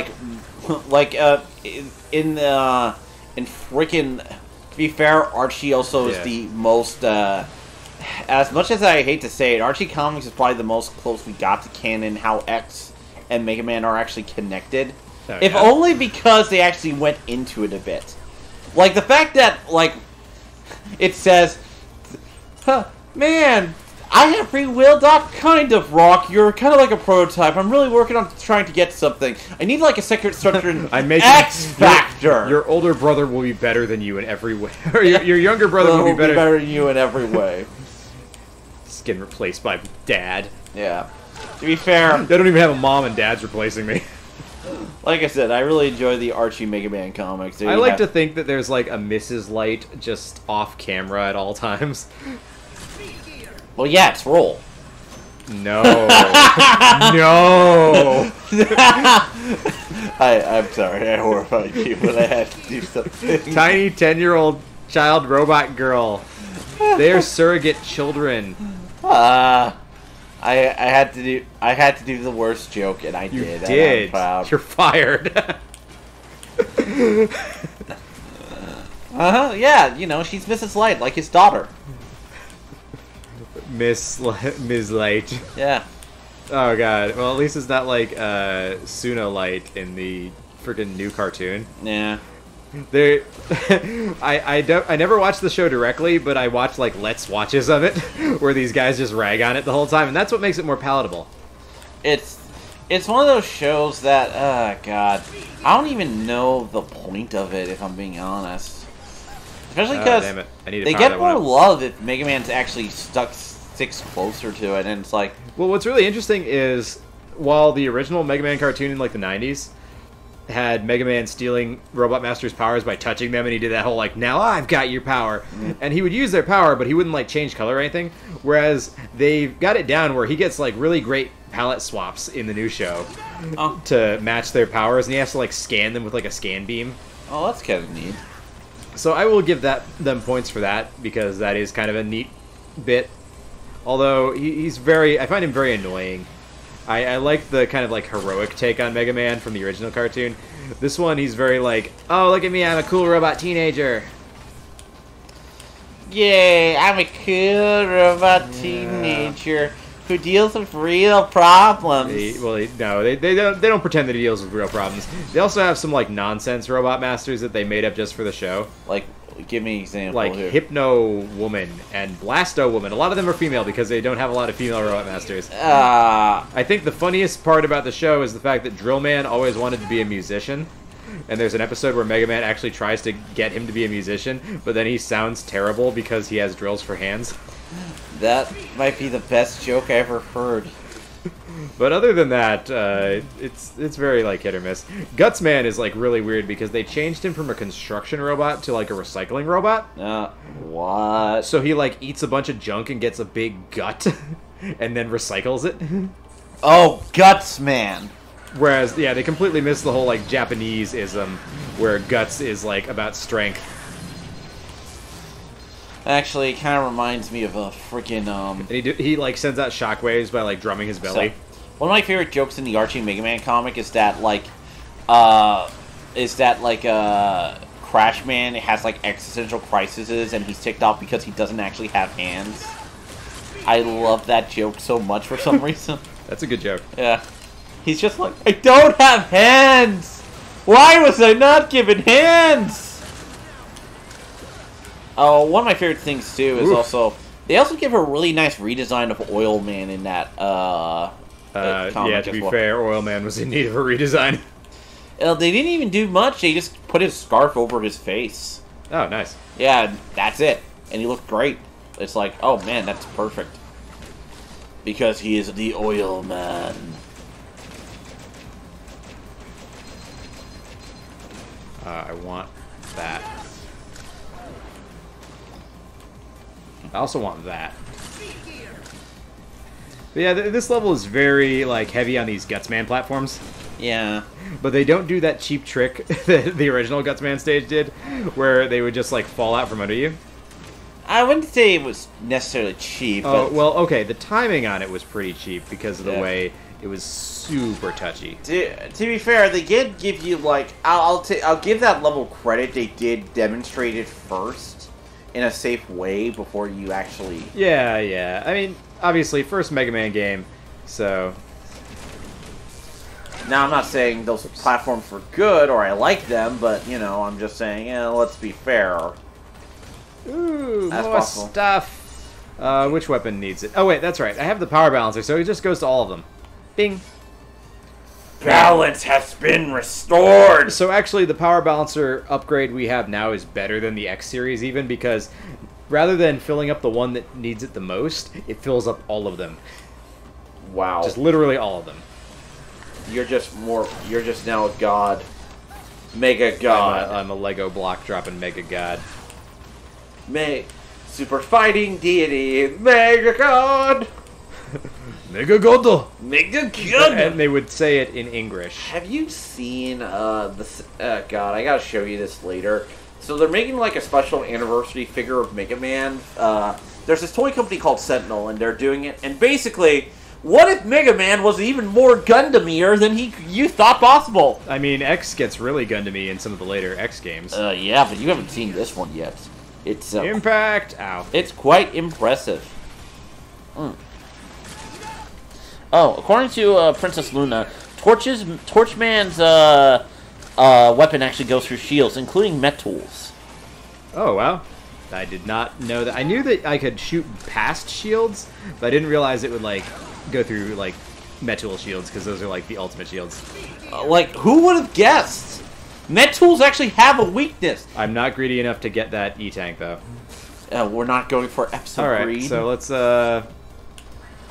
freaking? To be fair, Archie also is the most. As much as I hate to say it, Archie comics is probably the most close we got to canon. How X and Mega Man are actually connected, if only because they actually went into it a bit. Like the fact that it says, "Huh, man. I have free will, Doc. Kind of, Rock. You're kind of like a prototype. I'm really working on trying to get something. I need like a secret structure and X Factor. Your older brother will be better than you in every way. Or your younger brother will be better than you in every way. It's getting replaced by Dad. Yeah. To be fair, They don't even have a mom, and Dad's replacing me. like I said, I really enjoy the Archie Mega Man comics. I like to think that there's like a Mrs. Light just off camera at all times. Well, yeah, it's Roll. No. No. I'm sorry, I horrified you, but I had to do something. Tiny 10-year-old child robot girl. They're surrogate children. I had to do the worst joke, and I You did. did. And I'm proud. You're fired. Yeah, she's Mrs. Light, like his daughter. Ms. Light. Yeah. Oh god. Well, at least it's not like Suno Light in the freaking new cartoon. Yeah. There, I never watched the show directly, but I watched like Let's Watches of it, where these guys just rag on it the whole time, and that's what makes it more palatable. It's one of those shows that, God, I don't even know the point of it, if I'm being honest. Especially because they get more love if Mega Man's actually sticks closer to it, and it's like... Well, what's really interesting is, while the original Mega Man cartoon in like the 90s had Mega Man stealing Robot Master's powers by touching them, and he did that whole like, now I've got your power, and he would use their power, but he wouldn't like change color or anything, whereas they've got it down where he gets like really great palette swaps in the new show to match their powers, and he has to like scan them with like a scan beam. Oh, that's kind of neat. So I will give them points for that, because that is kind of a neat bit. Although I find him very annoying. I like the kind of like heroic take on Mega Man from the original cartoon. This one, he's very like, oh, look at me, I'm a cool robot teenager. Yay, I'm a cool robot teenager who deals with real problems. They don't pretend that he deals with real problems. They also have some like nonsense robot masters that they made up just for the show. Like, give me an example. Like here. Hypno Woman and Blasto Woman. A lot of them are female because they don't have a lot of female robot masters. I think the funniest part about the show is the fact that Drill Man always wanted to be a musician. And there's an episode where Mega Man actually tries to get him to be a musician, but then he sounds terrible because he has drills for hands. That might be the best joke I ever heard. But other than that, it's very like hit or miss. Gutsman is like really weird because they changed him from a construction robot to like a recycling robot. What? So he like eats a bunch of junk and gets a big gut, and then recycles it. Oh, Guts Man. Whereas, yeah, they completely missed the whole like Japanese-ism, where guts is like about strength. Actually, it kind of reminds me of a freaking And he like sends out shockwaves by like drumming his belly. So, one of my favorite jokes in the Archie Mega Man comic is that Crash Man has like existential crises and he's ticked off because he doesn't actually have hands. I love that joke so much for some reason. That's a good joke. Yeah. He's just like, I don't have hands! Why was I not given hands? Oh, one of my favorite things too is also they also give a really nice redesign of Oil Man in that comic yeah, to be fair, Oil Man was in need of a redesign. They didn't even do much. They just put his scarf over his face. Oh, nice. Yeah, that's it. And he looked great. It's like, oh man, that's perfect. Because he is the Oil Man. I want that. I also want that. But yeah, this level is very like heavy on these Gutsman platforms. Yeah. But they don't do that cheap trick that the original Gutsman stage did, where they would just like fall out from under you. I wouldn't say it was necessarily cheap. Oh, but well, okay, the timing on it was pretty cheap because of the way it was super touchy. To be fair, they did give you like I'll give that level credit. They did demonstrate it first in a safe way before you actually. Yeah, yeah. I mean, obviously, first Mega Man game, so. Now, I'm not saying those platforms were good or I like them, but you know, I'm just saying, let's be fair. Ooh, That's more possible. stuff. Which weapon needs it? Oh wait, that's right. I have the power balancer, so it just goes to all of them. Bing. Balance has been restored! So actually, the power balancer upgrade we have now is better than the X series, even because rather than filling up the one that needs it the most, it fills up all of them. Wow. Just literally all of them. You're just now a god. Mega god. I'm a Lego block dropping mega god. Super fighting deity, Mega god! Mega god! Mega god! And they would say it in English. Have you seen this? God, I gotta show you this later. So they're making like a special anniversary figure of Mega Man. There's this toy company called Sentinel, and they're doing it. And basically, what if Mega Man was even more Gundamier than you thought possible? I mean, X gets really Gundam-y in some of the later X games. Yeah, but you haven't seen this one yet. It's Impact! Ow. It's quite impressive. Oh, according to Princess Luna, Torchman's weapon actually goes through shields, including Metools. Oh, wow. I did not know that. I knew that I could shoot past shields, but I didn't realize it would, like, go through, like, Metool shields, because those are, like, the ultimate shields. Like, who would have guessed? Metools actually have a weakness. I'm not greedy enough to get that E-Tank, though. We're not going for episode Alright, greed. so let's,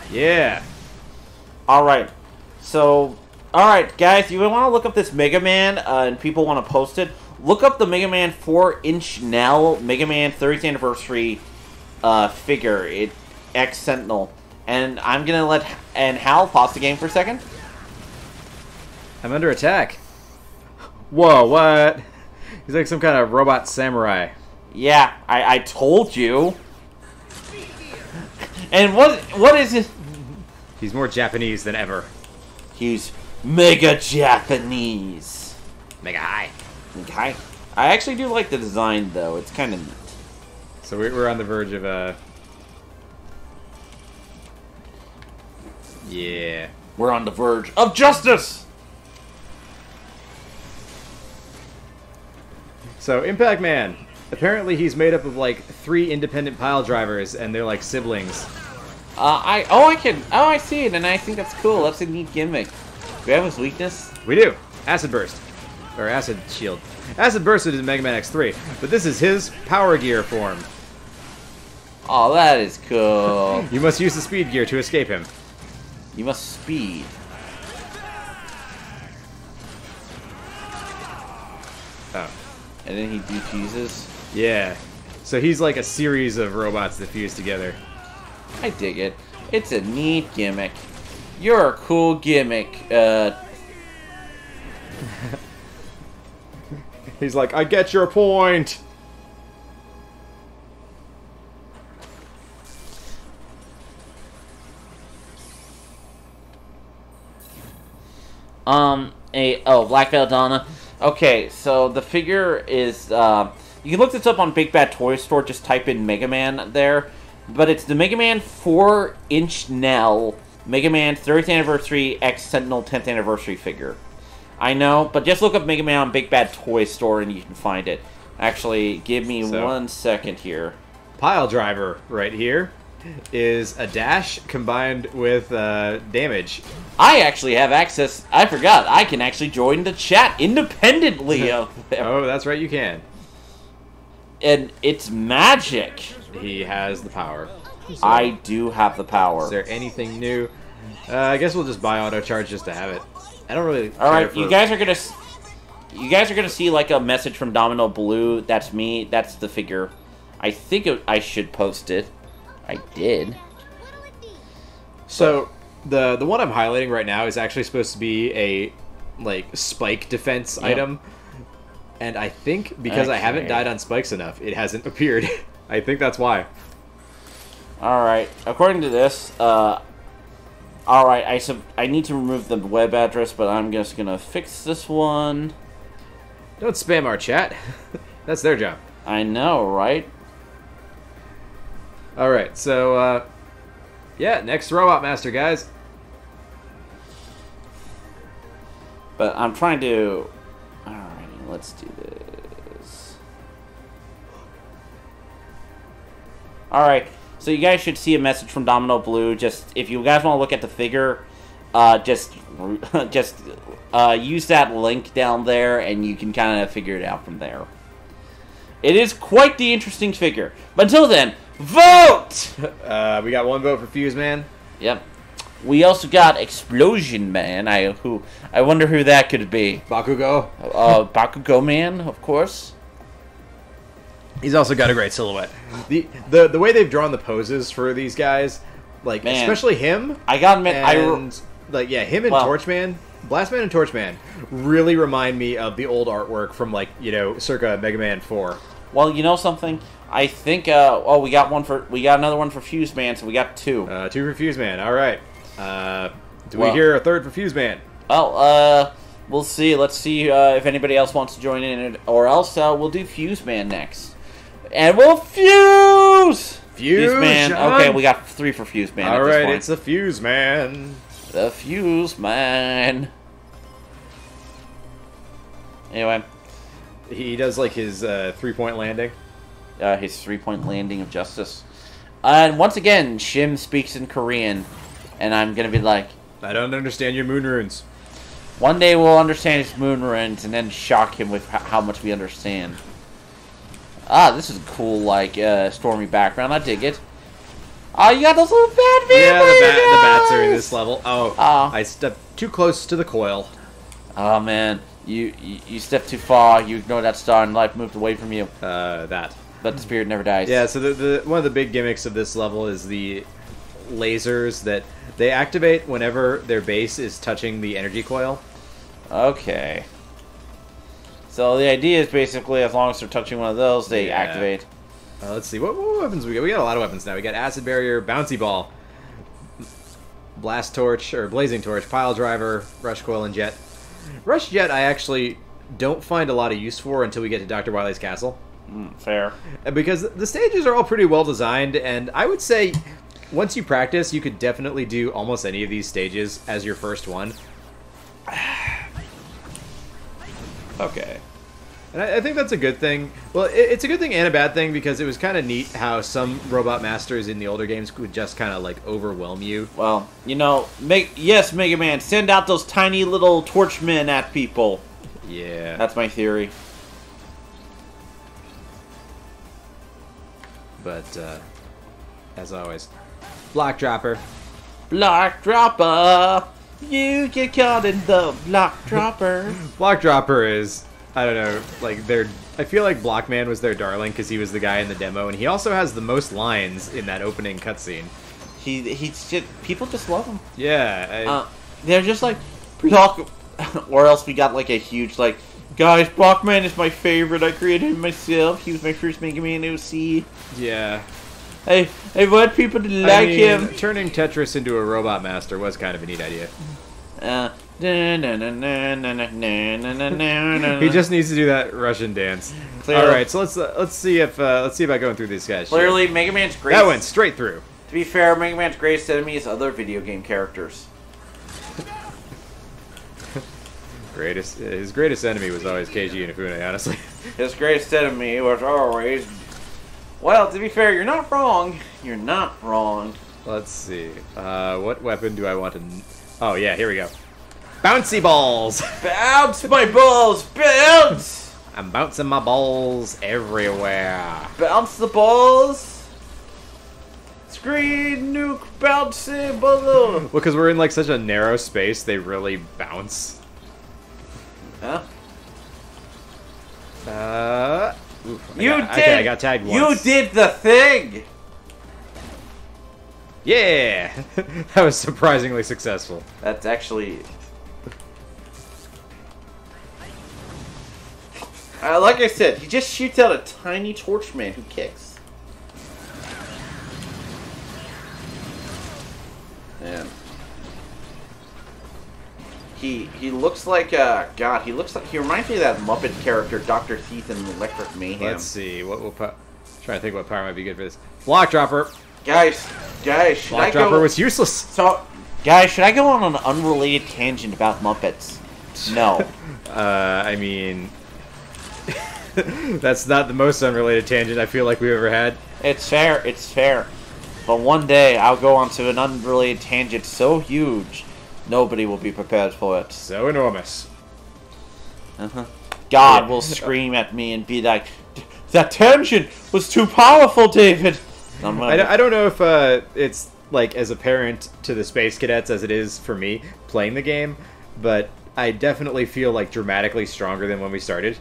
yeah. Alright, so, alright, guys, if you want to look up this Mega Man, and people want to post it, look up the Mega Man 4-inch Nell Mega Man 30th Anniversary figure, X Sentinel. And I'm going to let Hal pause the game for a second. I'm under attack. Whoa, what? He's like some kind of robot samurai. Yeah, I told you. And what is it? He's more Japanese than ever. He's mega Japanese. Mega high. Okay. I actually do like the design, though. It's kind of neat. So we're on the verge of, yeah. We're on the verge of justice! So, Impact Man. Apparently he's made up of, like, 3 independent pile drivers, and they're like siblings. I see it, and I think that's cool. That's a neat gimmick. Do we have his weakness? We do. Acid Burst. Or Acid Shield. Acid Burst is in Mega Man X3, but this is his Power Gear form. Oh, that is cool. You must use the Speed Gear to escape him. You must speed. Oh. And then he defuses. Yeah. So he's like a series of robots that fuse together. I dig it. It's a neat gimmick. You're a cool gimmick. He's like, I get your point. Black Donna. Okay, so the figure is, you can look this up on Big Bad Toy Store, just type in Megaman there, but it's the Megaman 4-inch Nell, Megaman 30th Anniversary X Sentinel 10th Anniversary figure. I know, but just look up Megaman on Big Bad Toy Store and you can find it. Actually, give me 1 second here. Pile driver right here is a dash combined with damage. I actually have access. I forgot. I can actually join the chat independently of them. Oh, that's right, you can. And it's magic. He has the power. So, I do have the power. is there anything new? I guess we'll just buy auto charge just to have it. I don't really. All right, you guys are gonna see like a message from Domino Blue. That's me. That's the figure. I think I should post it. I did. So the one I'm highlighting right now is actually supposed to be a like spike defense item, and I think because I haven't died on spikes enough, it hasn't appeared. I think that's why. All right. According to this, all right. I need to remove the web address, but I'm just gonna fix this one. Don't spam our chat. That's their job. I know, right? All right, so yeah, next Robot Master, guys. But I'm trying to. Alrighty, let's do this. Alright, so you guys should see a message from Domino Blue. Just if you guys want to look at the figure, just use that link down there, and you can kind of figure it out from there. It is quite the interesting figure. But until then, vote! We got one vote for Fuse Man. Yep. We also got Explosion Man. I wonder who that could be. Bakugo. Bakugo Man, of course. He's also got a great silhouette. The way they've drawn the poses for these guys, like Man. especially him. I gotta admit, him and Torchman, Blastman and Torchman really remind me of the old artwork from circa Mega Man 4. Well, you know something? I think we got another one for Fuse Man, so we got two. Two for Fuse Man. All right. We hear a third for Fuse Man? Well, we'll see. Let's see if anybody else wants to join in, or else we'll do Fuse Man next, and we'll fuse. Fuse Man. Okay, we got 3 for Fuse Man. All right, it's the Fuse Man. The Fuse Man. Anyway, he does like his 3-point landing. His 3-point landing of justice. And once again, Shim speaks in Korean, and I'm gonna be like, I don't understand your moon runes. One day we'll understand his moon runes, and then shock him with how much we understand. This is a cool, stormy background. I dig it. Oh, you got those little bat people. Yeah, the bats are in this level. Oh, I stepped too close to the coil. Oh man, you stepped too far. You ignored that star, and life moved away from you. That. But the spirit never dies. Yeah, so one of the big gimmicks of this level is the lasers that they activate whenever their base is touching the energy coil. Okay. So the idea is basically, as long as they're touching one of those, they activate. Let's see, what weapons we got? We got a lot of weapons now. We got Acid Barrier, Bouncy Ball, Blast Torch, or Blazing Torch, Pile Driver, Rush Coil, and Jet. Rush Jet I actually don't find a lot of use for until we get to Dr. Wily's castle. Fair. Because the stages are all pretty well designed, and I would say once you practice, you could definitely do almost any of these stages as your first one. Okay. And I think that's a good thing. Well, it's a good thing and a bad thing, because it was kind of neat how some Robot Masters in the older games could just kind of, overwhelm you. Well, yes, Mega Man, send out those tiny little torchmen at people. Yeah. That's my theory. But, as always, Block Dropper. block dropper. You get caught in the block dropper. Block Dropper is, I don't know, like I feel like Blockman was their darling because he was the guy in the demo, and he also has the most lines in that opening cutscene. He's just, people just love him. Yeah. They're just like, Block, or else we got like a huge like, guys, Blockman is my favorite. I created him myself. He was my first Mega Man OC. Yeah. I want people to like him. Turning Tetris into a robot master was kind of a neat idea. He just needs to do that Russian dance. Clearly. All right, so let's see if I going through these guys. Clearly, Mega Man's greatest. That went straight through. To be fair, Mega Man's greatest enemy is other video game characters. His greatest enemy was always Keiji Inafune, honestly. His greatest enemy was always. Well, to be fair, you're not wrong. You're not wrong. Let's see. What weapon do I want to... Oh, yeah, here we go. Bouncy balls! Bounce my balls! Bounce! I'm bouncing my balls everywhere. Bounce the balls! Screen nuke bouncy ball! Well, because we're in, like, such a narrow space, they really bounce. Huh? I got tagged once. You did the thing! Yeah! That was surprisingly successful. That's actually... like I said, he just shoots out a tiny torch man who kicks. Man. He looks like, God, he reminds me of that Muppet character, Dr. Teeth in Electric Mayhem. Let's see, what will trying to think what power might be good for this. Block Dropper! Guys, should Block I go... Dropper was useless! So, guys, should I go on an unrelated tangent about Muppets? No. I mean... That's not the most unrelated tangent I feel like we've ever had. It's fair. But one day, I'll go on to an unrelated tangent so huge, nobody will be prepared for it. So enormous. God will scream at me and be like, that tangent was too powerful, David! I don't know if it's like as apparent to the Space Cadets as it is for me playing the game, but I definitely feel like dramatically stronger than when we started.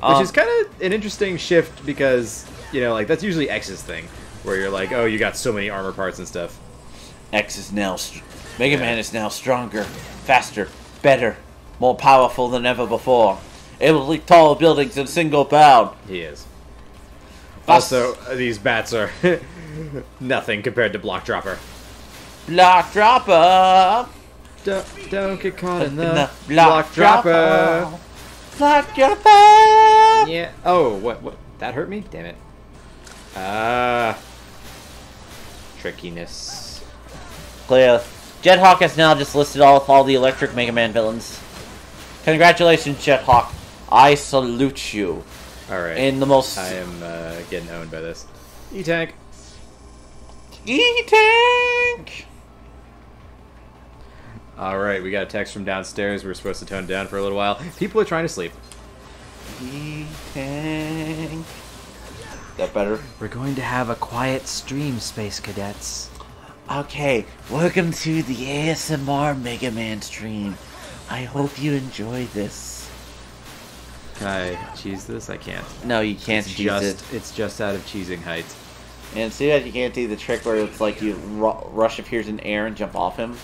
Which is kind of an interesting shift because, you know, like that's usually X's thing, where you're like, oh, you got so many armor parts and stuff. X is now... Mega Man is now stronger, faster, better, more powerful than ever before. Able to leap tall buildings in single bound. He is. Also, these bats are nothing compared to Block Dropper. Block Dropper! Don't get caught in the Block Dropper! Dropper! Block Dropper! Yeah. Oh, what? That hurt me? Damn it. Trickiness. Clear. Jethawk has now just listed all the electric Mega Man villains. Congratulations, Jethawk. I salute you. Alright. In the most... I am getting owned by this. E-Tank. E-Tank! Alright, we got a text from downstairs. We're supposed to tone it down for a little while. People are trying to sleep. E-Tank. That better? We're going to have a quiet stream, Space Cadets. Okay, welcome to the ASMR Mega Man stream. I hope you enjoy this. Can I cheese this? I can't. No, you can't cheese it. It's just out of cheesing height. And see that you can't do the trick where it's like you rush appears in air and jump off him?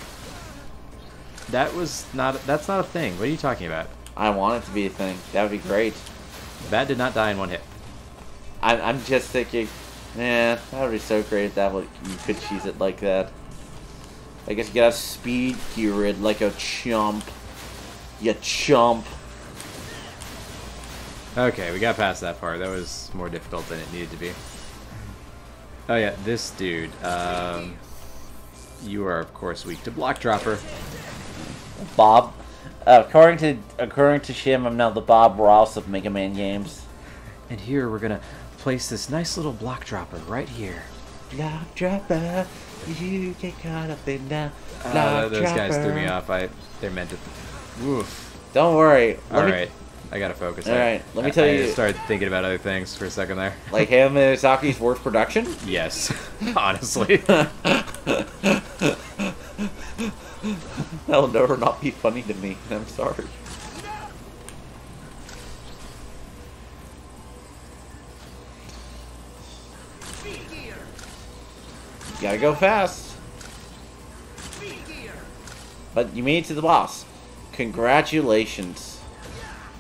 That's not a thing. What are you talking about? I want it to be a thing. That would be great. That did not die in one hit. I'm just thinking, man, that would be so great that you could cheese it like that. I guess you gotta speed gear it like a chump. You chump. Okay, we got past that part. That was more difficult than it needed to be. Oh yeah, this dude. You are of course weak to Block Dropper. Bob. According to Shim, I'm now the Bob Ross of Mega Man games. And here we're gonna place this nice little block dropper right here. Block dropper, you get caught up in the block those dropper. guys threw me off. They're meant to. Oof. Don't worry. All right, I gotta focus. All right, let me tell you. I started thinking about other things for a second there. Like Hayao Miyazaki's worst production? Yes, honestly. That'll never not be funny to me. I'm sorry. You gotta go fast. But you made it to the boss. Congratulations.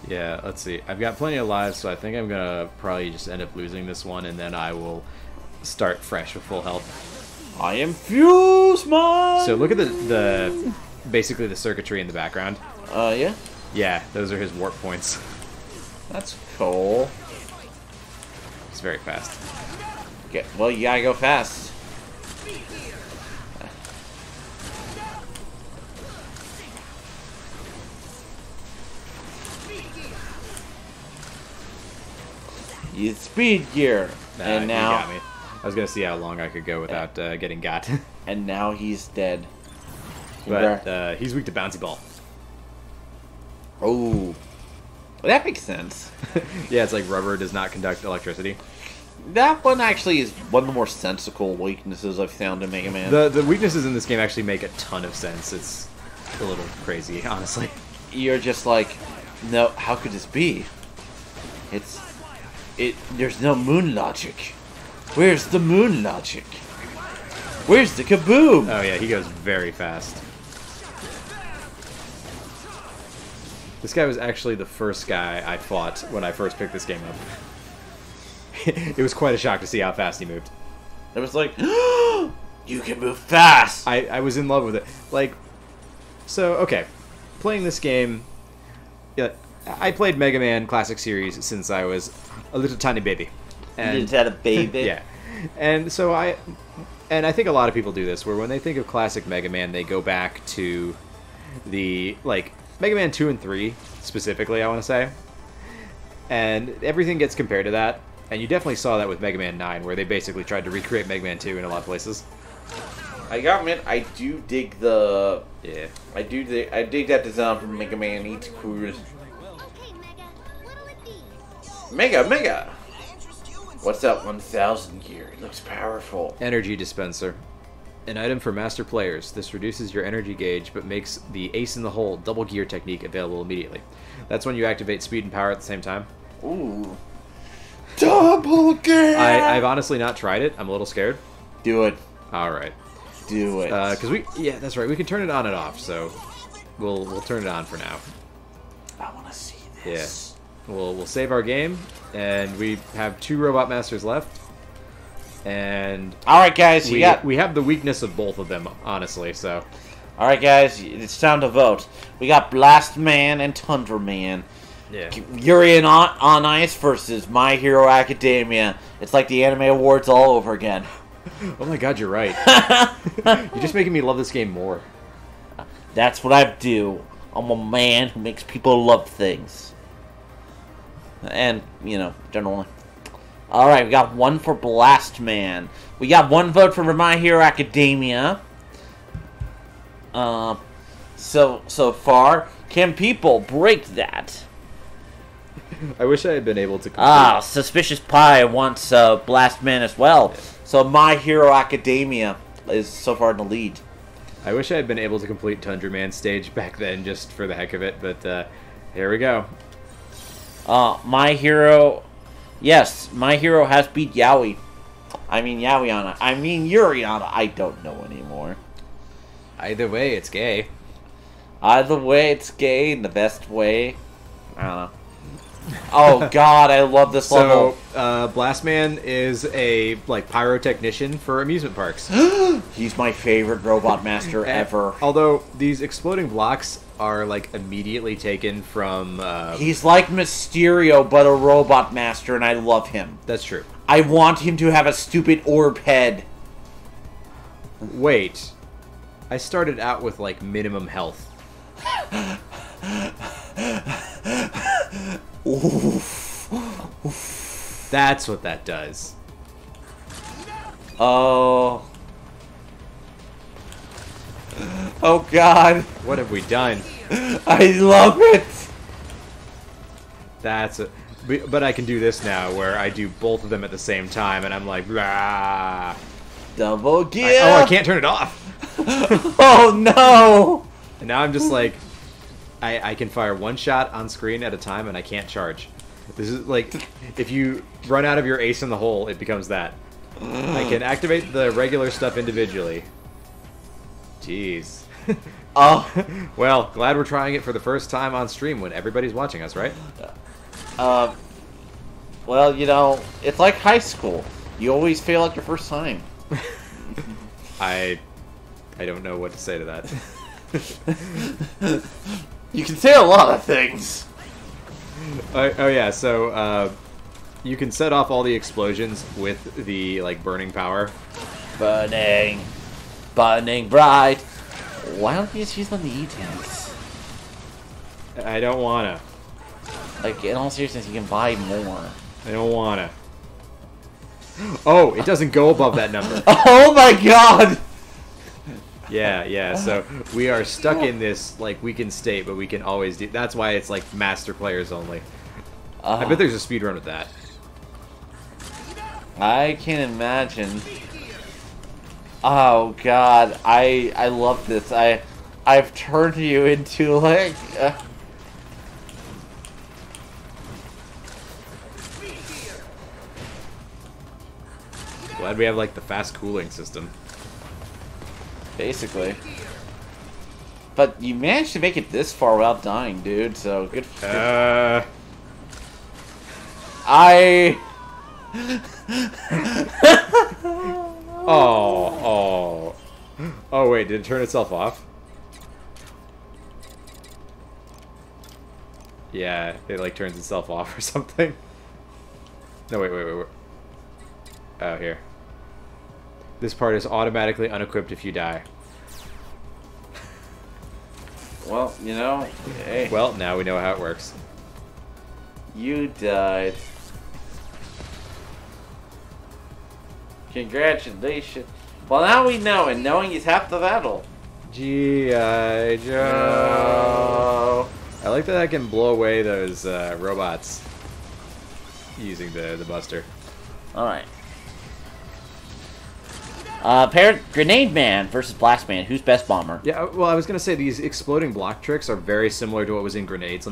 Yeah, let's see. I've got plenty of lives, so I think I'm gonna probably just end up losing this one, and then I will start fresh with full health. I am Fuse Man! So look at the basically the circuitry in the background. Yeah? Yeah, those are his warp points. That's cool. It's very fast. Okay, well, you gotta go fast. You speed gear. And now... You got me. I was gonna see how long I could go without getting got. And now he's dead. But he's weak to bouncy ball. Oh. Well, that makes sense. Yeah, it's like rubber does not conduct electricity. That one actually is one of the more sensical weaknesses I've found in Mega Man. The weaknesses in this game actually make a ton of sense. It's a little crazy, honestly. You're just like, no, how could this be? There's no moon logic. Where's the moon logic? Where's the kaboom? Oh yeah, he goes very fast. This guy was actually the first guy I fought when I first picked this game up. It was quite a shock to see how fast he moved. It was like, you can move fast! I was in love with it. Like, so, okay. Playing this game... Yeah, I played Mega Man Classic Series since I was a little tiny baby. And, You just had a baby? yeah. And so I think a lot of people do this, where when they think of classic Mega Man, they go back to the, like, Mega Man 2 and 3, specifically, I want to say. And everything gets compared to that. And you definitely saw that with Mega Man 9, where they basically tried to recreate Mega Man 2 in a lot of places. I gotta admit, I do dig the... Yeah. I dig that design from Mega Man Eats Cruise. Okay, Mega. What'll it be? Mega! What's that 1000 gear? It looks powerful. Energy Dispenser. An item for master players. This reduces your energy gauge, but makes the ace in the hole double gear technique available immediately. That's when you activate speed and power at the same time. Ooh. Double gear! I've honestly not tried it. I'm a little scared. Do it. Alright. Do it. Because yeah, that's right. We can turn it on and off, so we'll turn it on for now. I want to see this. Yeah. We'll save our game, and we have 2 Robot Masters left. And Alright, guys, we have the weakness of both of them, honestly, so... Alright, guys, it's time to vote. We got Blast Man and Tundra Man. Yeah. Yuri on Ice versus My Hero Academia. It's like the Anime Awards all over again. Oh my god, you're right. You're just making me love this game more. That's what I do. I'm a man who makes people love things. And, you know, generally. Alright, we got 1 for Blast Man. We got 1 vote for My Hero Academia. So far, can people break that? I wish I had been able to complete... Suspicious Pie wants Blast Man as well. Yeah. So My Hero Academia is so far in the lead. I wish I had been able to complete Tundra Man stage back then, just for the heck of it, but here we go. My Hero... Yes, My Hero has beat Yaoi. I mean Yaoiana. I mean Yuriana. I don't know anymore. Either way, it's gay. Either way, it's gay in the best way. I don't know. Oh god, I love this level. So, Blast Man is a, like, pyrotechnician for amusement parks. He's my favorite robot master ever. Although, these exploding blocks are, like, immediately taken from... He's like Mysterio, but a robot master, and I love him. That's true. I want him to have a stupid orb head. Wait. I started out with, like, minimum health. Oof. That's what that does. Oh. Oh god. What have we done? I love it. That's it. But I can do this now, where I do both of them at the same time, and I'm like, blah. Double gear. Oh, I can't turn it off. Oh no! And now I'm just like, I can fire one shot on screen at a time, and I can't charge. This is like, if you run out of your ace in the hole, it becomes that. I can activate the regular stuff individually. Jeez. Oh. Well, glad we're trying it for the first time on stream when everybody's watching us, right? Well, you know, it's like high school. You always fail at your first time. I don't know what to say to that. You can say a lot of things. Oh yeah, so you can set off all the explosions with the like burning power. Burning bright. Why don't you just use them on the E-tanks? I don't wanna. Like, in all seriousness, you can buy more. I don't wanna. Oh, it doesn't go above that number. Oh my god! Yeah, so we are stuck in this, like, weakened state, but we can always do... That's why it's, like, master players only. I bet there's a speedrun with that. I can't imagine. Oh god, I love this. I've turned you into, like... Glad we have, like, the fast cooling system. Basically. But you managed to make it this far without dying, dude, so good for you. Oh, wait, did it turn itself off? Yeah, it, like, turns itself off or something. No, wait. Oh, here. This part is automatically unequipped if you die. Well, you know, hey. Well, now we know how it works. You died. Congratulations. Well, now we know, and knowing is half the battle. G.I. Joe. I like that I can blow away those robots using the buster. Alright. Grenade Man versus Blast Man. Who's best bomber? Yeah, well, I was going to say these exploding block tricks are very similar to what was in Grenade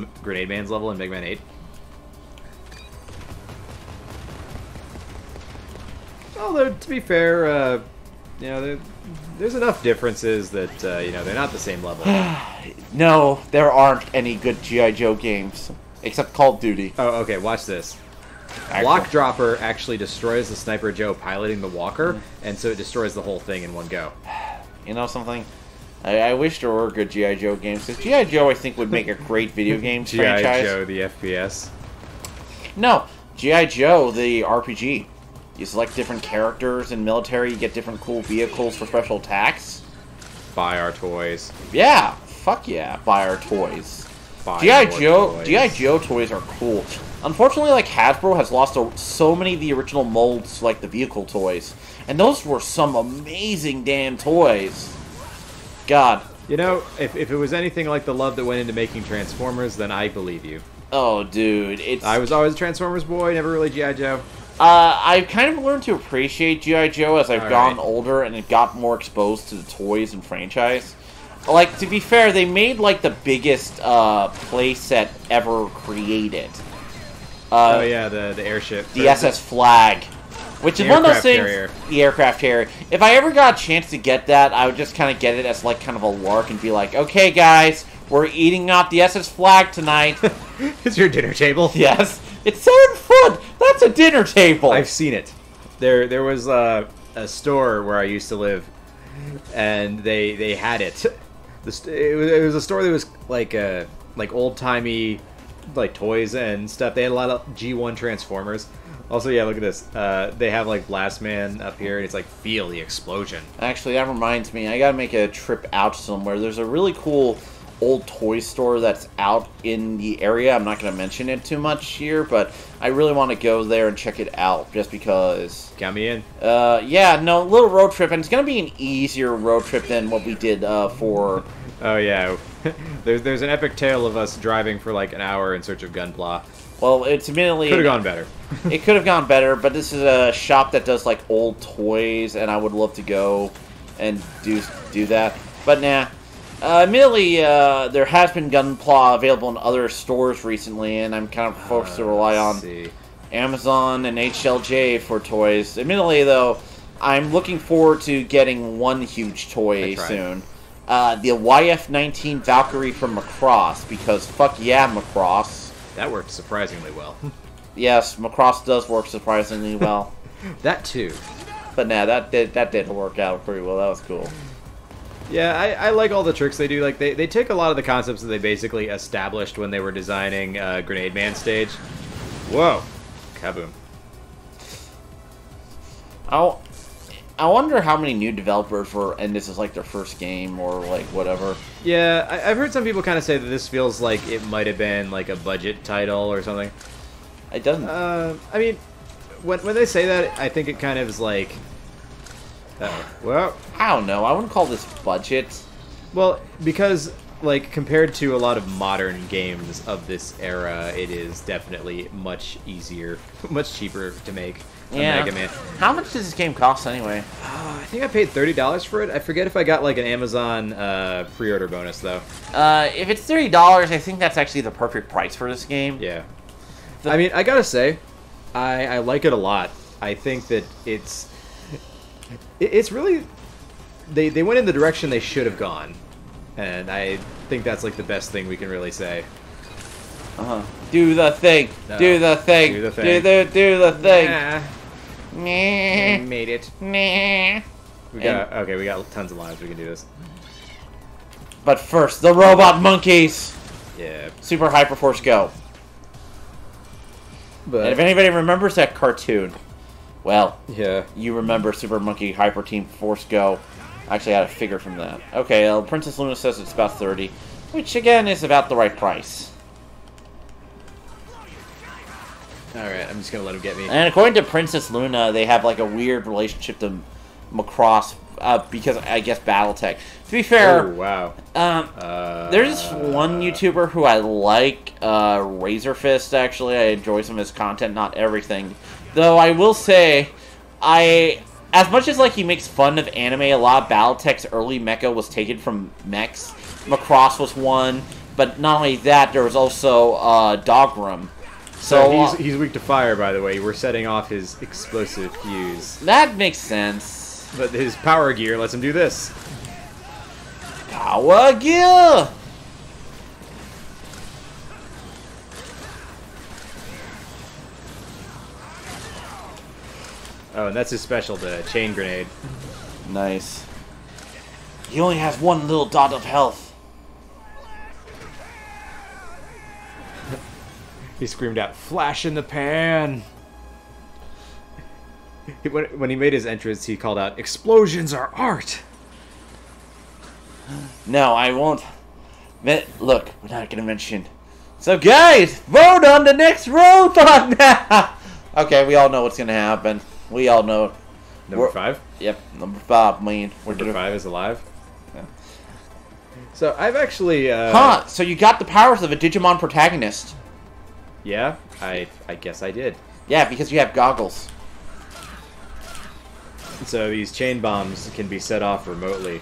Man's level in Megaman 8. Although, to be fair, you know, there's enough differences that, you know, they're not the same level. No, there aren't any good G.I. Joe games. Except Call of Duty. Oh, okay, watch this. Block Dropper actually destroys the Sniper Joe piloting the walker, and so it destroys the whole thing in one go. You know something? I wish there were good G.I. Joe games, because G.I. Joe, I think, would make a great video game franchise. G.I. Joe, the FPS. No, G.I. Joe, the RPG. You select different characters in military, you get different cool vehicles for special attacks. Buy our toys. Yeah, fuck yeah, buy our toys. G.I. Joe toys are cool. Unfortunately, like, Hasbro has lost so many of the original molds, like the vehicle toys. And those were some amazing damn toys. God. You know, if it was anything like the love that went into making Transformers, then I believe you. Oh, dude, it's... I was always a Transformers boy, never really G.I. Joe. I've kind of learned to appreciate G.I. Joe as I've gotten older and it got more exposed to the toys and franchise. Like, to be fair, they made, like, the biggest playset ever created. Oh, yeah, the airship. The SS Flag. Which is one of those things... Carrier. The aircraft carrier. If I ever got a chance to get that, I would just kind of get it as, like, kind of a lark and be like, okay, guys, we're eating off the SS Flag tonight. It's your dinner table. Yes. It's 7 foot! That's a dinner table! I've seen it. There was a store where I used to live, and they had it. It was a store that was like old-timey, like, toys and stuff. They had a lot of G1 Transformers. Also, yeah, look at this. They have, like, Blast Man up here, and it's like, feel the explosion. Actually, that reminds me, I gotta make a trip out somewhere. There's a really cool old toy store that's out in the area. I'm not gonna mention it too much here, but I really want to go there and check it out, just because... Count me in. Yeah, no, little road trip, and it's gonna be an easier road trip than what we did, for... Oh, yeah. There's an epic tale of us driving for, like, an hour in search of Gunpla. Well, it's admittedly... Could have gone better. It could have gone better, but this is a shop that does, like, old toys, and I would love to go and do that. But nah. Admittedly, there has been Gunpla available in other stores recently, and I'm kind of forced to rely on Amazon and HLJ for toys. Admittedly, though, I'm looking forward to getting one huge toy soon. The YF-19 Valkyrie from Macross, because fuck yeah, Macross. That worked surprisingly well. Yes, Macross does work surprisingly well. That too. But nah, that did work out pretty well. That was cool. Yeah, I like all the tricks they do. Like they take a lot of the concepts that they basically established when they were designing Grenade Man stage. Whoa, kaboom! I wonder how many new developers were, and this is like their first game or like whatever. Yeah, I've heard some people kind of say that this feels like it might have been like a budget title or something. It doesn't. I mean, when they say that, I think it kind of is like. Well, I don't know. I wouldn't call this budget. Well, because like compared to a lot of modern games of this era, it is definitely much easier, much cheaper to make. Yeah. Mega Man. How much does this game cost anyway? I think I paid $30 for it. I forget if I got like an Amazon pre-order bonus though. If it's $30, I think that's actually the perfect price for this game. Yeah. I mean, I gotta say, I like it a lot. I think that it's really they went in the direction they should have gone, and I think that's like the best thing we can really say. Do the thing. No. Do the thing. Do the thing. Do the thing. Nah. Nah. We made it. Nah. We got tons of lives. We can do this. But first, the robot monkeys. Yeah. Super Hyperforce Go. But And if anybody remembers that cartoon, well, yeah. you remember Super Monkey Hyper Team Force Go. I actually had a figure from that. Okay, Princess Luna says it's about 30, which again is about the right price. Alright, I'm just gonna let him get me. And according to Princess Luna, they have like a weird relationship to Macross because I guess BattleTech. To be fair, Oh, wow. there's one YouTuber who I like, Razorfist, actually. I enjoy some of his content, not everything. Though I will say, as much as like he makes fun of anime, a lot of BattleTech's early mecha was taken from mechs. Macross was one, but not only that, there was also Dogram. So he's weak to fire, by the way. We're setting off his explosive fuse. That makes sense. But his power gear lets him do this. Power gear! Oh, and that's his special, the chain grenade. Nice. He only has one little dot of health. He screamed out, "Flash in the pan!" When he made his entrance, he called out, "Explosions are art!" No, I won't. Look, we're not going to mention. So guys, vote on the next robot now! Okay, we all know what's going to happen. We all know. Number 5? Yep, number 5, man. Number 5 is alive? Yeah. So, I've actually... so you got the powers of a Digimon protagonist. Yeah, I guess I did. Yeah, because you have goggles. So these chain bombs can be set off remotely.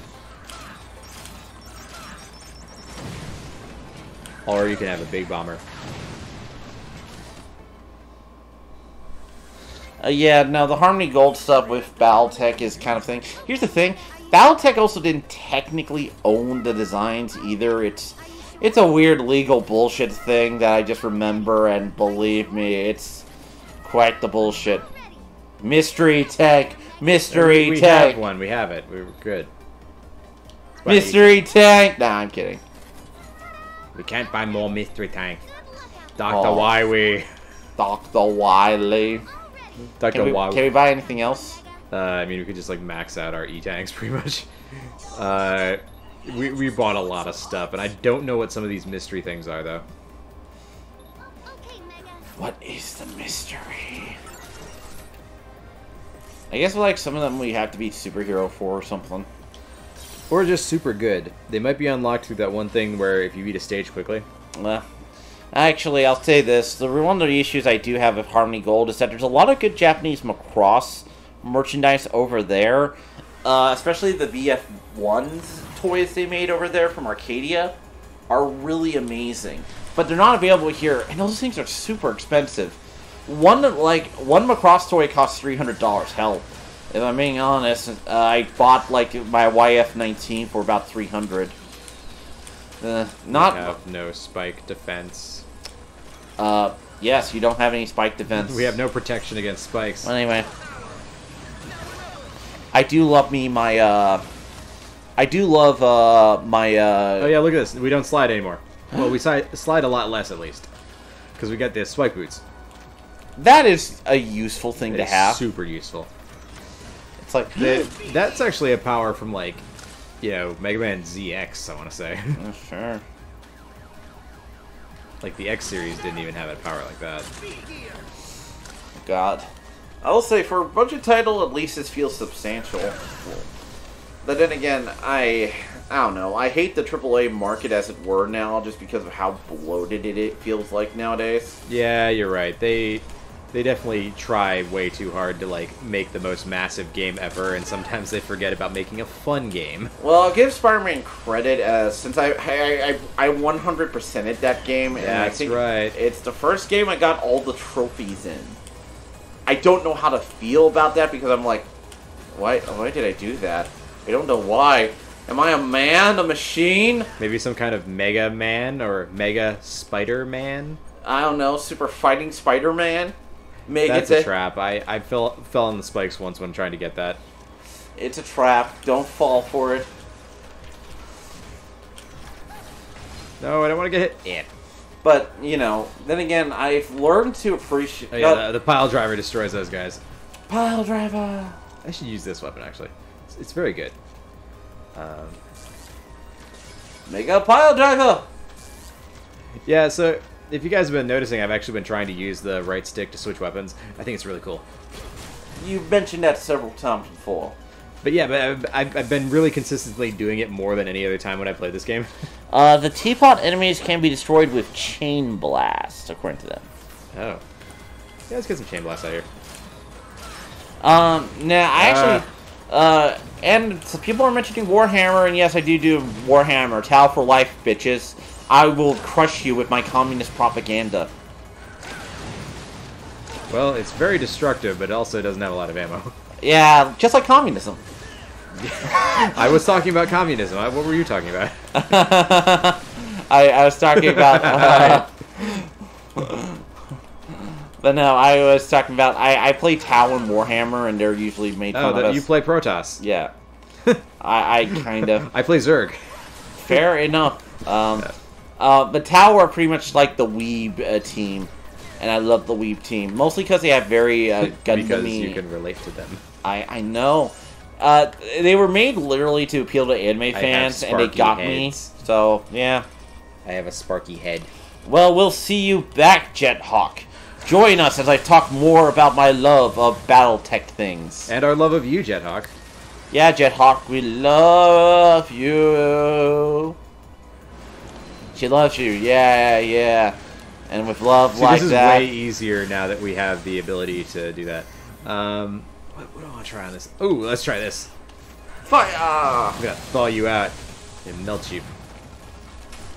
Or you can have a big bomber. Yeah, no, the Harmony Gold stuff with BattleTech is kind of thing. Here's the thing. BattleTech also didn't technically own the designs either. It's a weird legal bullshit thing that I just remember, and believe me, it's quite the bullshit. Mystery Tech! Mystery we Tech! have one. We have it. We were good. Mystery Tank! Nah, I'm kidding. We can't buy more Mystery Tank. Dr. Wily. Dr. Wily. Dr. Wily. Can we buy anything else? I mean, we could just, like, max out our E-Tanks, pretty much. We bought a lot of stuff, and I don't know what some of these mystery things are, though. Okay, Mega. What is the mystery? I guess, like, some of them we have to be superhero for or something. Or just super good. They might be unlocked through that one thing where if you beat a stage quickly. Well, actually, I'll say this. One of the issues I do have with Harmony Gold is that there's a lot of good Japanese Macross merchandise over there. especially the VF1's toys they made over there from Arcadia, are really amazing. But they're not available here, and those things are super expensive. One Macross toy costs $300. Hell, if I'm being honest, I bought like my YF-19 for about $300. Not We have no spike defense. Yes, you don't have any spike defense. We have no protection against spikes. Anyway, I do love my. I do love my. Oh yeah, look at this. We don't slide anymore. Well, we slide a lot less at least, because we got the spike boots. That is a useful thing to It's have. super useful. It's like That's actually a power from like, you know, Mega Man ZX. I want to say. Sure. Like the X series didn't even have a power like that. God. I will say, for a budget title, at least this feels substantial. But then again, I don't know. I hate the AAA market as it were now, just because of how bloated it feels like nowadays. Yeah, you're right. They definitely try way too hard to like make the most massive game ever, and sometimes they forget about making a fun game. Well, I'll give Spider-Man credit, since I 100%ed that game, and I That's think right. it's the first game I got all the trophies in. I don't know how to feel about that, because I'm like, why did I do that? I don't know why. Am I a man? A machine? Maybe some kind of Mega Man or Mega Spider-Man? I don't know. Super Fighting Spider-Man? That's a trap. I fell on the spikes once when trying to get that. It's a trap. Don't fall for it. No, I don't want to get hit. But, you know, then again, I've learned to appreciate... Oh yeah, the pile driver destroys those guys. Pile driver! I should use this weapon, actually. It's very good. Mega pile driver! Yeah, so if you guys have been noticing, I've actually been trying to use the right stick to switch weapons. I think it's really cool. You've mentioned that several times before. But yeah, but I've been really consistently doing it more than any other time when I played this game. The teapot enemies can be destroyed with chain blast, according to them. Oh. Yeah, let's get some chain blast out here. Now, I actually... and so people are mentioning Warhammer, and yes, I do Warhammer. Tau for life, bitches. I will crush you with my communist propaganda. Well, it's very destructive, but it also doesn't have a lot of ammo. Yeah, just like communism. I was talking about communism. What were you talking about? I was talking about... But no, I was talking about... I play Tau and Warhammer, and they're usually made fun of us. You play Protoss. Yeah. I kind of... I play Zerg. Fair enough. But Tau are pretty much like the Weeb team. And I love the Weeb team. Mostly because they have very Gundam-y... Because you can relate to them. I know. They were made literally to appeal to anime fans, and they got me. So, yeah. I have a sparky head. Well, we'll see you back, Jethawk. Join us as I talk more about my love of Battletech things. And our love of you, Jethawk. Yeah, Jethawk, we love you. She loves you, yeah. And with love like this is that... way easier now that we have the ability to do that. What do I want to try on this? Ooh, let's try this. Fire! I'm gonna thaw you out and melt you.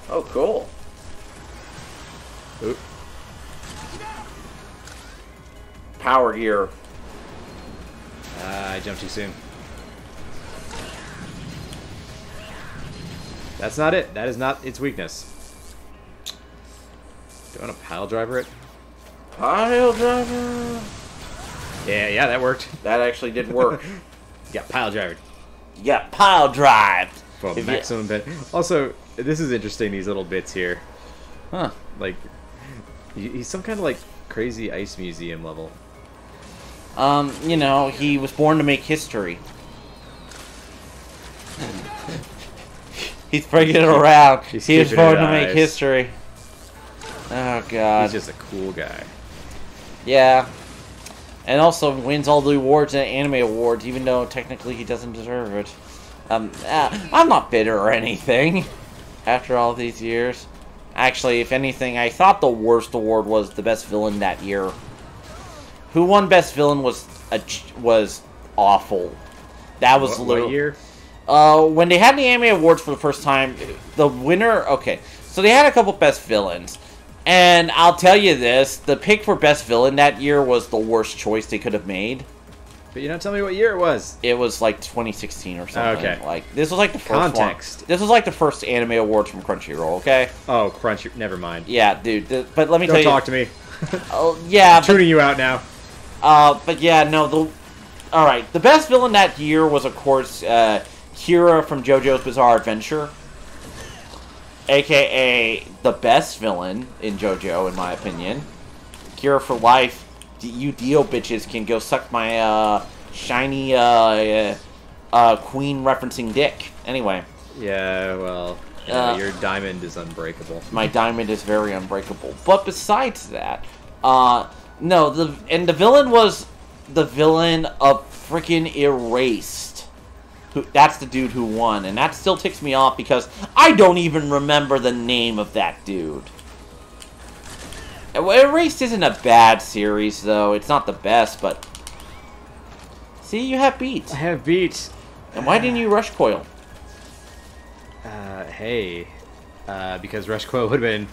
Oh, cool. Ooh. Power gear. I jumped too soon. That's not it. That is not its weakness. Do I want to pile driver it? Pile driver. Yeah, that worked. That actually did work. Got pile drivered. You got pile drived. Well, maximum bit. Also, this is interesting, these little bits here. Huh. Like, he's some kind of, like, crazy ice museum level. You know, he was born to make history. He's bringing it around. He was born to make history. Oh, God. He's just a cool guy. Yeah. And also wins all the awards and anime awards, even though technically he doesn't deserve it. I'm not bitter or anything after all these years. Actually, if anything, I thought the worst award was the best villain that year. Who won best villain was awful. That was What year? When they had the Anime Awards for the first time, the winner... Okay, so they had a couple best villains. And I'll tell you this, the pick for best villain that year was the worst choice they could have made. But you don't tell me what year it was. It was like 2016 or something. Okay. Like, this was like the first Context. one. This was like the first Anime Awards from Crunchyroll, okay? Oh, Crunchy. Never mind. Yeah, dude. But let me tell Don't you... talk to me. Oh, yeah, I'm tuning you out now. but yeah, no, Alright, the best villain that year was, of course, Kira from JoJo's Bizarre Adventure. A.K.A. the best villain in JoJo, in my opinion. Kira for life. You Dio bitches can go suck my, shiny, queen referencing dick. Anyway. Yeah, well, your diamond is unbreakable. My diamond is very unbreakable. But besides that, no, the villain was the villain of freaking Erased. That's the dude who won, and that still ticks me off because I don't even remember the name of that dude. Erased isn't a bad series, though. It's not the best, but... See, you have beat. I have beat. And why didn't you rush coil? Hey. Because rush coil would have been...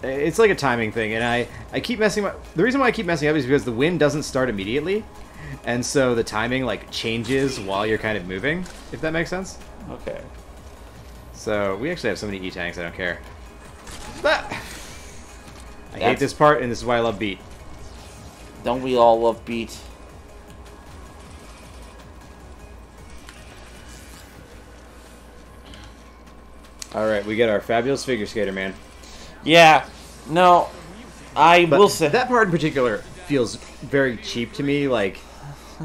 It's like a timing thing, and I keep messing up... The reason why I keep messing up is because the wind doesn't start immediately, and so the timing, like, changes while you're kind of moving, if that makes sense. Okay. So, we actually have so many E-tanks, I don't care. But... I hate this part, and this is why I love beat. Don't we all love beat? Alright, we get our fabulous figure skater, man. Yeah. No, I will say... That part in particular feels very cheap to me, like...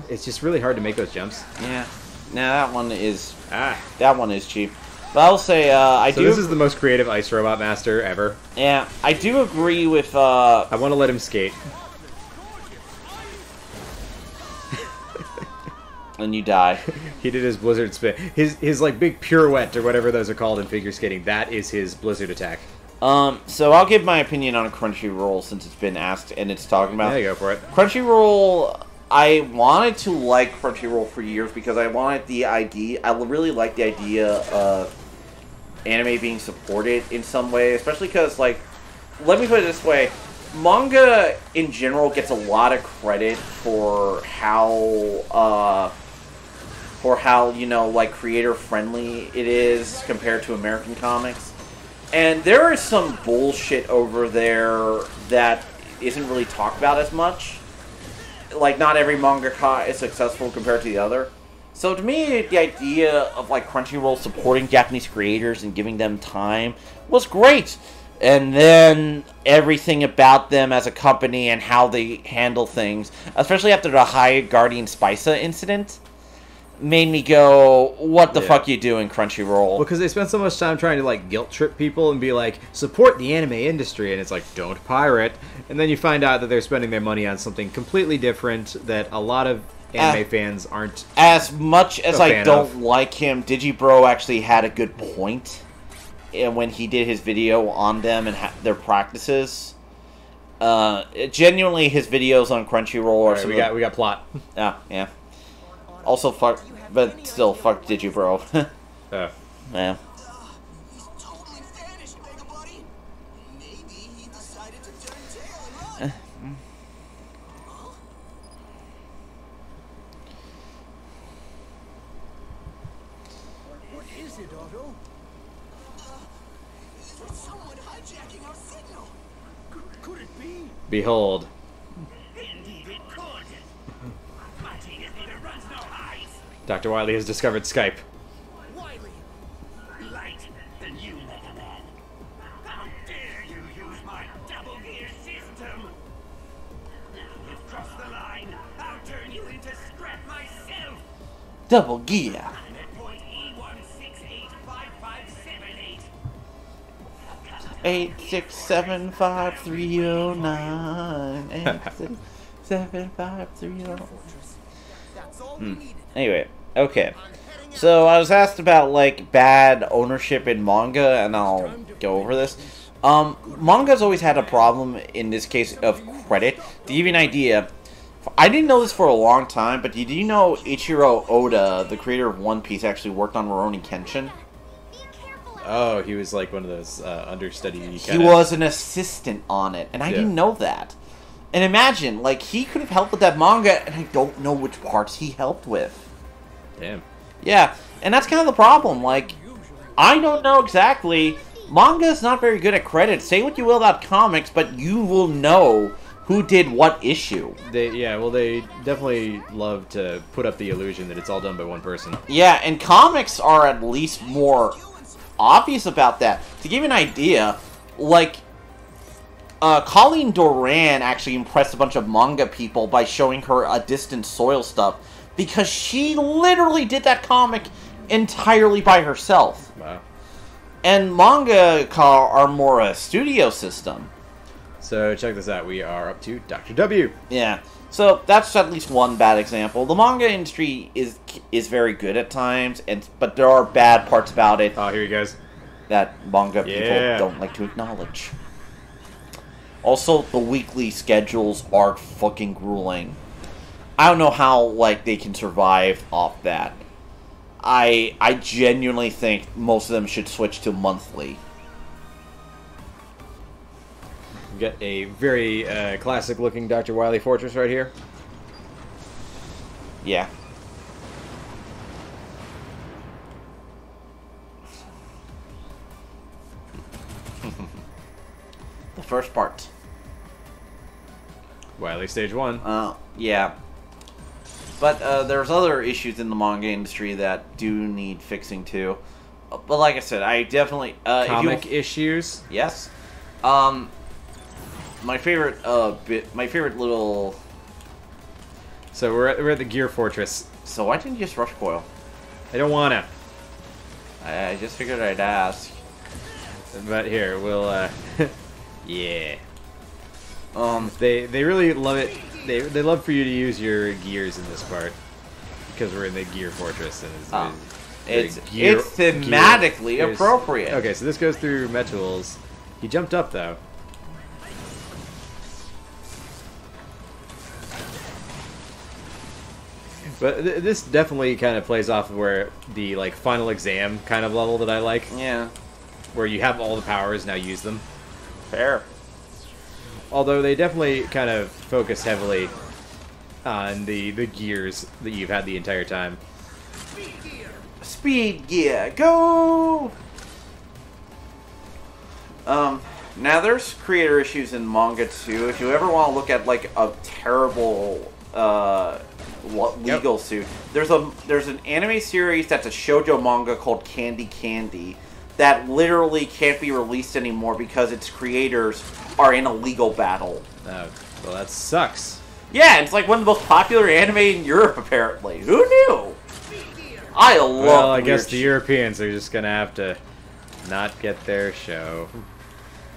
It's just really hard to make those jumps. Yeah. Nah, that one is... Ah. That one is cheap. But I'll say, So this is the most creative Ice Robot Master ever. Yeah, I do agree with, I want to let him skate. And you die. He did his blizzard spin. His like big pirouette or whatever those are called in figure skating. That is his blizzard attack. So I'll give my opinion on Crunchyroll since it's been asked and it's talking about. Yeah, go for it. Crunchyroll, I wanted to like Crunchyroll for years because I wanted the idea. I really like the idea of anime being supported in some way, especially because, like, let me put it this way. Manga, in general, gets a lot of credit for how, you know, like, creator-friendly it is compared to American comics. And there is some bullshit over there that isn't really talked about as much. Like, not every mangaka is successful compared to the other. So to me, the idea of, like, Crunchyroll supporting Japanese creators and giving them time was great. And then everything about them as a company and how they handle things, especially after the High Guardian Spica incident, made me go, what the fuck you doing, Crunchyroll? Well, because they spend so much time trying to, like, guilt trip people and be like, support the anime industry, and it's like, don't pirate. And then you find out that they're spending their money on something completely different that a lot of anime fans aren't. As much as I don't like him, Digibro actually had a good point when he did his video on them and their practices. Genuinely, his videos on Crunchyroll are we got plot. Yeah. Also, fuck, but still, fuck Digibro. Yeah. Yeah. He's totally vanished, Mega Buddy. Maybe he decided to turn tail and run. What is it, Otto? Is it someone hijacking our signal? Could it be? Behold. Indeed it could. My genius neither runs nor hides. Dr. Wily has discovered Skype. Wiley! Light than you, Megaman. How dare you use my double gear system? Now you've crossed the line. I'll turn you into scrap myself. Double gear. I'm at point E1685578. 8675309. 8675309. That's all we needed. Anyway, okay. So I was asked about, like, bad ownership in manga, and I'll go over this. Manga's always had a problem in this case of credit. To give you an idea, I didn't know this for a long time, but did you know Ichiro Oda, the creator of One Piece, actually worked on Rurouni Kenshin? Be careful. Oh, he was like one of those understudy He kinda... was an assistant on it, and I Yeah. didn't know that. And imagine, like, he could have helped with that manga, and I don't know which parts he helped with. Damn. Yeah, and that's kind of the problem. Like, I don't know exactly. Manga is not very good at credits. Say what you will about comics, but you will know who did what issue. They definitely love to put up the illusion that it's all done by one person. Yeah, and comics are at least more obvious about that. To give you an idea, like, Colleen Doran actually impressed a bunch of manga people by showing her a Distant Soil stuff, because she literally did that comic entirely by herself. Wow. And manga are more a studio system. So check this out. We are up to Dr. W. Yeah. So that's at least one bad example. The manga industry is very good at times, but there are bad parts about it Oh, here he goes. that manga Yeah. people don't like to acknowledge. Also, the weekly schedules are fucking grueling. I don't know how, like, they can survive off that. I genuinely think most of them should switch to monthly. We got a very classic-looking Dr. Wily Fortress right here. Yeah. The first part. Wily Stage 1. Yeah. But there's other issues in the manga industry that do need fixing too. But like I said, I definitely Comic issues. Yes. My favorite my favorite little. So we're at the Gear Fortress. So why didn't you just rush coil? I don't wanna. I just figured I'd ask. But here, we'll yeah. They really love it. They love for you to use your gears in this part because we're in the Gear Fortress and It's thematically gears. appropriate. Okay, so this goes through Metools. He jumped up though. But this definitely kind of plays off of where the like final exam kind of level that I like, Yeah. where you have all the powers, now use them. Fair. Although they definitely kind of focus heavily on the gears that you've had the entire time. Speed gear, go! Now there's creator issues in manga too. If you ever want to look at like a terrible legal suit, there's an anime series that's a shoujo manga called Candy Candy that literally can't be released anymore because its creators are in a legal battle. Well, that sucks. Yeah, it's like one of the most popular anime in Europe apparently. Who knew? I love Well, I guess weird the Europeans are just gonna have to not get their show.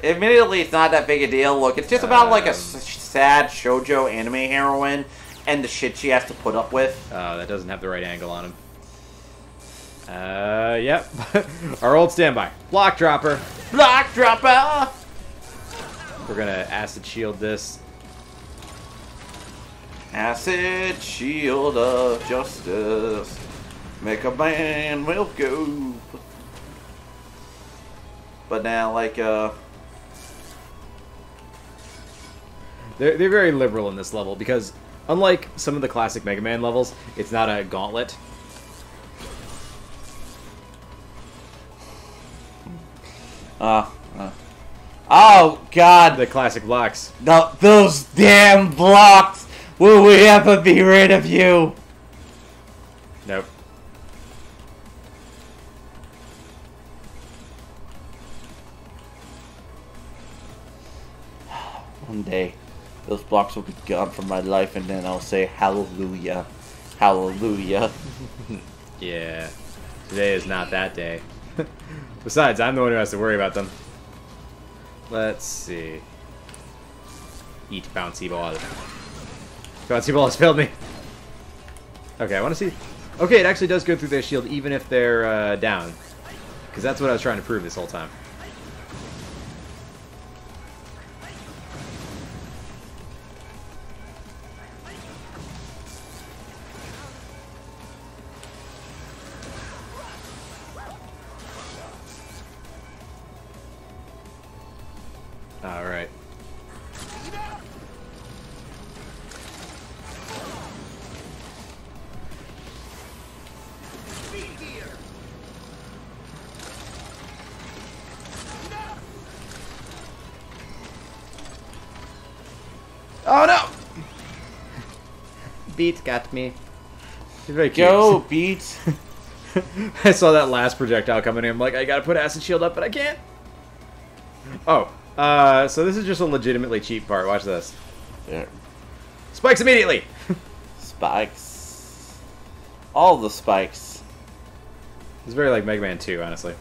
Admittedly, it's not that big a deal. Look, it's just about like a sad shoujo anime heroine and the shit she has to put up with. That doesn't have the right angle on him. Yep. Our old standby. Block dropper. Block dropper! We're gonna acid shield this. Acid shield of justice. Megaman will go. But now, like, They're very liberal in this level because, unlike some of the classic Mega Man levels, it's not a gauntlet. Oh, God. The classic blocks. Those damn blocks! Will we ever be rid of you? Nope. One day, those blocks will be gone from my life, and then I'll say hallelujah. Hallelujah. Yeah. Today is not that day. Besides, I'm the one who has to worry about them. Let's see. Eat bouncy ball. Bouncy ball has failed me. Okay, I want to see. Okay, it actually does go through their shield even if they're down. Because that's what I was trying to prove this whole time. Oh no! Beat got me. He's very cute. Go, Beat. I saw that last projectile coming in. I'm like, I gotta put acid shield up, but I can't. Oh, so this is just a legitimately cheap part. Watch this. There. Spikes immediately. Spikes. All the spikes. It's very like Mega Man 2, honestly.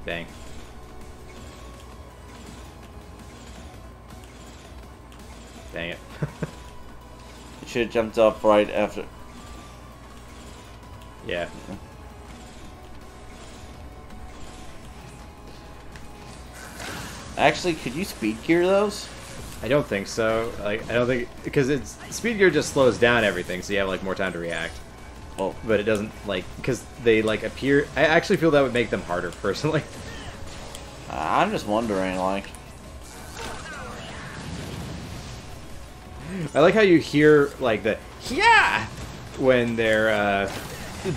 Dang. Dang it. You should have jumped up right after. Yeah. Actually, could you speed gear those? I don't think so. Like, I don't think because it's speed gear just slows down everything, so you have like more time to react. Oh, But it doesn't like because they like appear. I actually feel that would make them harder personally. I'm just wondering, like. I like how you hear like the yeah when they're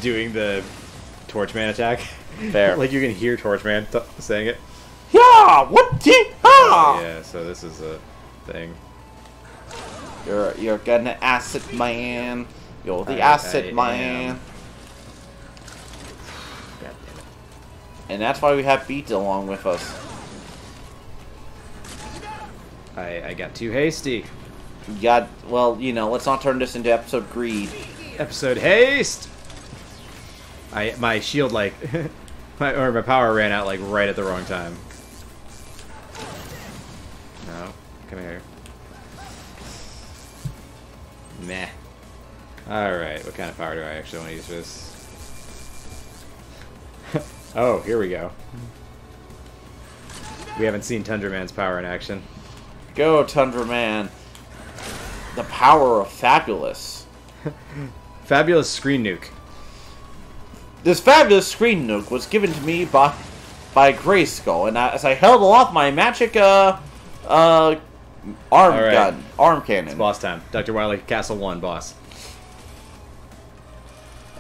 doing the Torchman attack. Fair. Like you can hear Torchman saying it. Yeah, what the? Ah! Yeah, so this is a thing. You're gonna acid man. You're the I acid man. am. God damn it. And that's why we have Beat along with us. I got too hasty. You got, well, you know, let's not turn this into episode greed. Episode haste. My shield like my power ran out like right at the wrong time. No, come here. Meh. Alright, what kind of power do I actually want to use for this? Oh, here we go. We haven't seen Tundra Man's power in action. Go, Tundra Man. The power of Fabulous. Fabulous Screen Nuke. This fabulous screen nuke was given to me by Grayskull, and as I held aloft my magic arm cannon. It's boss time. Dr. Wily, Castle 1, boss.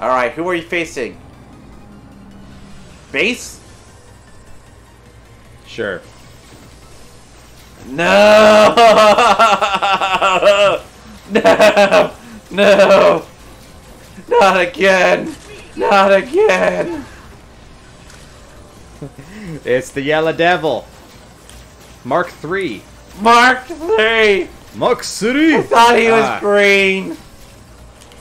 All right, who are you facing? Base? Sure. No! No! No! Not again! Not again! It's the Yellow Devil. Mark 3. Mark 3! Mark City! I thought he was green!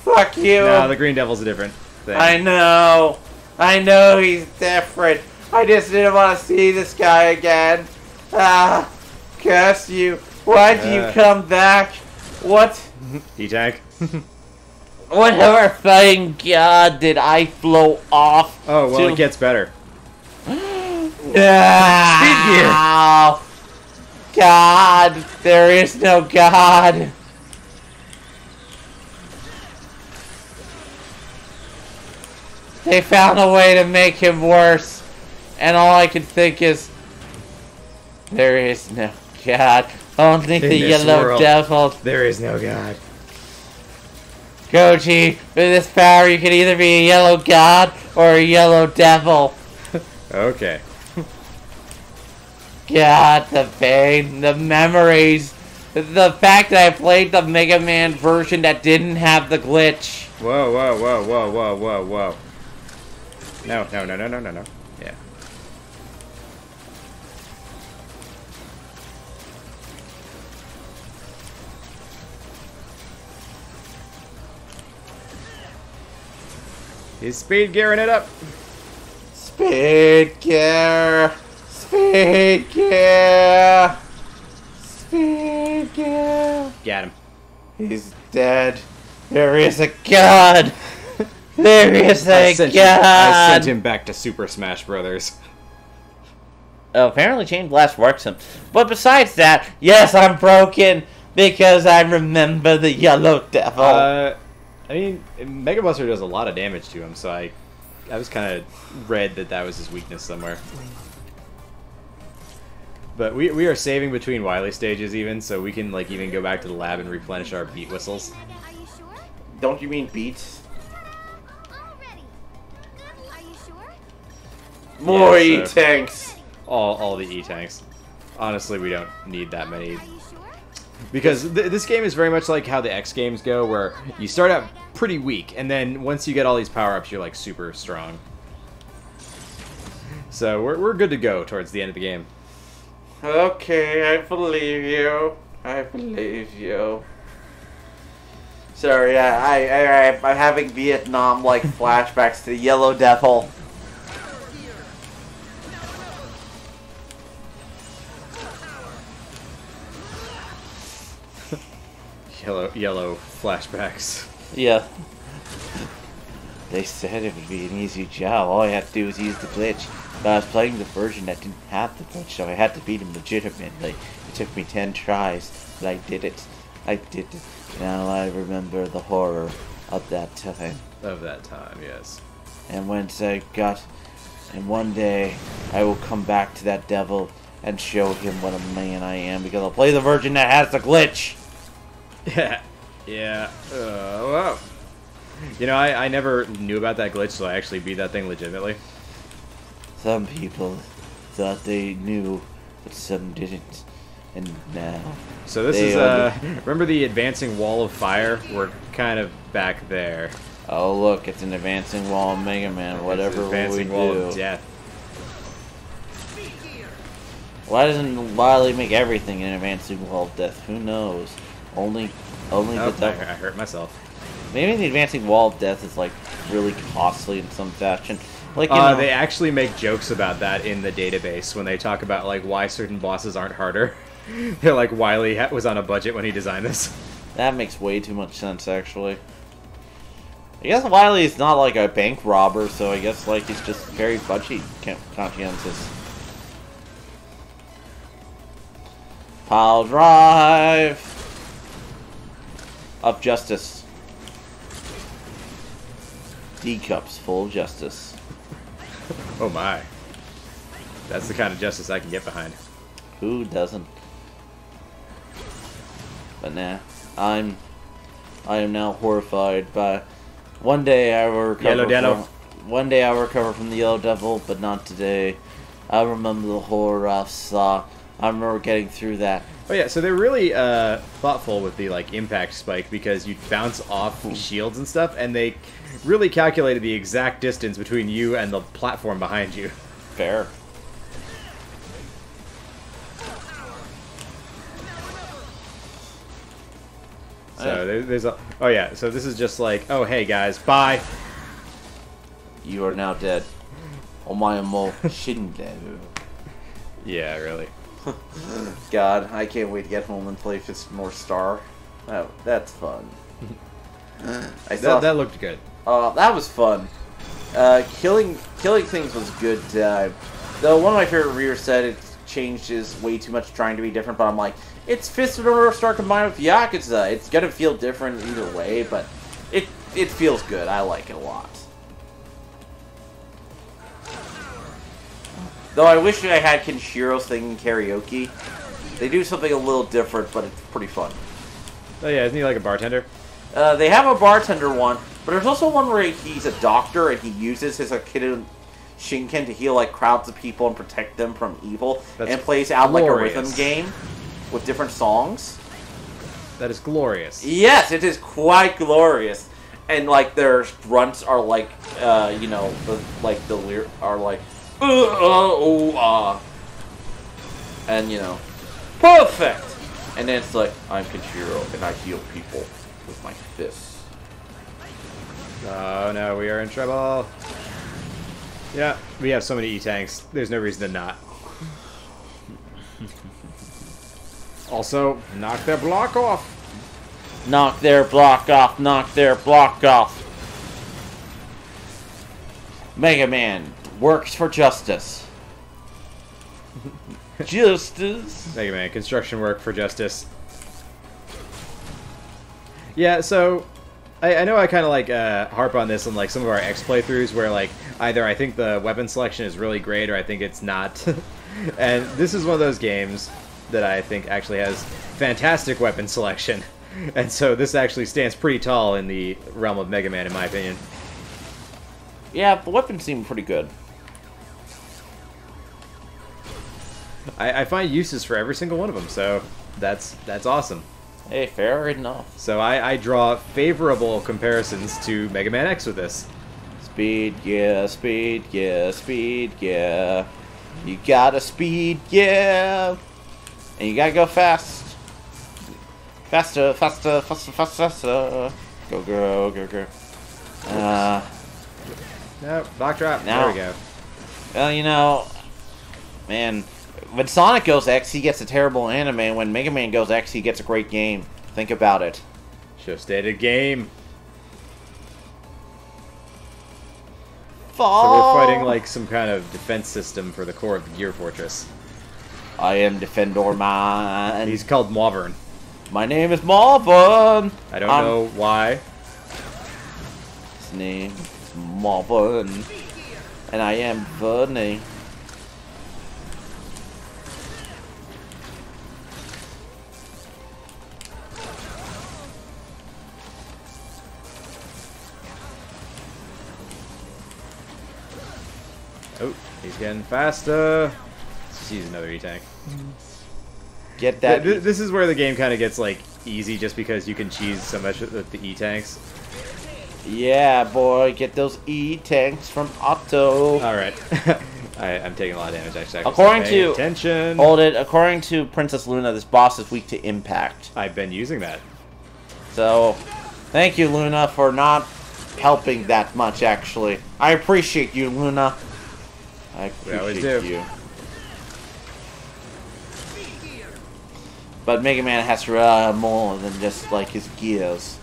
Fuck you! No, the Green Devil's a different thing. I know! I know he's different! I just didn't want to see this guy again! Ah! Curse you! Why'd you come back? What? E-Tank. Whatever fucking god did I blow off? Oh, well, to... it gets better. No! God! There is no God! They found a way to make him worse. And all I can think is... There is no God. Only the Yellow Devil. There is no God. Goji, with this power you can either be a Yellow God or a Yellow Devil. Okay. God, the pain, the memories, the fact that I played the Mega Man version that didn't have the glitch. Whoa, whoa, whoa, whoa, whoa, whoa, whoa. No, no, no, no, no, no, no. Yeah. He's speed gearing it up. Speed gear. Speed gear. Speed gear. Got him. He's dead. There is a God. There is a God. I sent him back to Super Smash Brothers. Apparently Chain Blast works him. But besides that, yes, I'm broken because I remember the Yellow Devil. I mean, Mega Buster does a lot of damage to him, so I was kind of read that was his weakness somewhere. But we are saving between Wily stages even, so we can like even go back to the lab and replenish our beat whistles. Are you sure? Don't you mean beats? Already. Are you sure? More Yeah, so- E-tanks. All the E-tanks. Honestly, we don't need that many. Are you sure? Because this game is very much like how the X games go, where you start out pretty weak, and then once you get all these power-ups, you're like super strong. So we're good to go towards the end of the game. Okay, I believe you. I believe you. Sorry, I'm having Vietnam-like flashbacks to the Yellow Devil. Yellow flashbacks. Yeah. They said it would be an easy job. All I had to do was use the glitch. But I was playing the version that didn't have the glitch, so I had to beat him legitimately. It took me 10 tries, but I did it. I did it. Now I remember the horror of that time. Of that time, yes. And and one day I will come back to that devil and show him what a man I am, because I'll play the version that has the glitch. Yeah. Yeah. Whoa. You know, I never knew about that glitch, so I actually beat that thing legitimately. Some people thought they knew, but some didn't. And now... So this They is, remember the advancing wall of fire? We're kind of back there. Oh look, it's an advancing wall of Mega Man, whatever we Advancing wall do. of death. Why doesn't Wily make everything an advancing wall of death? Who knows? Only Oh, the I devil. hurt myself. Maybe the advancing wall of death is like really costly in some fashion. Like you know, They actually make jokes about that in the database when they talk about like why certain bosses aren't harder. They're like, Wily was on a budget when he designed this. that makes way too much sense actually. I guess Wily is not like a bank robber, so I guess like he's just very budget conscientious. Pile drive of justice. D cups full of justice. Oh my. That's the kind of justice I can get behind. Who doesn't? But nah, I am now horrified by. One day I will recover. Yellow Devil. One day I will recover from the Yellow Devil, but not today. I remember the horror I saw. I remember getting through that. Oh yeah, so they're really thoughtful with the like impact spike because you bounce off shields and stuff, and they really calculated the exact distance between you and the platform behind you. Fair. So there's a. Oh yeah, so this is just like, oh hey guys, bye. You are now dead. Omae mo shinderu. Yeah, really. God, I can't wait to get home and play Fist More Star. That's fun. I saw That looked good. that was fun. Killing things was good. Though one of my favorite readers said it changes way too much trying to be different, but I'm like, it's Fist of More Star combined with Yakuza. It's gonna feel different either way, but it feels good. I like it a lot. Though I wish I had Kenshiro's singing karaoke. They do something a little different, but it's pretty fun. Oh yeah, isn't he like a bartender? They have a bartender one, but there's also one where he's a doctor and he uses his Aikido Shinken to heal like crowds of people and protect them from evil, That's and plays out like a glorious. rhythm game with different songs. That is glorious. Yes, it is quite glorious, and like their grunts are like, you know, the lyrics are like, and you know, perfect. And then it's like, I'm Kenshiro and I heal people with my fists. Oh no, we are in trouble. Yeah, we have so many E-tanks. There's no reason to not. Also, knock their block off. Knock their block off, knock their block off. Mega Man works for justice. Justice. Mega Man, construction work for justice. Yeah, so I know I kind of like harp on this in like some of our X playthroughs where like either I think the weapon selection is really great or I think it's not. And this is one of those games that I think actually has fantastic weapon selection. And so this actually stands pretty tall in the realm of Mega Man in my opinion. Yeah, the weapons seem pretty good. I find uses for every single one of them, so that's awesome. Hey, fair enough. So I draw favorable comparisons to Mega Man X with this. Speed, yeah, speed, yeah, speed, yeah. You gotta speed, yeah. And you gotta go fast. Faster, faster, faster, faster, faster. Go, go, go, go. No, block drop. No. There we go. Well, you know, man, when Sonic goes X, he gets a terrible anime. When Mega Man goes X, he gets a great game. Think about it. Should have stayed a game. Fall. So we're fighting like some kind of defense system for the core of the Gear Fortress. I am Defendor Man. He's called Mawvern. My name is Marvin. I don't know why. His name is Marvin. And I am Vernie. Oh, he's getting faster. Let's use another E-Tank. Get that. This is where the game kind of gets like easy just because you can cheese so much with the E-Tanks. Yeah, boy, get those E-tanks from Otto. Alright. I'm taking a lot of damage actually. According to attention. Hold it. According to Princess Luna, this boss is weak to impact. I've been using that. So, thank you, Luna, for not helping that much. Actually, I appreciate you, Luna. I We always appreciate do. you. But Mega Man has to rely on more than just like his gears.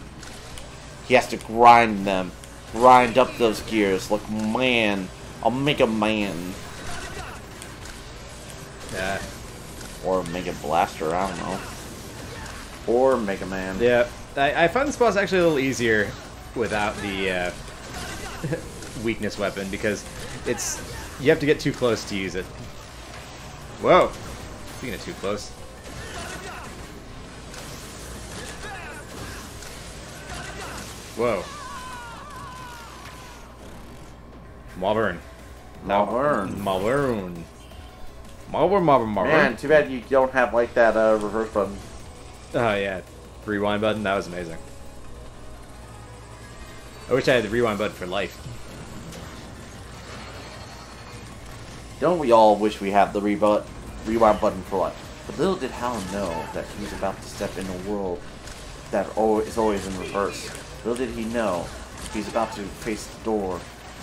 He has to grind them, grind up those gears. Like, man, I'll make a man. Yeah. Or Mega Blaster, I don't know. Or Mega Man. Yeah. I find this boss actually a little easier without the weakness weapon because you have to get too close to use it. Whoa. Speaking of too close. Whoa. Malvern. Malvern. Malvern. Malvern. Man, too bad you don't have like that reverse button. Oh yeah. Rewind button? That was amazing. I wish I had the rewind button for life. Don't we all wish we had the rewind button for life? But little did Hal know that he was about to step in a world that is always in reverse. Little did he know he's about to face the door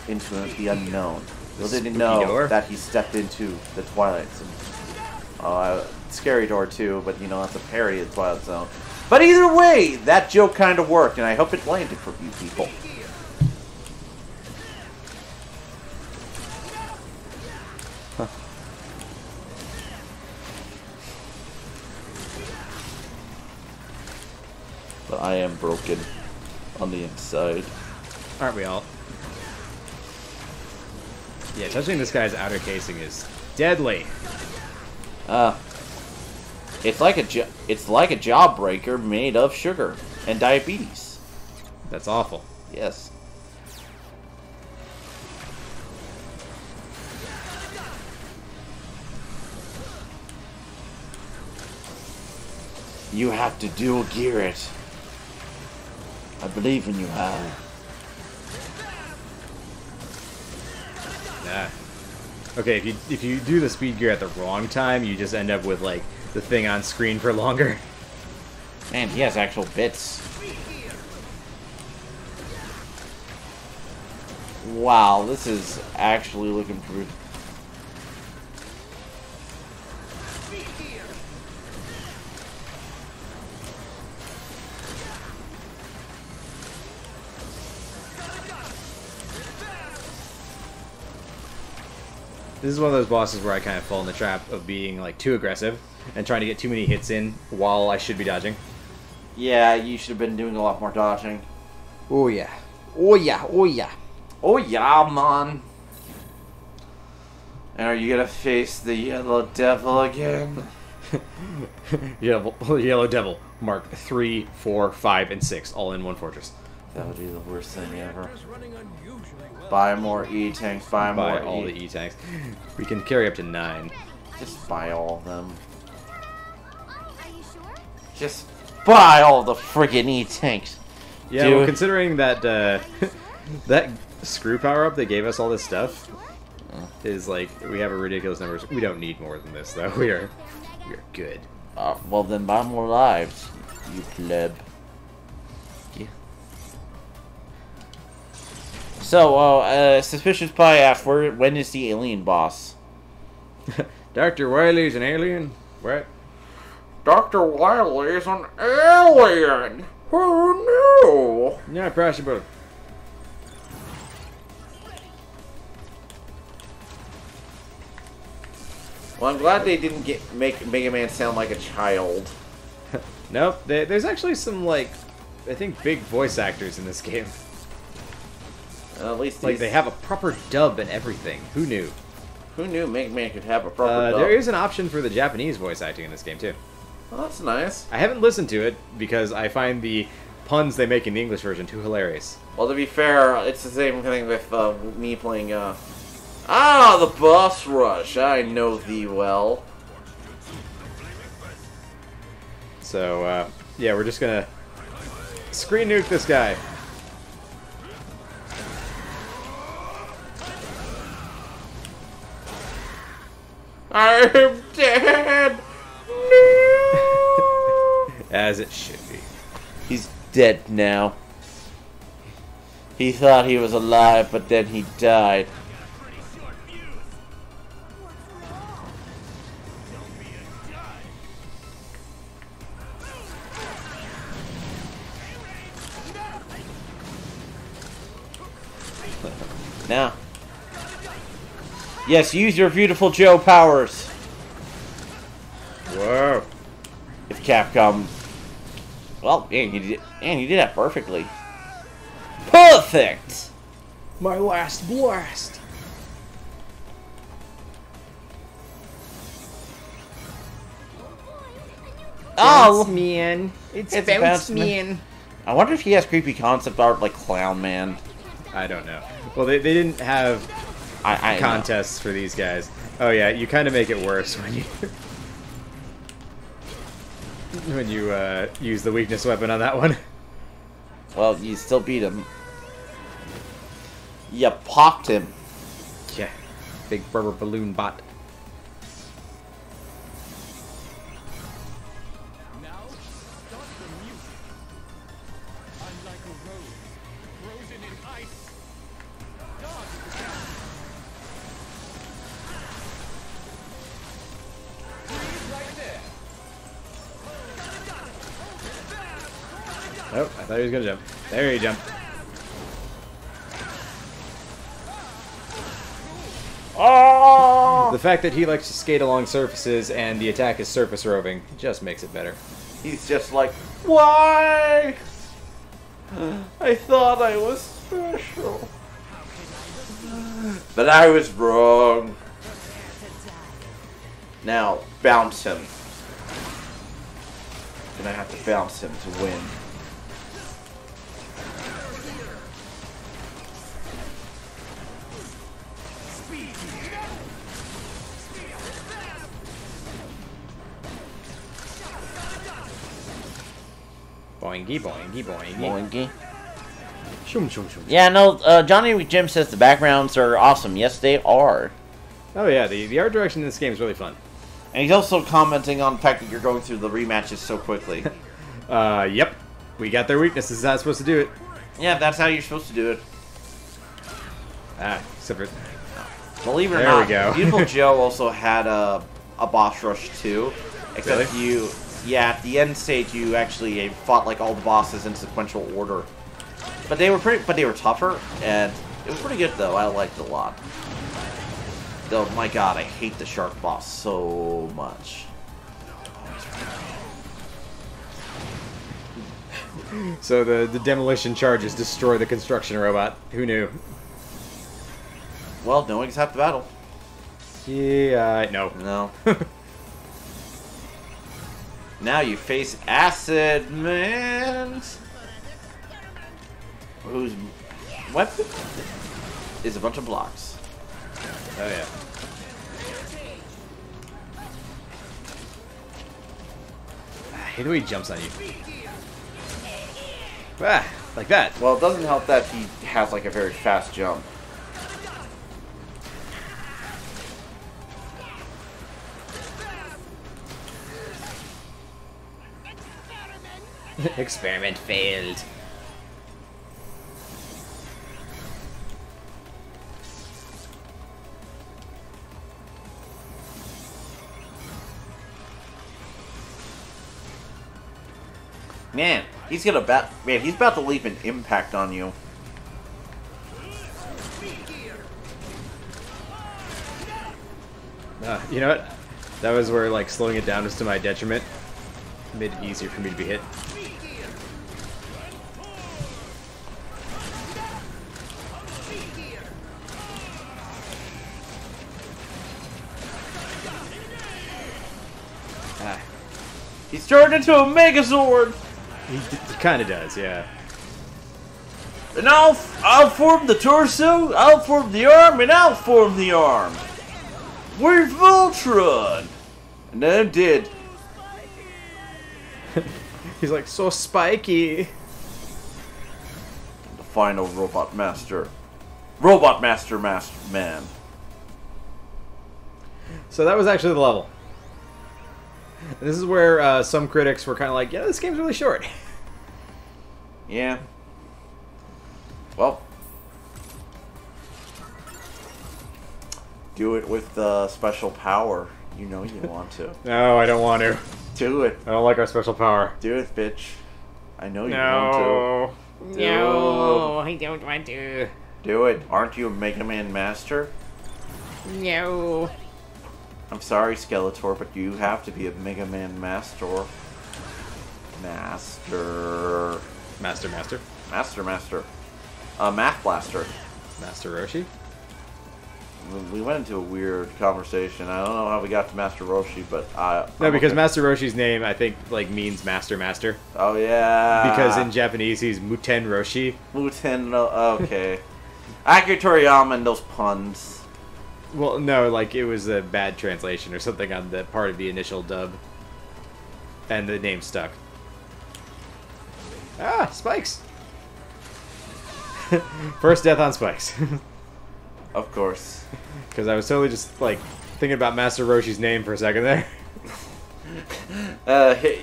into the unknown. Little did he know door? that he stepped into the Twilight Zone. Scary Door too, but you know, that's a parody of Twilight Zone. But either way, that joke kind of worked, and I hope it landed for you people. But I am broken on the inside. Aren't we all? Yeah, touching this guy's outer casing is deadly. It's like a jawbreaker made of sugar and diabetes. That's awful. Yes. You have to dual gear it. I believe in you, Hal. Nah. Okay, if you do the speed gear at the wrong time, you just end up with like the thing on screen for longer. Man, he has actual bits. Wow, this is actually looking pretty. This is one of those bosses where I kind of fall in the trap of being like too aggressive and trying to get too many hits in while I should be dodging. Yeah, you should have been doing a lot more dodging. Oh yeah. Oh yeah. Oh yeah. Oh yeah, man. And are you gonna face the Yellow Devil again? Yellow Devil, Mark 3, 4, 5, and 6, all in one fortress. That would be the worst thing ever. Is running unusually well. Buy more E-tanks, buy more Buy all the E-tanks. We can carry up to 9. Just buy all of them. Are you sure? Just buy all the friggin' E-tanks. Yeah, Dude. well, considering that that screw power up that gave us all this stuff is like we have a ridiculous number. We don't need more than this though. We are good. Well then buy more lives, you pleb. Yeah. So, Suspicious Pie asked, when is the alien boss? Dr. Wiley's an alien. What? Dr. Wily is an alien! Oh no! Yeah, possible. Well, I'm glad they didn't make Mega Man sound like a child. Nope. There's actually some like, I think big voice actors in this game. At least Like they have a proper dub and everything. Who knew? Who knew Mega Man could have a proper dub? There is an option for the Japanese voice acting in this game too. Oh, that's nice. I haven't listened to it because I find the puns they make in the English version too hilarious. Well, to be fair, it's the same thing with me playing, the boss rush. I know thee well. So, yeah, we're just gonna screen nuke this guy. I'm dead! No! As it should be. He's dead now. He thought he was alive, but then he died. Now. Yes, use your beautiful Joe powers. Whoa. If Capcom... Well, man, you did that perfectly. Perfect! My last blast. Oh! Man. It's Bounce Man. I wonder if he has creepy concept art like Clown Man. I don't know. Well, they didn't have I contests for these guys. Oh yeah, you kind of make it worse when you when you use the weakness weapon on that one. Well, you still beat him. You popped him. Yeah, big rubber balloon bot. Now, start the music. I'm like a rose, frozen in ice. Dog. Freeze right there. Oh, I thought he was gonna jump. There he jumped. Oh! The fact that he likes to skate along surfaces and the attack is surface roving just makes it better. He's just like, why? I thought I was special. But I was wrong. Now, bounce him. And I have to bounce him to win. Boingy, boingy, boingy. Moinky. Shum, shum, shum. Yeah, no, Johnny Jim says the backgrounds are awesome. Yes, they are. Oh yeah, the art direction in this game is really fun. And he's also commenting on the fact that you're going through the rematches so quickly. Yep. We got their weaknesses. That's supposed to do it. Yeah, that's how you're supposed to do it. Ah, except for... Believe it or There not, we go. Beautiful Joe also had a boss rush too. Except Really? at the end stage, you actually fought like all the bosses in sequential order. But they were tougher, and it was pretty good though. I liked it a lot. Though, my God, I hate the shark boss so much. So the demolition charges destroy the construction robot. Who knew? Well, knowing's half the battle. Yeah, no. No. Now you face Acid Man, whose weapon is a bunch of blocks. Oh yeah. hate the way he jumps on you. Ah, like that. Well, it doesn't help that he has like a very fast jump. Experiment failed. Man, he's about to leap an impact on you. You know what? That was where like slowing it down was to my detriment. Made it easier for me to be hit. Ah. He's turned into a Megazord! He kind of does, yeah. And I'll form the torso, I'll form the arm, and I'll form the arm! We're Voltron! And then it did. He's like, so spiky. The final Robot Master. Robot Master Man. So that was actually the level. This is where some critics were kind of like, yeah, this game's really short. Yeah. Well. Do it with special power. You know you want to. No, I don't want to. Do it. I don't like our special power. Do it, bitch. I know you want to. No, I don't want to. Do it. Aren't you a Mega Man master? No. I'm sorry, Skeletor, but you have to be a Mega Man master. Master. Math Blaster. Master Roshi? We went into a weird conversation. I don't know how we got to Master Roshi, but No, because Master Roshi's name, I think, like, means Master. Oh, yeah. Because in Japanese, he's Muten Roshi. Muten, okay. Akira Toriyama and those puns. Well, no, like, it was a bad translation or something on the part of the initial dub. And the name stuck. Ah, Spikes! First death on Spikes. Of course. Because I was totally just, like, thinking about Master Roshi's name for a second there.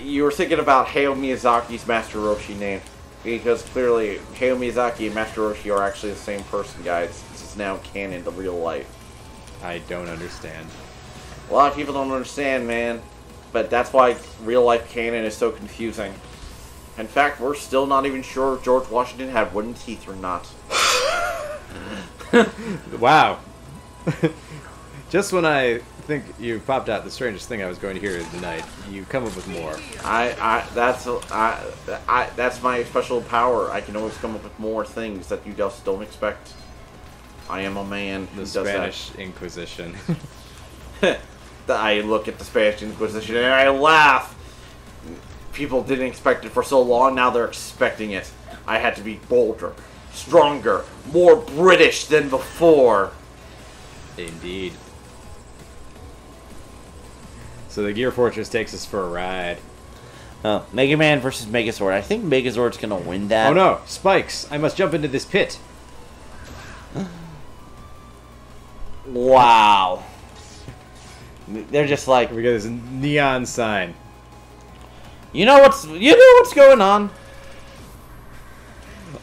You were thinking about Hayao Miyazaki's Master Roshi name. Because clearly, Hayao Miyazaki and Master Roshi are actually the same person, guys. This is now canon to real life. I don't understand. A lot of people don't understand, man. But that's why real life canon is so confusing. In fact, we're still not even sure if George Washington had wooden teeth or not. Wow. Just when I think you popped out the strangest thing I was going to hear tonight, you come up with more. That's my special power. I can always come up with more things that you just don't expect. I am a man who The does Spanish Inquisition. I look at the Spanish Inquisition and I laugh. People didn't expect it for so long, now they're expecting it. I had to be bolder, stronger, more British than before. Indeed. So the Gear Fortress takes us for a ride. Mega Man versus Megazord. I think Megazord's gonna win that. Oh no! Spikes! I must jump into this pit. Wow. They're just like, We got this neon sign. you know what's going on.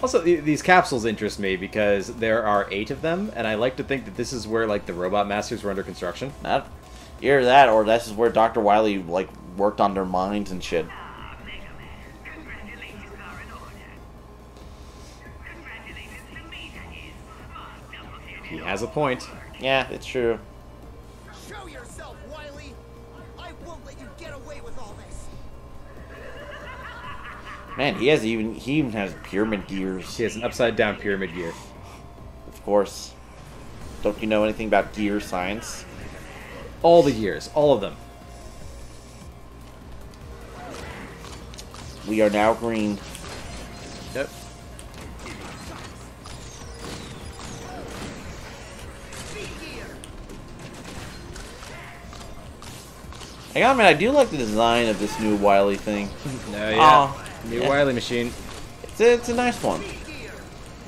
Also, these capsules interest me because there are 8 of them, and I like to think that this is where like the Robot Masters were under construction. Not either that, or this is where Dr. Wily like worked on their minds and shit. Megaman, congratulations are in order. Congratulations to me, that is. Smart double-headed He has a point. Yeah, it's true. Show yourself, Wily! I won't let you get away with all this! Man, he even has pyramid gears. He has an upside down pyramid gear. Of course. Don't you know anything about gear science? All the gears, all of them. We are now green. Yep. I do like the design of this new Wily thing. No, yeah. New yeah. Wily machine. It's a nice one.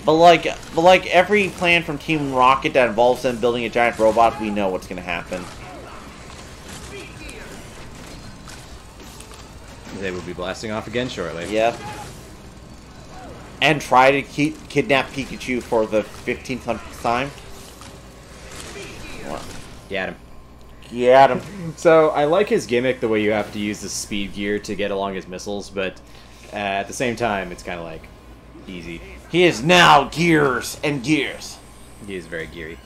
But like every plan from Team Rocket that involves them building a giant robot, we know what's gonna happen. They will be blasting off again shortly. Yeah. And try to kidnap Pikachu for the 15th time. What? Get him. Get him. So, I like his gimmick, the way you have to use the speed gear to get along his missiles, but at the same time, it's kind of like easy. He is now gears and gears. He is very geary.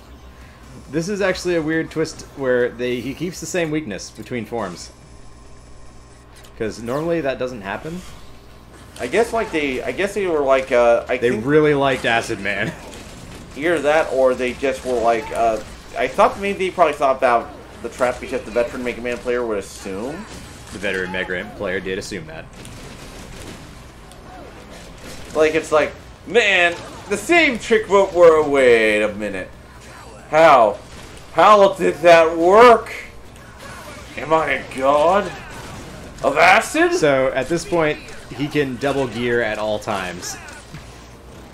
This is actually a weird twist where he keeps the same weakness between forms. Because normally that doesn't happen. I guess they were like They really liked Acid Man. Either that or they just were like I thought maybe they probably thought about the trap because the veteran Mega Man player would assume. The veteran Mega Man player did assume that. Like it's like, man, the same trick but wait a minute. How did that work? Am I a god of acid? So at this point, he can double gear at all times.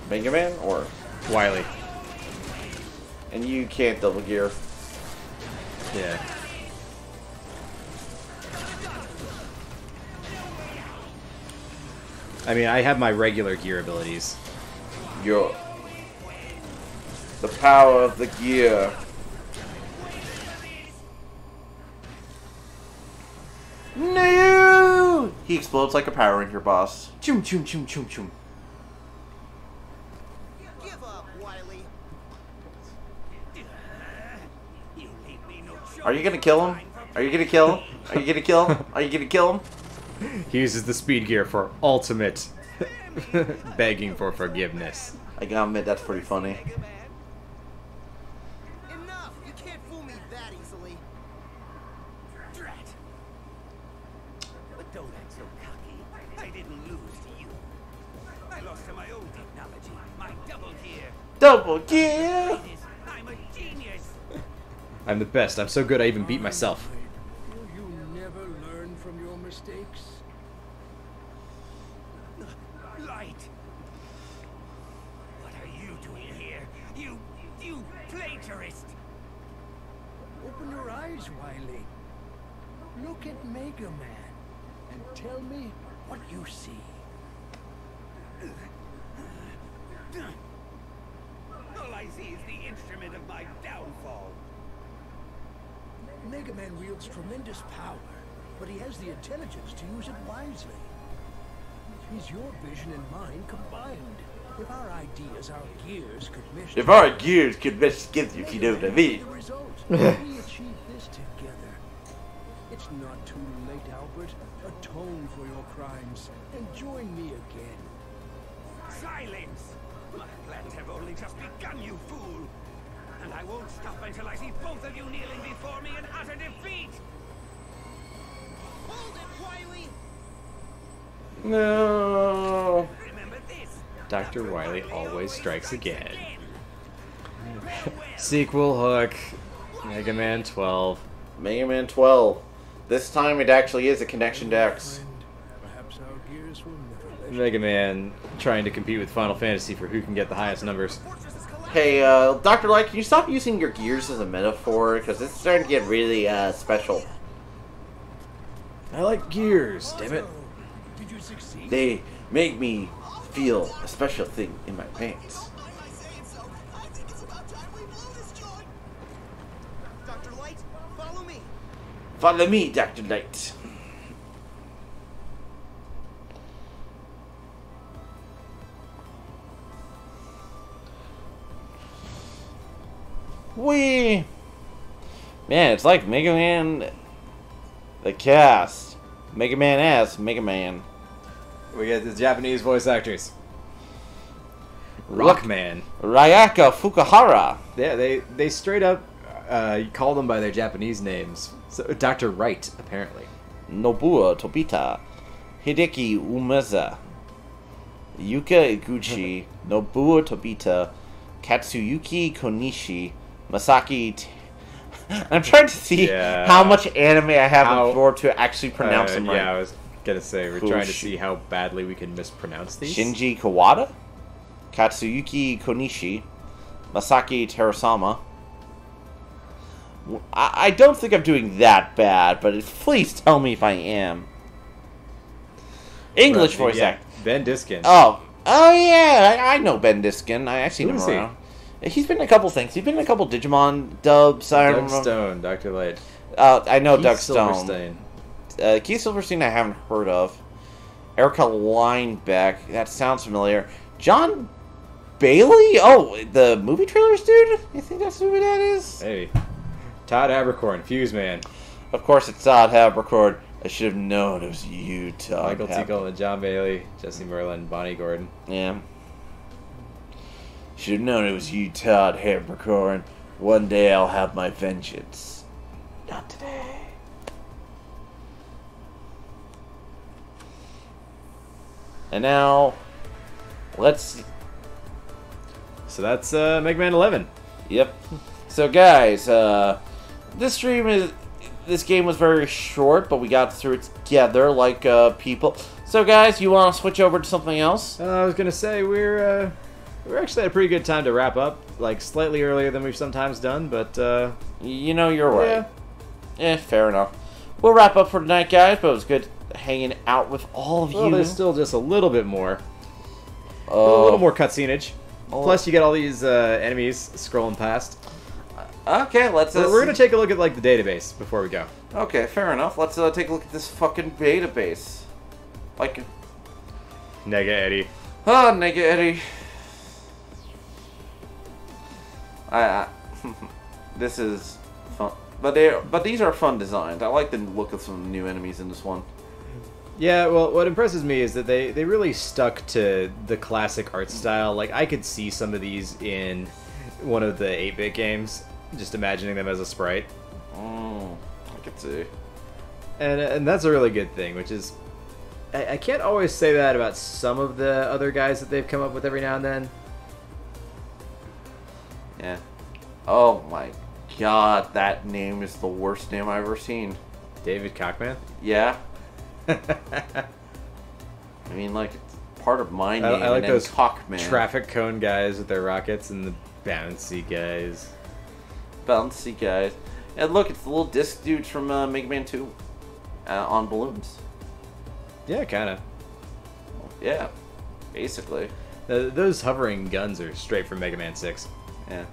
Mega Man or Wily. And you can't double gear. Yeah. I mean, I have my regular gear abilities. The power of the gear. No! He explodes like a Power Ranger boss. Choom choom choom choom choom. Give up, Wily. You leave me no choice. Are you gonna kill him? Are you gonna kill him? Are you gonna kill him? Are you gonna kill him? He uses the speed gear for ultimate begging for forgiveness. I gotta admit, that's pretty funny. Enough! You can't fool me that easily. Drat. But don't act so cocky. I didn't lose to you. I lost to my own technology, my double gear. Double gear! I'm a genius. I'm the best. I'm so good I even beat myself. Will you never learn from your mistakes? Light. What are you doing here? You plagiarist. Open your eyes, Wily. Look at Mega Man and tell me what you see. All I see is the instrument of my downfall. Mega Man wields tremendous power, but he has the intelligence to use it wisely. He's your vision and mine combined. If our ideas, our gears could mesh If our gears could best give you, if you know what I mean. the result, we achieve this together. It's not too late, Albert. Atone for your crimes and join me again. Silence! My plans have only just begun, you fool! And I won't stop until I see both of you kneeling before me in utter defeat! Hold it, Wily! No. Remember this! Dr. Wily always strikes again. Sequel hook. Mega Man 12. Mega Man 12. This time it actually is a connection to X. Perhaps our gears will never let Mega Man trying to compete with Final Fantasy for who can get the highest numbers. Hey, Dr. Light, can you stop using your gears as a metaphor? Because it's starting to get really, special. I like gears, damn it. Did you succeed? They make me feel a special thing in my pants. Mind my saying so? I think it's about time we blew this joint. Dr. Light, follow me. Follow me, Dr. Light. Wee! Man, it's like Mega Man... The cast. Mega Man as Mega Man. We get the Japanese voice actors. Rockman. Ryaka Fukuhara. Yeah, they straight up call them by their Japanese names. So, Dr. Wright, apparently. Nobuo Tobita. Hideki Umeza. Yuka Iguchi. Nobuo Tobita. Katsuyuki Konishi. Masaki I'm trying to see Yeah. how much anime I have How- before to actually pronounce them right. Yeah, I was gonna say we're trying to Fush. see how badly we can mispronounce these. Shinji Kawada, Katsuyuki Konishi, Masaki Terasama. I don't think I'm doing that bad, but please tell me if I am. English voice Yeah, act. Ben Diskin. Oh yeah, I know Ben Diskin. I actually Who know is him he? around. He's been in a couple things. He's been in a couple Digimon dubs. I Doug remember. Stone, Dr. Light. I know Keith Doug Stone. Silverstein. Keith Silverstein I haven't heard of. Erica Linebeck, that sounds familiar. John Bailey? Oh, the movie trailers dude? You think that's who that is? Hey. Todd Abercorn, Fuse Man. Of course it's Todd Habercord. I should have known it was you, Todd. Michael Tickle and John Bailey, Jesse Merlin, Bonnie Gordon. Yeah. Should have known it was you, Todd Habercorn. One day I'll have my vengeance. Not today. And now, let's... So that's Mega Man 11. Yep. So guys, this game was very short, but we got through it together like people. So guys, you want to switch over to something else? I was gonna say we're actually at a pretty good time to wrap up, like slightly earlier than we've sometimes done, but You know, you're right. yeah. Fair enough. We'll wrap up for tonight, guys, but it was good hanging out with all of Well, you. there's still just a little bit more, a Oh. little more cutscenage. Oh. Plus, you get all these enemies scrolling past. Okay, let's... We're gonna take a look at like the database before we go. Okay, fair enough. Let's take a look at this fucking database. Like... Nega Eddie. Oh, Nega Eddie. This is fun, but these are fun designs. I like the look of some new enemies in this one. Yeah, well, what impresses me is that they really stuck to the classic art style. Like, I could see some of these in one of the 8-bit games, just imagining them as a sprite. I could see. And that's a really good thing, which is... I can't always say that about some of the other guys that they've come up with every now and then. Yeah. Oh my god, that name is the worst name I've ever seen. David Cockman? Yeah. I mean, like, it's part of my name. I like and then those Cockman. traffic cone guys with their rockets and the bouncy guys. Bouncy guys. And look, it's the little disc dudes from Mega Man 2 on balloons. Yeah, kind of. Yeah, basically. Those hovering guns are straight from Mega Man 6. Yeah.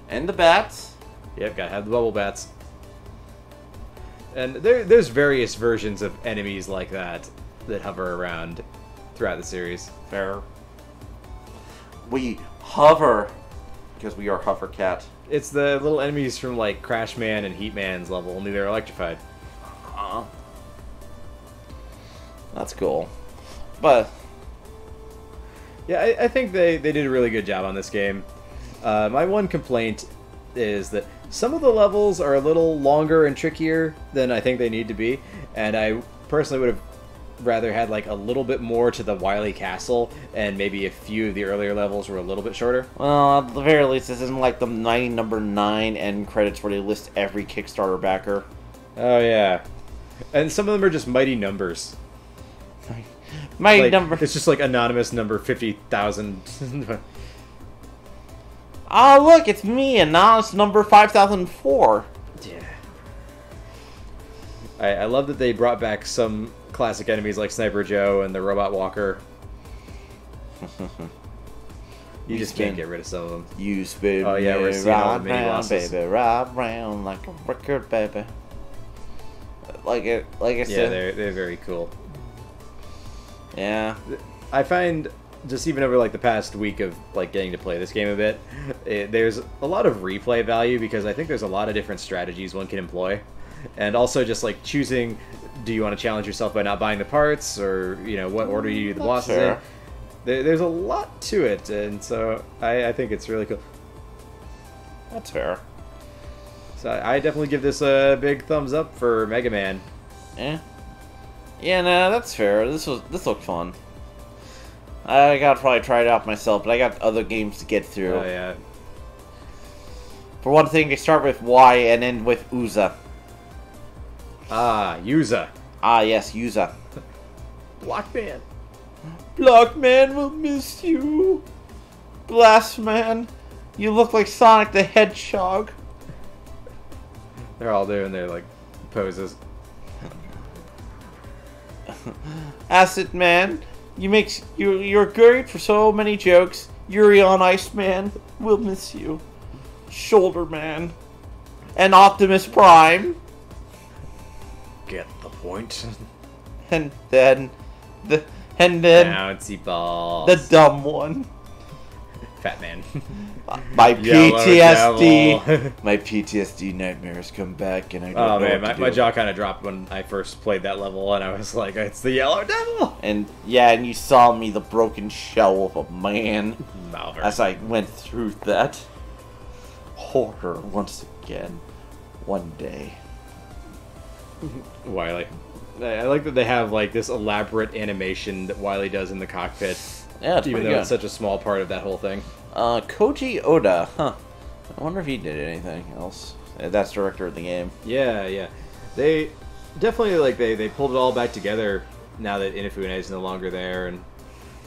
And the bats. Yep, gotta have the bubble bats. And there's various versions of enemies like that hover around throughout the series. Fair. We hover because we are Hovercat. It's the little enemies from like Crash Man and Heat Man's level, only they're electrified. That's cool. But Yeah, I think they did a really good job on this game. My one complaint is that some of the levels are a little longer and trickier than I think they need to be, and I personally would have rather had like a little bit more to the Wily Castle, and maybe a few of the earlier levels were a little bit shorter. well, at the very least, this isn't like the number 9 end credits where they list every Kickstarter backer. Oh yeah, and some of them are just mighty numbers. My Like, number. It's just like anonymous number 50,000. Oh, look, it's me, anonymous number 5004. Yeah. I love that they brought back some classic enemies like Sniper Joe and the Robot Walker. You just can't get rid of some of them. You spin Oh, yeah, we're me seeing all the right mini round, bosses. baby, right round like a record, baby. Like I Yeah, said. they're very cool. Yeah. I find just even over like the past week of like getting to play this game a bit, there's a lot of replay value because I think there's a lot of different strategies one can employ, and also just like choosing, do you want to challenge yourself by not buying the parts, or you know what order you do the That's bosses fair. in. There's a lot to it, and so I think it's really cool. That's fair. So I definitely give this a big thumbs up for Mega Man. Yeah. Yeah, no, that's fair. This looked fun. I gotta probably try it out myself, but I got other games to get through. Oh yeah. For one thing, they start with Y and end with Uza. Ah, Yuza. Ah, yes, Uza. Blockman. Blockman will miss you. Blastman, you look like Sonic the Hedgehog. They're all doing their, like, poses. Acid Man, you're great for so many jokes. Yuri on Ice Man will miss you. Shoulder Man. And Optimus Prime. Get the point. And then Bouncy balls. the dumb one. Fat man. My Yellow PTSD. devil. My PTSD nightmares come back and I don't Oh know man, what to my do. jaw kind of dropped when I first played that level, and I was like, "It's the yellow devil." And yeah, and you saw me, the broken shell of a man, Malver. as I went through that horror once again, one day. Wily. I like that they have like this elaborate animation that Wily does in the cockpit, Yeah, it's even pretty though good. it's such a small part of that whole thing. Koji Oda, huh? I wonder if he did anything else. That's director of the game. Yeah. They definitely like they pulled it all back together now that Inafune is no longer there,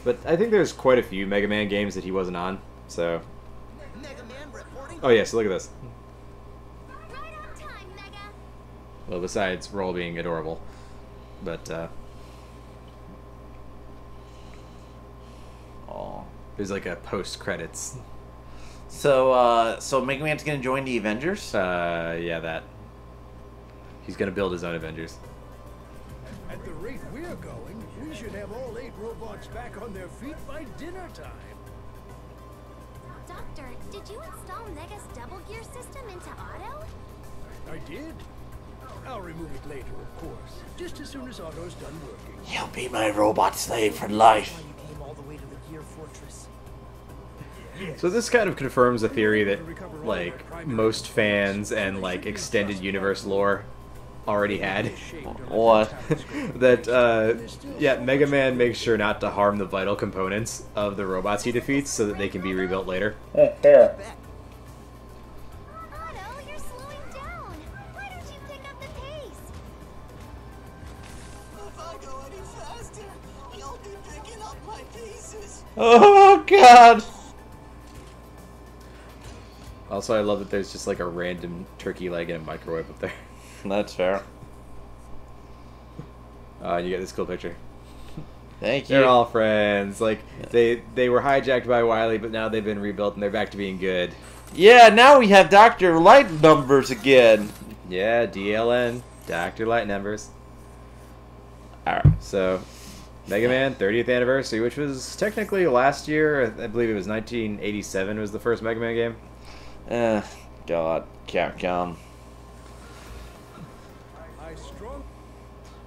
but I think there's quite a few Mega Man games that he wasn't on. So, Megaman reporting. oh yeah, so look at this. Right on time, Mega. Well, besides Roll being adorable, but Oh. there's like a post credits. So Mega Man's gonna join the Avengers? Yeah, that. He's gonna build his own Avengers. At the rate we're going, we should have all 8 robots back on their feet by dinner time. Doctor, did you install Mega's double gear system into auto? I did. I'll remove it later, of course. Just as soon as Otto's done working. He'll be my robot slave for life. You came all the way to the Gear Fortress. So this kind of confirms a theory that like most fans and like extended universe lore already had. What? That yeah, Mega Man makes sure not to harm the vital components of the robots he defeats so that they can be rebuilt later. Otto, you're slowing down. Why don't you pick up the pace? If I go any faster, you'll be picking up my pieces. Oh God! Also, I love that there's just like a random turkey leg in a microwave up there. That's fair. And you get this cool picture. Thank you. They're all friends. Like they were hijacked by Wily, but now they've been rebuilt and they're back to being good. Yeah, now we have Dr. Light numbers again. Yeah, DLN, Dr. Light numbers. Alright. So, Mega Man 30th anniversary, which was technically last year. I believe it was 1987 was the first Mega Man game. God, Capcom. I strong.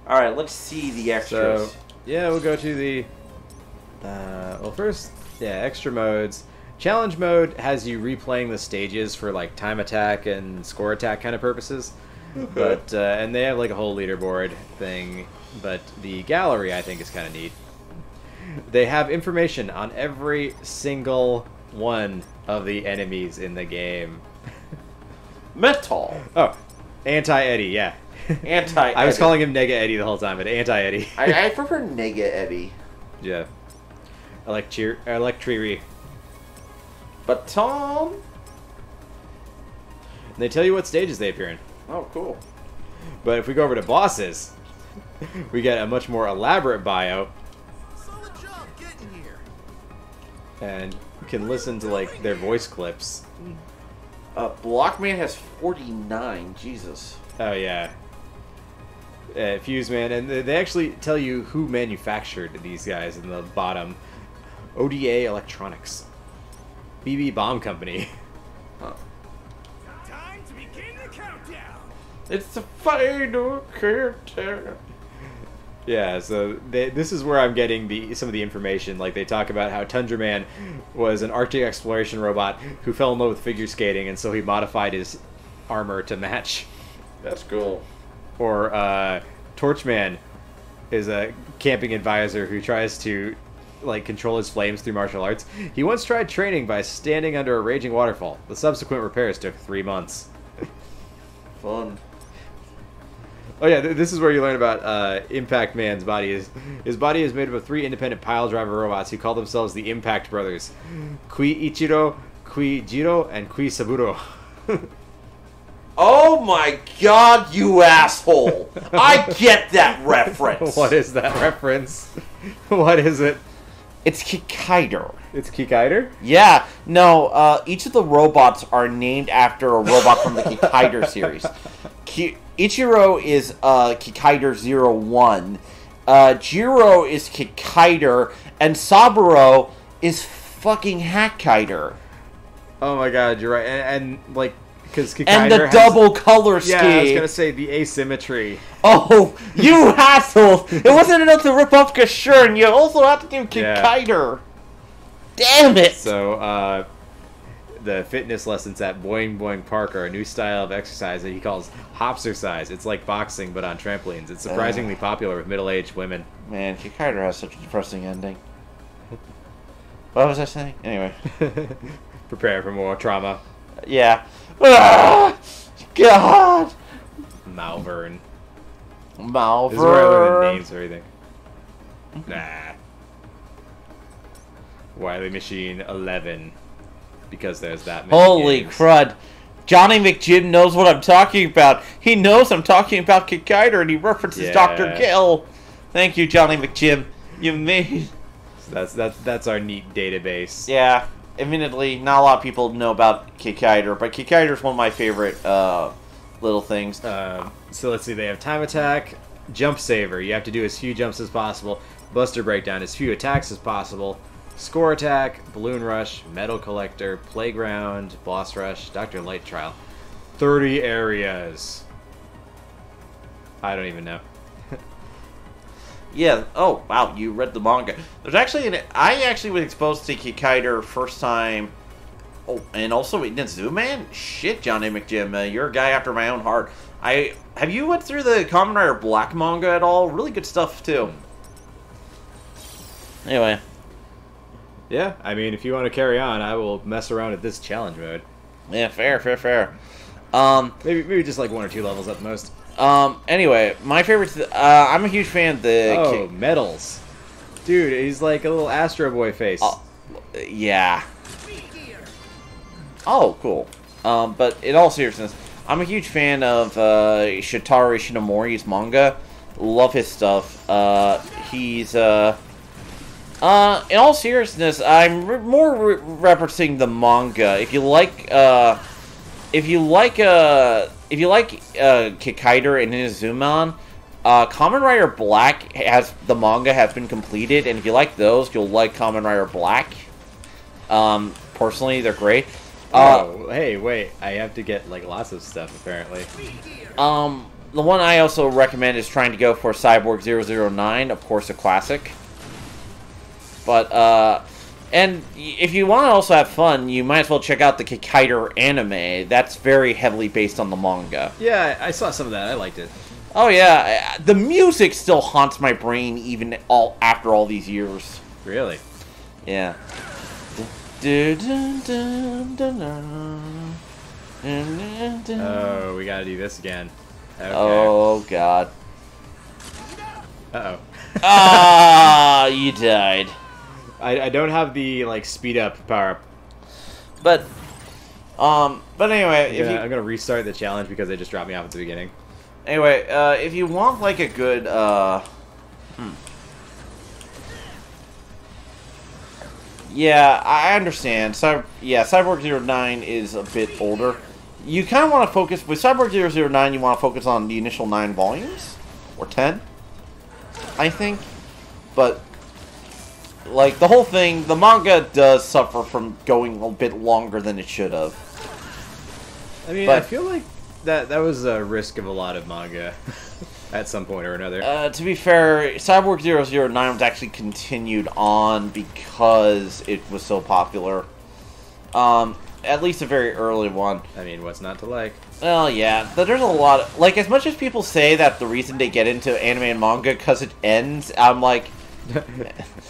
Alright, let's see the extras. So, yeah, we'll go to the... well, first, yeah, extra modes. Challenge mode has you replaying the stages for, like, time attack and score attack kind of purposes. But, and they have, like, a whole leaderboard thing. But the gallery, I think, is kind of neat. They have information on every single one of the enemies in the game. Metal. Oh, Anti-Eddie, yeah. Anti-Eddie. I was calling him Nega Eddie the whole time, but Anti-Eddie. I prefer Nega Eddie. Yeah. Electriri. But Tom... And they tell you what stages they appear in. Oh, cool. But if we go over to bosses, we get a much more elaborate bio, Solid job getting here. and you can listen to like their voice clips. Blockman has 49. Jesus. Oh yeah. Fuse Man, and they actually tell you who manufactured these guys in the bottom. ODA Electronics. BB Bomb Company. Time to begin the countdown. It's the final countdown. Yeah, so this is where I'm getting some of the information. Like, they talk about how Tundra Man was an Arctic exploration robot who fell in love with figure skating, and so he modified his armor to match. That's cool. Or Torchman is a camping advisor who tries to like control his flames through martial arts. He once tried training by standing under a raging waterfall. The subsequent repairs took 3 months. Fun. Oh yeah, this is where you learn about Impact Man's body. His body is made up of 3 independent pile driver robots who call themselves the Impact Brothers: Kui Ichiro, Kui Jiro, and Kui Saburo. Oh my god, you asshole! I get that reference! What is that reference? What is it? It's Kikaider. It's Kikaider? Yeah, no, each of the robots are named after a robot from the Kikaider series. Ichiro is Kikaider 01, Jiro is Kikaider, and Saburo is fucking Hackaider. Oh my god, you're right. And like, because Kikaider And the has, double color scheme. Yeah, I was gonna say the asymmetry. Oh, you asshole! It wasn't enough to rip off Kashurn, you also have to do Kikaider. Damn it! So, the fitness lessons at Boing Boing Park are a new style of exercise that he calls hopsercise. It's like boxing, but on trampolines. It's surprisingly popular with middle-aged women. Man, Kikaider has such a depressing ending. What was I saying? Anyway. Prepare for more trauma. Yeah. Ah, God! Malvern. Malvern. This is where I learn the names and everything. Nah. Wily Machine 11. Because there's that many Holy games. crud. Johnny McJim knows what I'm talking about. He knows I'm talking about Kikaider and he references Dr. Gill. Thank you, Johnny McJim. You made... So that's our neat database. Yeah. Admittedly, not a lot of people know about Kikaider, but Kikaider is one of my favorite little things. So let's see, they have Time Attack, Jump Saver. You have to do as few jumps as possible. Buster Breakdown, as few attacks as possible. Score Attack, Balloon Rush, Metal Collector, Playground, Boss Rush, Dr. Light Trial. 30 areas. I don't even know. Yeah. Oh, wow. You read the manga. There's actually I actually was exposed to Kikaider first time. Oh, and also in Zuman? Shit, Johnny McJim. You're a guy after my own heart. Have you went through the Kamen Rider Black manga at all? Really good stuff, too. Anyway. Yeah, I mean, if you want to carry on, I will mess around at this challenge mode. Yeah, fair. Maybe just like 1 or 2 levels at the most. Anyway, my favorite... I'm a huge fan of the... medals. Dude, he's like a little Astro Boy face. Yeah. Oh, cool. But in all seriousness, I'm a huge fan of Shitaro Ishinomori's manga. Love his stuff. He's... in all seriousness, I'm more referencing the manga. If you like Kikaider and Inuzuman, Kamen Rider Black the manga has been completed, and if you like those, you'll like Kamen Rider Black. Personally, they're great. Hey, wait! I have to get like lots of stuff apparently. The one I also recommend is trying to go for Cyborg 009, of course, a classic. But, and if you want to also have fun, you might as well check out the Kikaider anime. That's very heavily based on the manga. Yeah, I saw some of that. I liked it. Oh, yeah. The music still haunts my brain even after all these years. Really? Yeah. Oh, we gotta do this again. Okay. Oh, God. Uh-oh. Ah, you died. I don't have the, like, speed up power up. But anyway, I'm gonna restart the challenge because they just dropped me off at the beginning. Anyway, if you want, like, a good, Yeah, I understand. Cyborg 09 is a bit older. You kind of want to focus... With Cyborg 009, you want to focus on the initial 9 volumes. Or 10. I think. But... Like, the whole thing, the manga does suffer from going a bit longer than it should have. I mean, I feel like that was a risk of a lot of manga at some point or another. To be fair, Cyborg 009 was actually continued on because it was so popular. At least a very early one. I mean, what's not to like? Well, yeah, but there's a lot of... Like, as much as people say that the reason they get into anime and manga because it ends, I'm like...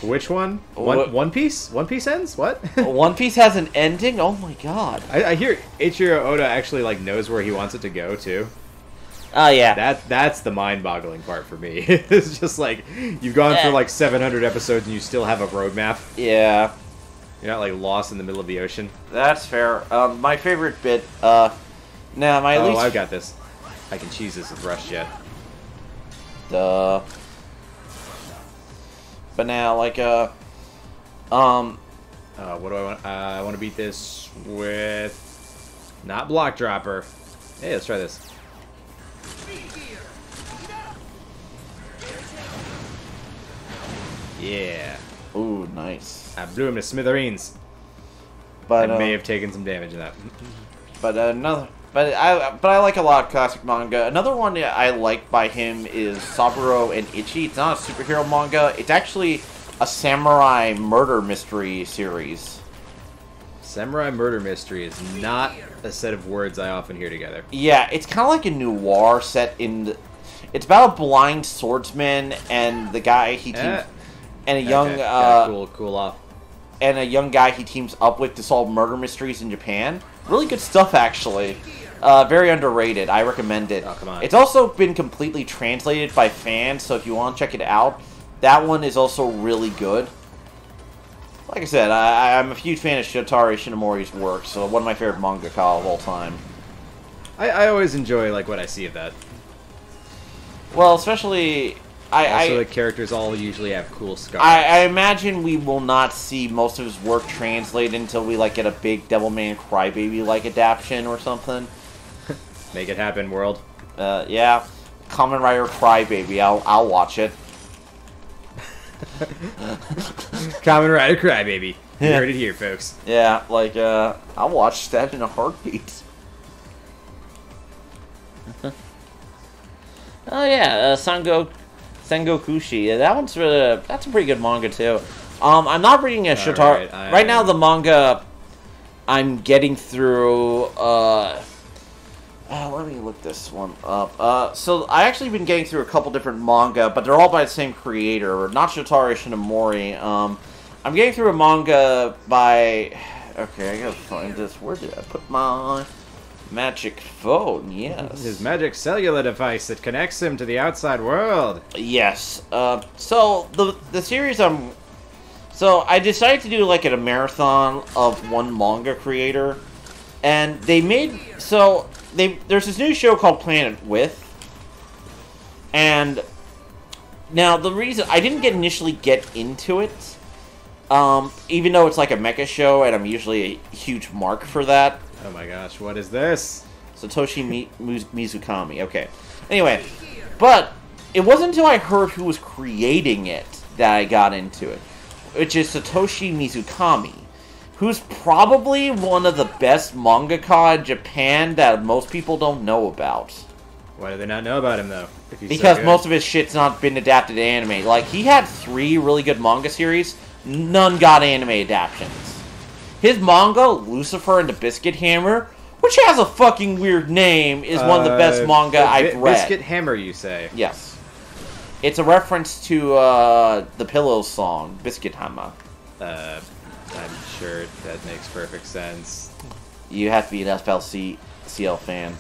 Which one? What? One Piece? One Piece ends? What? One Piece has an ending? Oh my god. I hear Eiichiro Oda actually like knows where he wants it to go too. Oh yeah. That's the mind-boggling part for me. It's just like you've gone for like 700 episodes and you still have a roadmap. Yeah. You're not like lost in the middle of the ocean. That's fair. My favorite bit, now my Oh, least... I've got this. I can cheese this with Rush Jet. Duh. But now, like, what do I want? I want to beat this with not Block Dropper. Hey, let's try this. Yeah. Ooh, nice. I blew him to smithereens. But I may have taken some damage in that. But I like a lot of classic manga. Another one that I like by him is Saburo and Ichi. It's not a superhero manga. It's actually a samurai murder mystery series. Samurai Murder Mystery is not a set of words I often hear together. Yeah, it's kind of like a noir set in the... It's about a blind swordsman and the guy he teams... And a young... Okay, gotta cool off. And a young guy he teams up with to solve murder mysteries in Japan. Really good stuff, actually. Very underrated. I recommend it. Oh, come on. It's also been completely translated by fans, so if you want to check it out, that one is also really good. Like I said, I'm a huge fan of Shotaro Ishinomori's work, so one of my favorite mangaka of all time. I always enjoy like what I see of that. Well, especially... Also, the characters all usually have cool scars. I imagine we will not see most of his work translated until we like get a big Devilman Crybaby like adaptation or something. Make it happen, world. Yeah, Kamen Rider Crybaby. I'll watch it. Kamen Rider Crybaby. You Yeah. heard it here, folks. Yeah, like I'll watch that in a heartbeat. Oh yeah, Sengokushi. Yeah, that one's that's a pretty good manga too. I'm not reading a Shotaro right now. The manga I'm getting through. Let me look this one up. So I actually been getting through a couple different manga, but they're all by the same creator, not Shotaro Ishinomori. I'm getting through a manga by. Okay, I gotta find this. Where did I put my magic phone? Yes. His magic cellular device that connects him to the outside world. Yes. So the series So I decided to do like a marathon of one manga creator, and they made there's this new show called Planet With, and now the reason I didn't initially get into it, even though it's like a mecha show, and I'm usually a huge mark for that. Oh my gosh, what is this? Satoshi Mizukami. Okay. Anyway, but it wasn't until I heard who was creating it that I got into it, which is Satoshi Mizukami, who's probably one of the best mangaka in Japan that most people don't know about. Why do they not know about him, though? If he's Because so good? most of his shit's not been adapted to anime. Like, he had 3 really good manga series, none got anime adaptations. His manga, Lucifer and the Biscuit Hammer, which has a fucking weird name, is one of the best manga I've read. Biscuit Hammer, you say? Yes. It's a reference to the Pillows song, Biscuit Hammer. I'm sure that makes perfect sense. You have to be an FLCL fan.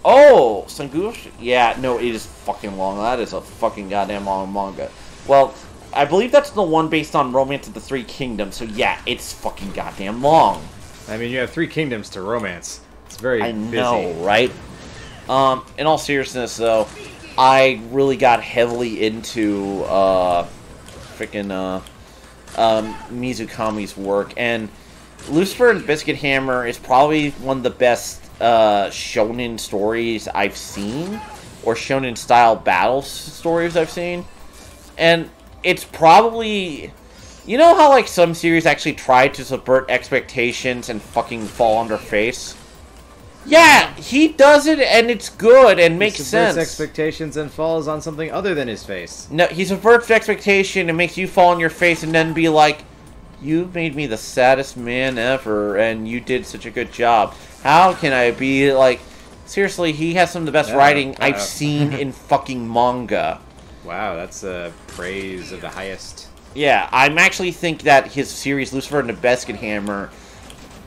Oh! Sangush? Yeah, no, it is fucking long. That is a fucking goddamn long manga. Well, I believe that's the one based on Romance of the Three Kingdoms, so yeah, it's fucking goddamn long. I mean, you have 3 kingdoms to romance. It's very I busy. know, right? In all seriousness, though, I really got heavily into Mizukami's work, and Lucifer and Biscuit Hammer is probably one of the best shonen stories I've seen, or shonen style battle stories I've seen, and it's probably, you know how like some series actually try to subvert expectations and fucking fall on their face? Yeah, he does it, and it's good and makes sense. He subverts expectations and falls on something other than his face. No, he subverts expectation and makes you fall on your face and then be like, you made me the saddest man ever, and you did such a good job. How can I be like... Seriously, he has some of the best writing I've seen in fucking manga. Wow, that's praise of the highest. Yeah, I'm actually think that his series, Lucifer and the Biscuit Hammer,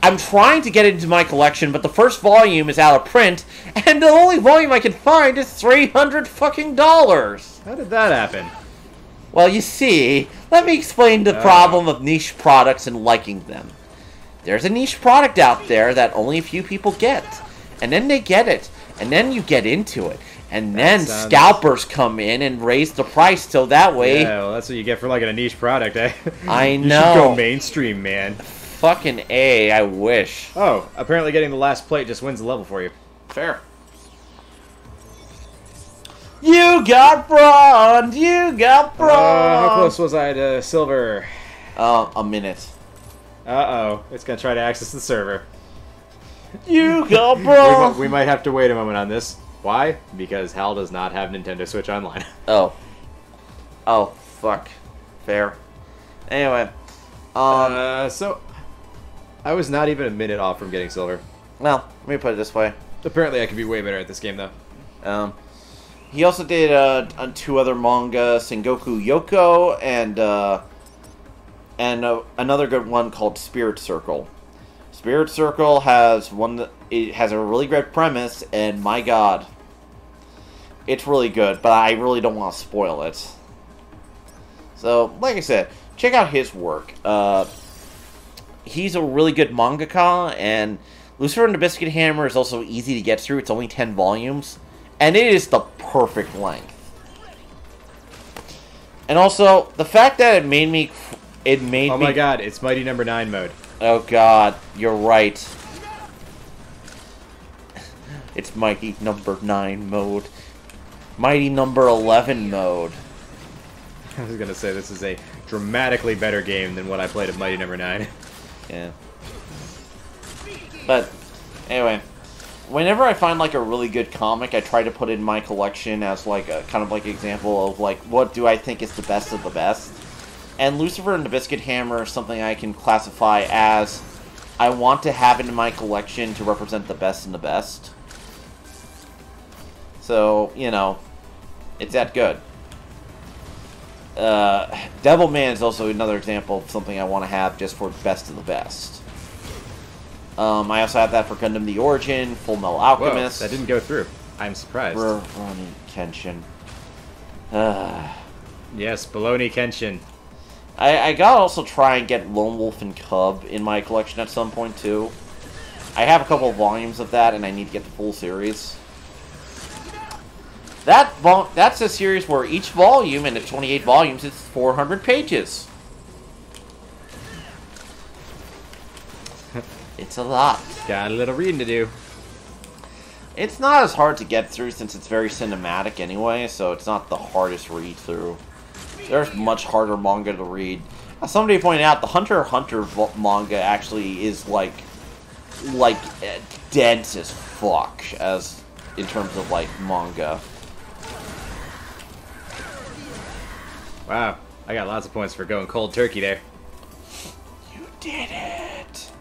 I'm trying to get it into my collection, but the first volume is out of print, and the only volume I can find is $300 fucking dollars. How did that happen? Well, you see, let me explain the problem of niche products and liking them. There's a niche product out there that only a few people get, and then they get it, and then you get into it, and then scalpers come in and raise the price so that way... Yeah, well, that's what you get for liking a niche product, eh? I You know. should go mainstream, man. Fucking A, I wish. Oh, apparently getting the last plate just wins the level for you. Fair. You got bronze! You got bronze! How close was I to silver? A minute. Uh-oh. It's gonna try to access the server. You got bronze! We might have to wait a moment on this. Why? Because Hal does not have Nintendo Switch Online. Oh. Oh, fuck. Fair. Anyway. So... I was not even a minute off from getting silver. Well, let me put it this way. Apparently I could be way better at this game, though. He also did two other manga, Sengoku Yoko, and another good one called Spirit Circle. Spirit Circle has it has a really great premise, and my god, it's really good. But I really don't want to spoil it. So, like I said, check out his work. He's a really good mangaka, and Lucifer and the Biscuit Hammer is also easy to get through. It's only 10 volumes, and it is the perfect length. And also, the fact that it made me... Oh my god, it's Mighty Number 9 mode. Oh god, you're right. It's Mighty Number 9 mode. Mighty Number 11 mode. I was gonna say, this is a dramatically better game than what I played at Mighty Number 9. Yeah. But, anyway. Whenever I find, like, a really good comic, I try to put it in my collection as, like, a kind of, like, example of, like, what do I think is the best of the best. And Lucifer and the Biscuit Hammer is something I can classify as I want to have it in my collection to represent the best and the best. So, you know, it's that good. Devilman is also another example of something I want to have just for best of the best. I also have that for Gundam The Origin, Full Metal Alchemist. Whoa, that didn't go through. I'm surprised. Rurouni Kenshin. Yes, Baloney Kenshin. I gotta also try and get Lone Wolf and Cub in my collection at some point, too. I have a couple of volumes of that, and I need to get the full series. That's a series where each volume, and it's 28 volumes, it's 400 pages. It's a lot. Got a little reading to do. It's not as hard to get through since it's very cinematic anyway, so it's not the hardest read through. There's much harder manga to read. As somebody pointed out, the Hunter x Hunter manga actually is like dense as fuck as in terms of like manga. Wow, I got lots of points for going cold turkey there. You did it.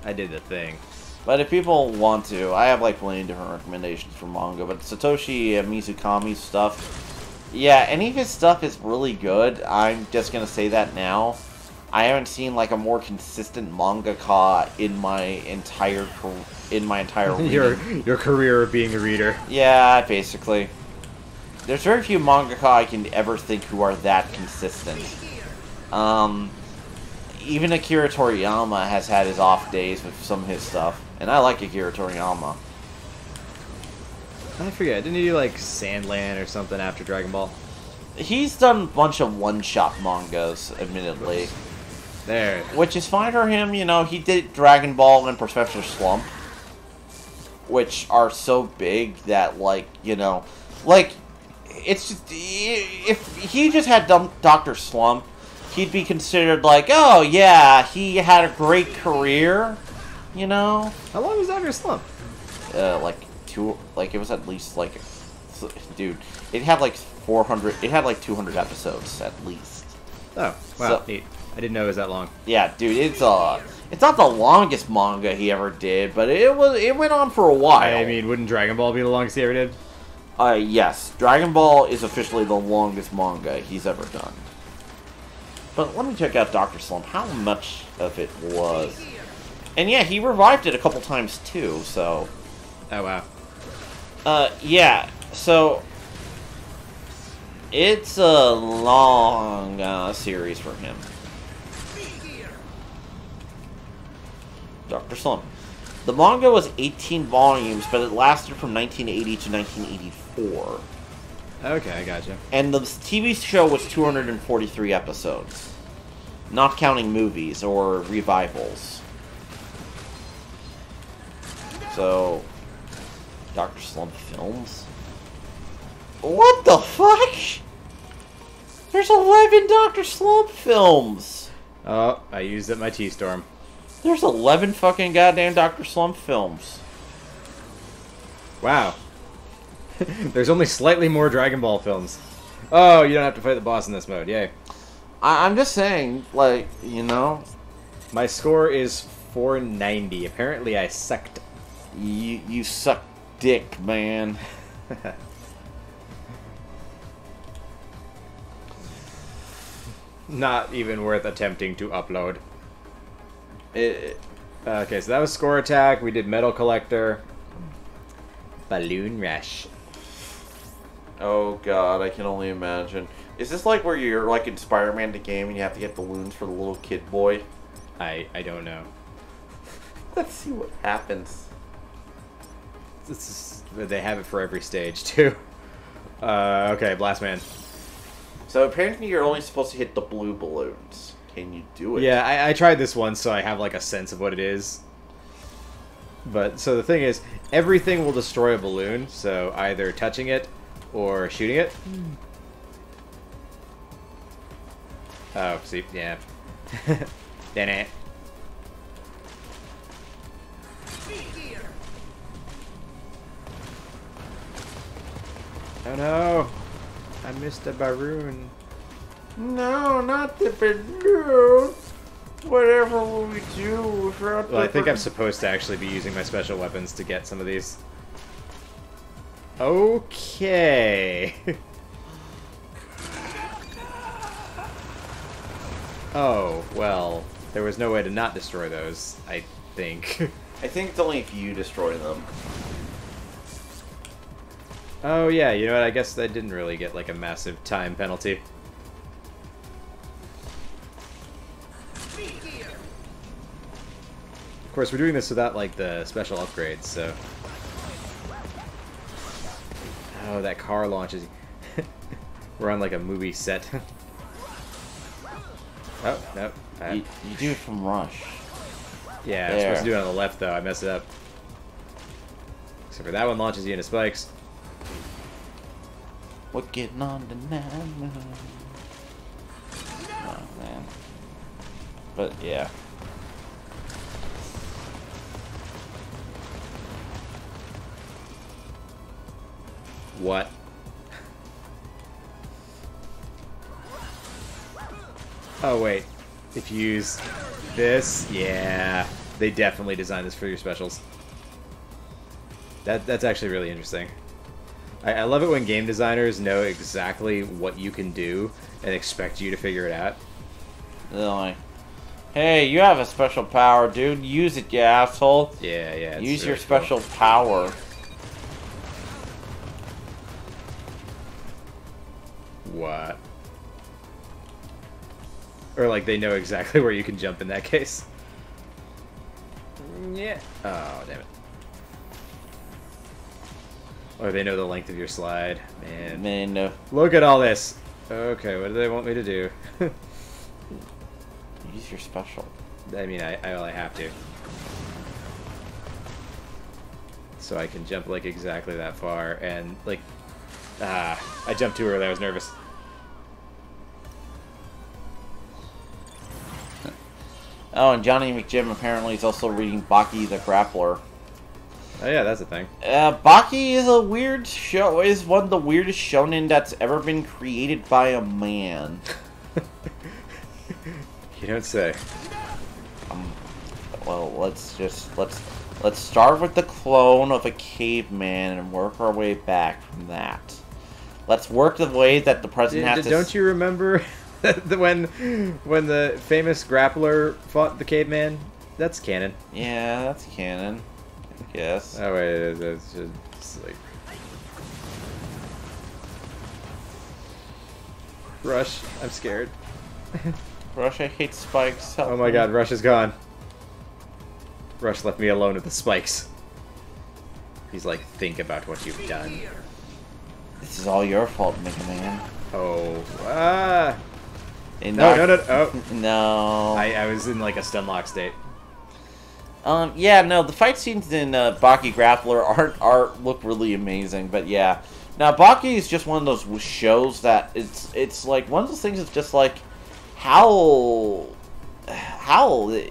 I did the thing. But if people want to, I have like plenty of different recommendations for manga. But Satoshi Mizukami's stuff, yeah, any of his stuff is really good. I'm just gonna say that now. I haven't seen like a more consistent mangaka in my entire reading. your career of being a reader. Yeah, basically. There's very few mangaka I can ever think who are that consistent. Even Akira Toriyama has had his off days with some of his stuff. And I like Akira Toriyama. I forget, didn't he do like Sandland or something after Dragon Ball? He's done a bunch of one-shot mangas, admittedly. There. Which is fine for him, you know, he did Dragon Ball and Professor Slump. Which are so big that, like, you know, like, it's just, if he just had Dr. Slump, he'd be considered like, oh yeah, he had a great career, you know? How long was Dr. Slump? It was at least like, dude, it had like 200 episodes at least. Oh, wow, neat. I didn't know it was that long. Yeah, dude, it's not the longest manga he ever did, but it went on for a while. I mean, wouldn't Dragon Ball be the longest he ever did? Yes. Dragon Ball is officially the longest manga he's ever done. But let me check out Dr. Slump, how much of it was. And yeah, he revived it a couple times too, so... Oh, wow. Yeah, so... It's a long series for him. Dr. Slump. The manga was 18 volumes, but it lasted from 1980 to 1984. Okay, I gotcha. And the TV show was 243 episodes. Not counting movies or revivals. So... Dr. Slump films? What the fuck? There's 11 Dr. Slump films! Oh, I used up my T-Storm. There's 11 fucking goddamn Dr. Slump films. Wow. There's only slightly more Dragon Ball films. Oh, you don't have to fight the boss in this mode. Yay. I'm just saying, like, you know... My score is 490. Apparently I sucked. You suck dick, man. Not even worth attempting to upload. Okay, so that was Score Attack. We did Metal Collector. Balloon Rush. Oh god, I can only imagine. Is this like where you're like in Spider-Man the game and you have to get balloons for the little kid boy? I don't know. Let's see what happens. They have it for every stage, too. Okay, Blast Man. So apparently you're only supposed to hit the blue balloons. Can you do it? Yeah, I tried this one, so I have like a sense of what it is. But, so the thing is, everything will destroy a balloon, so either touching it or shooting it. Oh, see, yeah. Then it. Oh no! I missed a balloon. No, not the balloon. Whatever will we do without Well, I think I'm supposed to actually be using my special weapons to get some of these. Okay. Oh, well, there was no way to not destroy those, I think. I think it's only if you destroy them. Oh yeah, you know what, I guess I didn't really get like a massive time penalty. Of course, we're doing this without like the special upgrades, so... Oh, that car launches. We're on like a movie set. Oh, nope. You do it from Rush. Yeah, I'm supposed to do it on the left, though. I messed it up. Except for that one launches you into spikes. We're getting on tonight. Oh, man. But, yeah. What? Oh, wait. If you use this, yeah. They definitely designed this for your specials. That's actually really interesting. I love it when game designers know exactly what you can do and expect you to figure it out. They're like, hey, you have a special power, dude. Use it, you asshole. Yeah, yeah. Use really your special power. What? Or like they know exactly where you can jump in that case. Yeah. Oh, damn it. Or they know the length of your slide. Man. Look at all this. Okay, what do they want me to do? Use your special. I mean, I have to. So I can jump like exactly that far and like... I jumped too early, I was nervous. Oh, and Johnny McJim apparently is also reading Baki the Grappler. Oh yeah, that's a thing. Baki is a weird show. Is one of the weirdest shonen that's ever been created by a man. You don't say. Well, let's Let's start with the clone of a caveman and work our way back from that. Let's work the way that the president has to... Don't you remember when the famous grappler fought the caveman? That's canon. Yeah, that's canon. I guess. Oh, wait, it's just like... Rush, I'm scared. Rush, I hate spikes. Help Oh my me. god, Rush is gone. Rush left me alone with the spikes. He's like, think about what you've done. This is all your fault, Megaman. Oh, ah! In No, our- no, no, oh. No. I was in like a stun lock state. Yeah, no, the fight scenes in Baki Grappler look really amazing, but yeah. Now, Baki is just one of those shows that it's like one of those things that's just like, how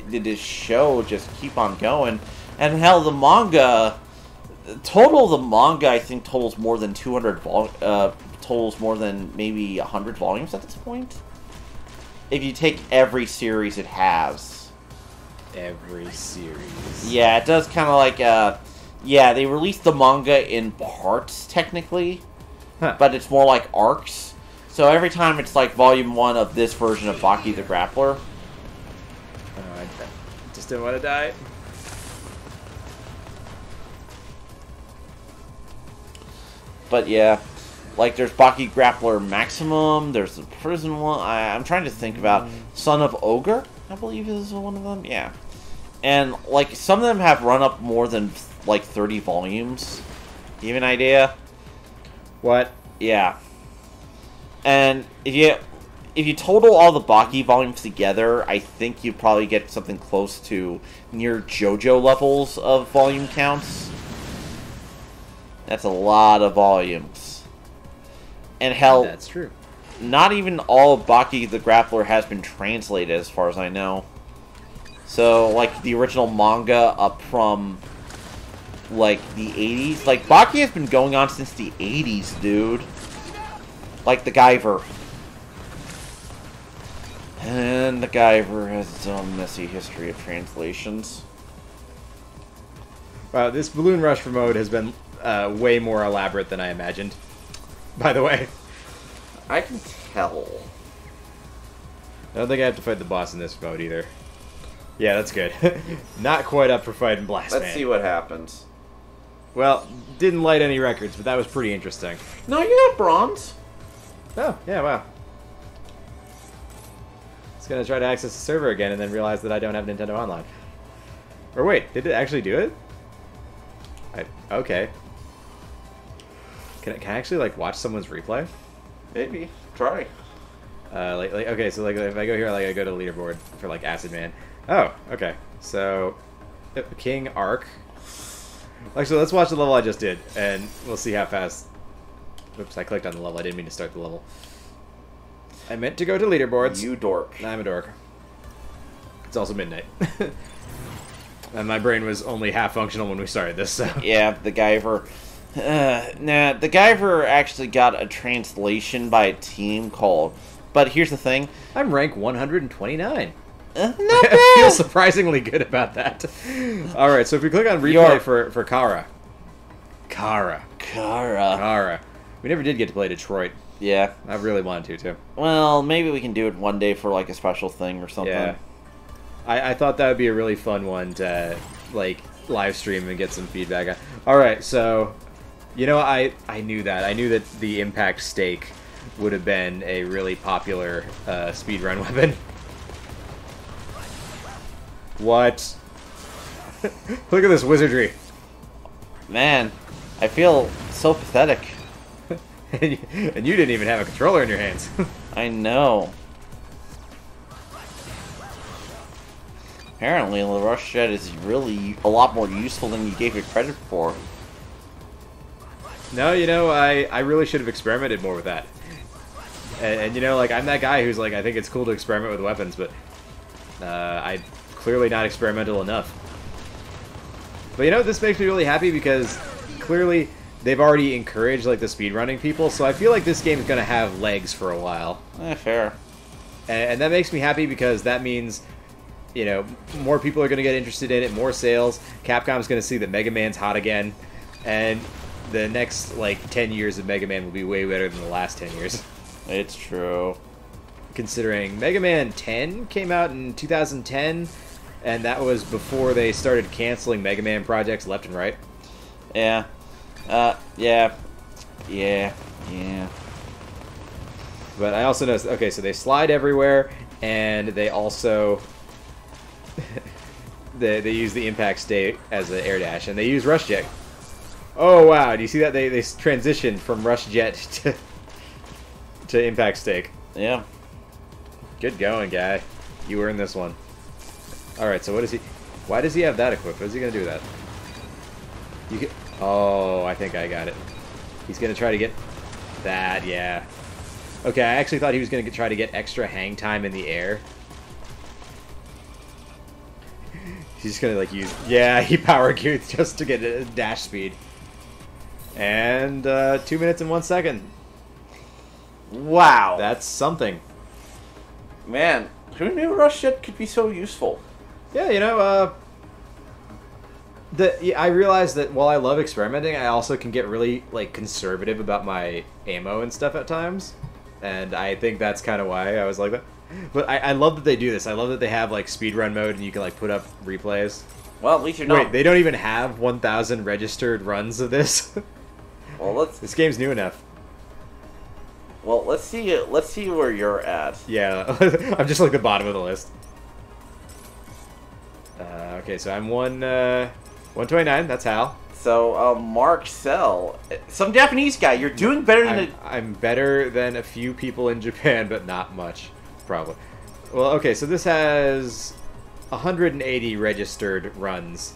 did this show just keep on going? And hell, the manga, the manga I think totals more than 200 totals more than maybe 100 volumes at this point. If you take every series it has. Every series. Yeah, it does kind of like, yeah, they released the manga in parts, technically, Huh. but it's more like arcs. So every time it's like volume 1 of this version of Baki the Grappler. Oh, I just didn't want to die. But yeah, like there's Baki Grappler Maximum, there's the prison one. I'm trying to think about Son of Ogre, I believe is one of them. Yeah. And like some of them have run up more than like 30 volumes. Do you have an idea? What? Yeah. And if you total all the Baki volumes together, I think you probably get something close to near JoJo levels of volume counts. That's a lot of volumes. And hell, That's true. not even all of Baki the Grappler has been translated as far as I know. So, like, the original manga up from, like, the 80s. Like, Baki has been going on since the 80s, dude. Like the Guyver. And the Guyver has its own messy history of translations. Wow, this Balloon Rush mode has been way more elaborate than I imagined. By the way, I can tell. I don't think I have to fight the boss in this mode either. Yeah, that's good. Not quite up for fighting Blast Man. Let's see what happens. Well, didn't light any records, but that was pretty interesting. No, you got bronze. Oh, yeah, wow. It's gonna try to access the server again and then realize that I don't have Nintendo Online. Or wait, did it actually do it? Okay. Can I actually, like, watch someone's replay? Maybe. Try. Okay, so, like, if I go here, like, I go to the leaderboard for, like, Acid Man. Oh, okay. So, King Arc. Actually, let's watch the level I just did, and we'll see how fast... Oops, I clicked on the level. I didn't mean to start the level. I meant to go to leaderboards. You dork. I'm a dork. It's also midnight. And my brain was only half functional when we started this, so... Yeah, the Guyver. Nah, the Guyver actually got a translation by a team called... But here's the thing. I'm rank 129. Not I feel bad! surprisingly good about that. Alright, so if we click on replay for Kara. Kara. We never did get to play Detroit. Yeah. I really wanted to, too. Well, maybe we can do it one day for, like, a special thing or something. Yeah. I thought that would be a really fun one to, like, live stream and get some feedback on. Alright, so... You know, I knew that. I knew that the Impact Stake would have been a really popular speedrun weapon. What? Look at this wizardry. Man, I feel so pathetic. And you didn't even have a controller in your hands. I know. Apparently, the Rush Jet is really a lot more useful than you gave it credit for. No, you know, I really should have experimented more with that. And you know, like, I'm that guy who's like, I think it's cool to experiment with weapons, but I'm clearly not experimental enough. But you know, this makes me really happy because clearly they've already encouraged, like, the speedrunning people, so I feel like this game's gonna have legs for a while. Fair. And that makes me happy because that means you know, more people are going to get interested in it, more sales. Capcom's going to see that Mega Man's hot again, and the next, like, 10 years of Mega Man will be way better than the last 10 years. It's true. Considering Mega Man 10 came out in 2010, and that was before they started canceling Mega Man projects left and right. Yeah. Yeah. But I also noticed, okay, so they slide everywhere, and they also they use the impact state as an air dash, and they use Rush Jet. Oh wow, do you see that? They transitioned from Rush Jet to impact stake. Yeah. Good going, guy. You earned this one. Alright, so what is he... Why does he have that equipped? What is he going to do with that? You can... Oh, I think I got it. He's going to try to get that, yeah. Okay, I actually thought he was going to try to get extra hang time in the air. He's just going to, like, use... Yeah, he power geared just to get a dash speed. And 2 minutes and 1 second. Wow. That's something. Man, who knew Rush Jet could be so useful? Yeah, you know, I realize that while I love experimenting, I also can get really, like, conservative about my ammo and stuff at times. And I think that's kind of why I was like that. But I love that they do this. I love that they have, like, speedrun mode and you can, like, put up replays. Well, at least you're not... Wait, they don't even have 1,000 registered runs of this? Well, This game's new enough. Well, let's see where you're at. Yeah, I'm just, like, the bottom of the list. Okay, so I'm 129, that's Hal. So, Marcel, some Japanese guy, you're doing better than... I'm better than a few people in Japan, but not much, probably. Well, okay, so this has 180 registered runs.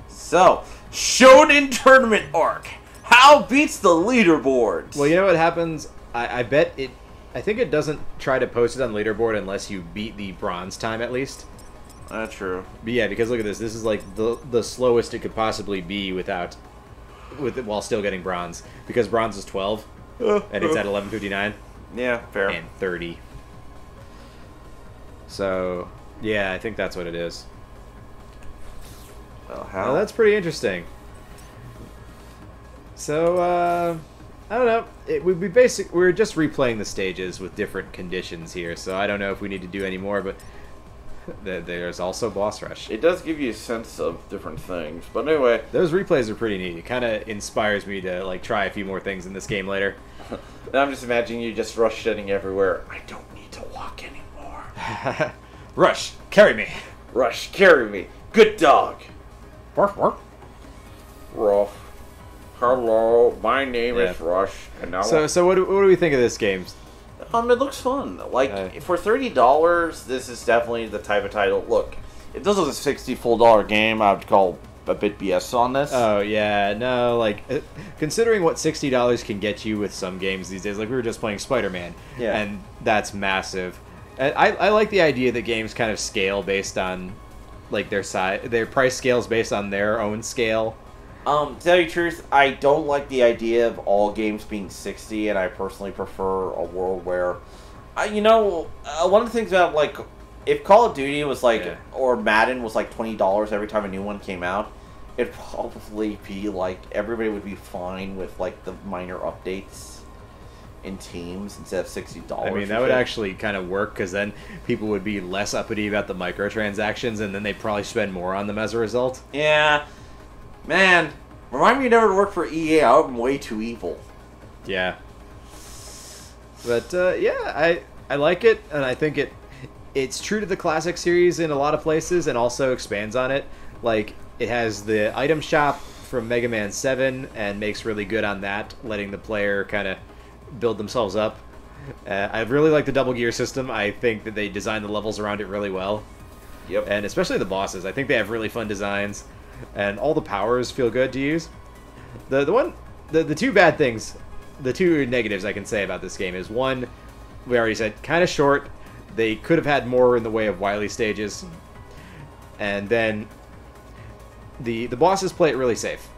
So, Shonen Tournament Arc. Hal beats the leaderboards. Well, you know what happens? I bet it... I think it doesn't try to post it on leaderboard unless you beat the bronze time, at least. That's true. But yeah, because look at this. This is like the slowest it could possibly be while still getting bronze. Because bronze is 12, and it's at 11:59. Yeah, fair. And 30. So, yeah, I think that's what it is. Well, Well, that's pretty interesting. So, I don't know. It would be basic. We're just replaying the stages with different conditions here, so I don't know if we need to do any more, but there's also boss rush. It does give you a sense of different things, but anyway. Those replays are pretty neat. It kind of inspires me to like try a few more things in this game later. Now I'm just imagining you just rush jetting everywhere. I don't need to walk anymore. Rush, carry me. Rush, carry me. Good dog. Work, work. Ruff. Hello, my name is Rush, and now So what do we think of this game? it looks fun. Like for $30, this is definitely the type of title. Look, if this was a $60 full game, I would call a bit BS on this. Oh yeah, no, like considering what $60 can get you with some games these days, like we were just playing Spider-Man, and that's massive. And I like the idea that games kind of scale based on like their size, their price scales based on their own scale. To tell you the truth, I don't like the idea of all games being 60, and I personally prefer a world where, one of the things about, like, if Call of Duty was, like, or Madden was, like, $20 every time a new one came out, it'd probably be, like, everybody would be fine with, like, the minor updates in teams instead of $60. I mean, that would actually kind of work, because then people would be less uppity about the microtransactions, and then they'd probably spend more on them as a result. Yeah. Man, remind me never to work for EA. I'm way too evil. Yeah. But, yeah, I like it, and I think it's true to the classic series in a lot of places, and also expands on it. Like, it has the item shop from Mega Man 7, and makes really good on that, letting the player kind of build themselves up. I really like the double gear system. I think that they designed the levels around it really well. Yep. And especially the bosses. I think they have really fun designs. And all the powers feel good to use. The two bad things, the two negatives I can say about this game is, one, we already said, kind of short. They could have had more in the way of Wily stages. And then the bosses play it really safe.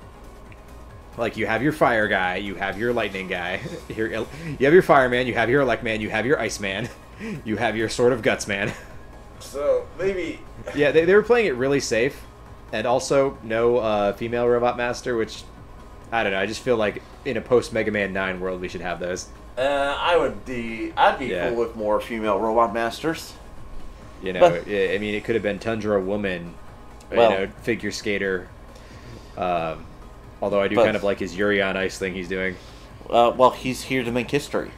Like, you have your fire guy, you have your lightning guy, you have your fireman, you have your elect man, you have your ice man, you have your sword of guts man. So maybe. Yeah, they were playing it really safe, and also no female robot master, which I don't know. I just feel like in a post Mega Man 9 world, we should have those. I'd be cool with more female robot masters. You know, But- I mean, it could have been Tundra Woman, Well- you know, figure skater. Although I do But- kind of like his Yuri on Ice thing he's doing. Well, he's here to make history.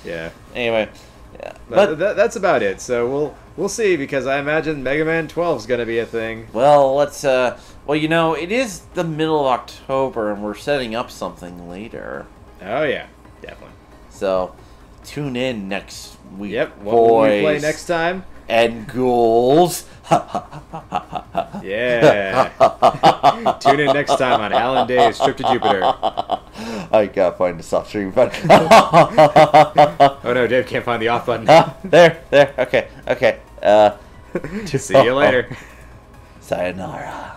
Yeah. Anyway, yeah. But that's about it. So we'll see, because I imagine Mega Man 12 is going to be a thing. Well, let's. Well, you know, it is the middle of October, and we're setting up something later. Oh yeah, definitely. So, tune in next week, Yep. What will we play boys next time? and ghouls. Yeah. Tune in next time on Hal Dave's Trip to Jupiter. I can't find the soft stream, but Oh no, Dave can't find the off button. there. Okay. See you later. Sayonara.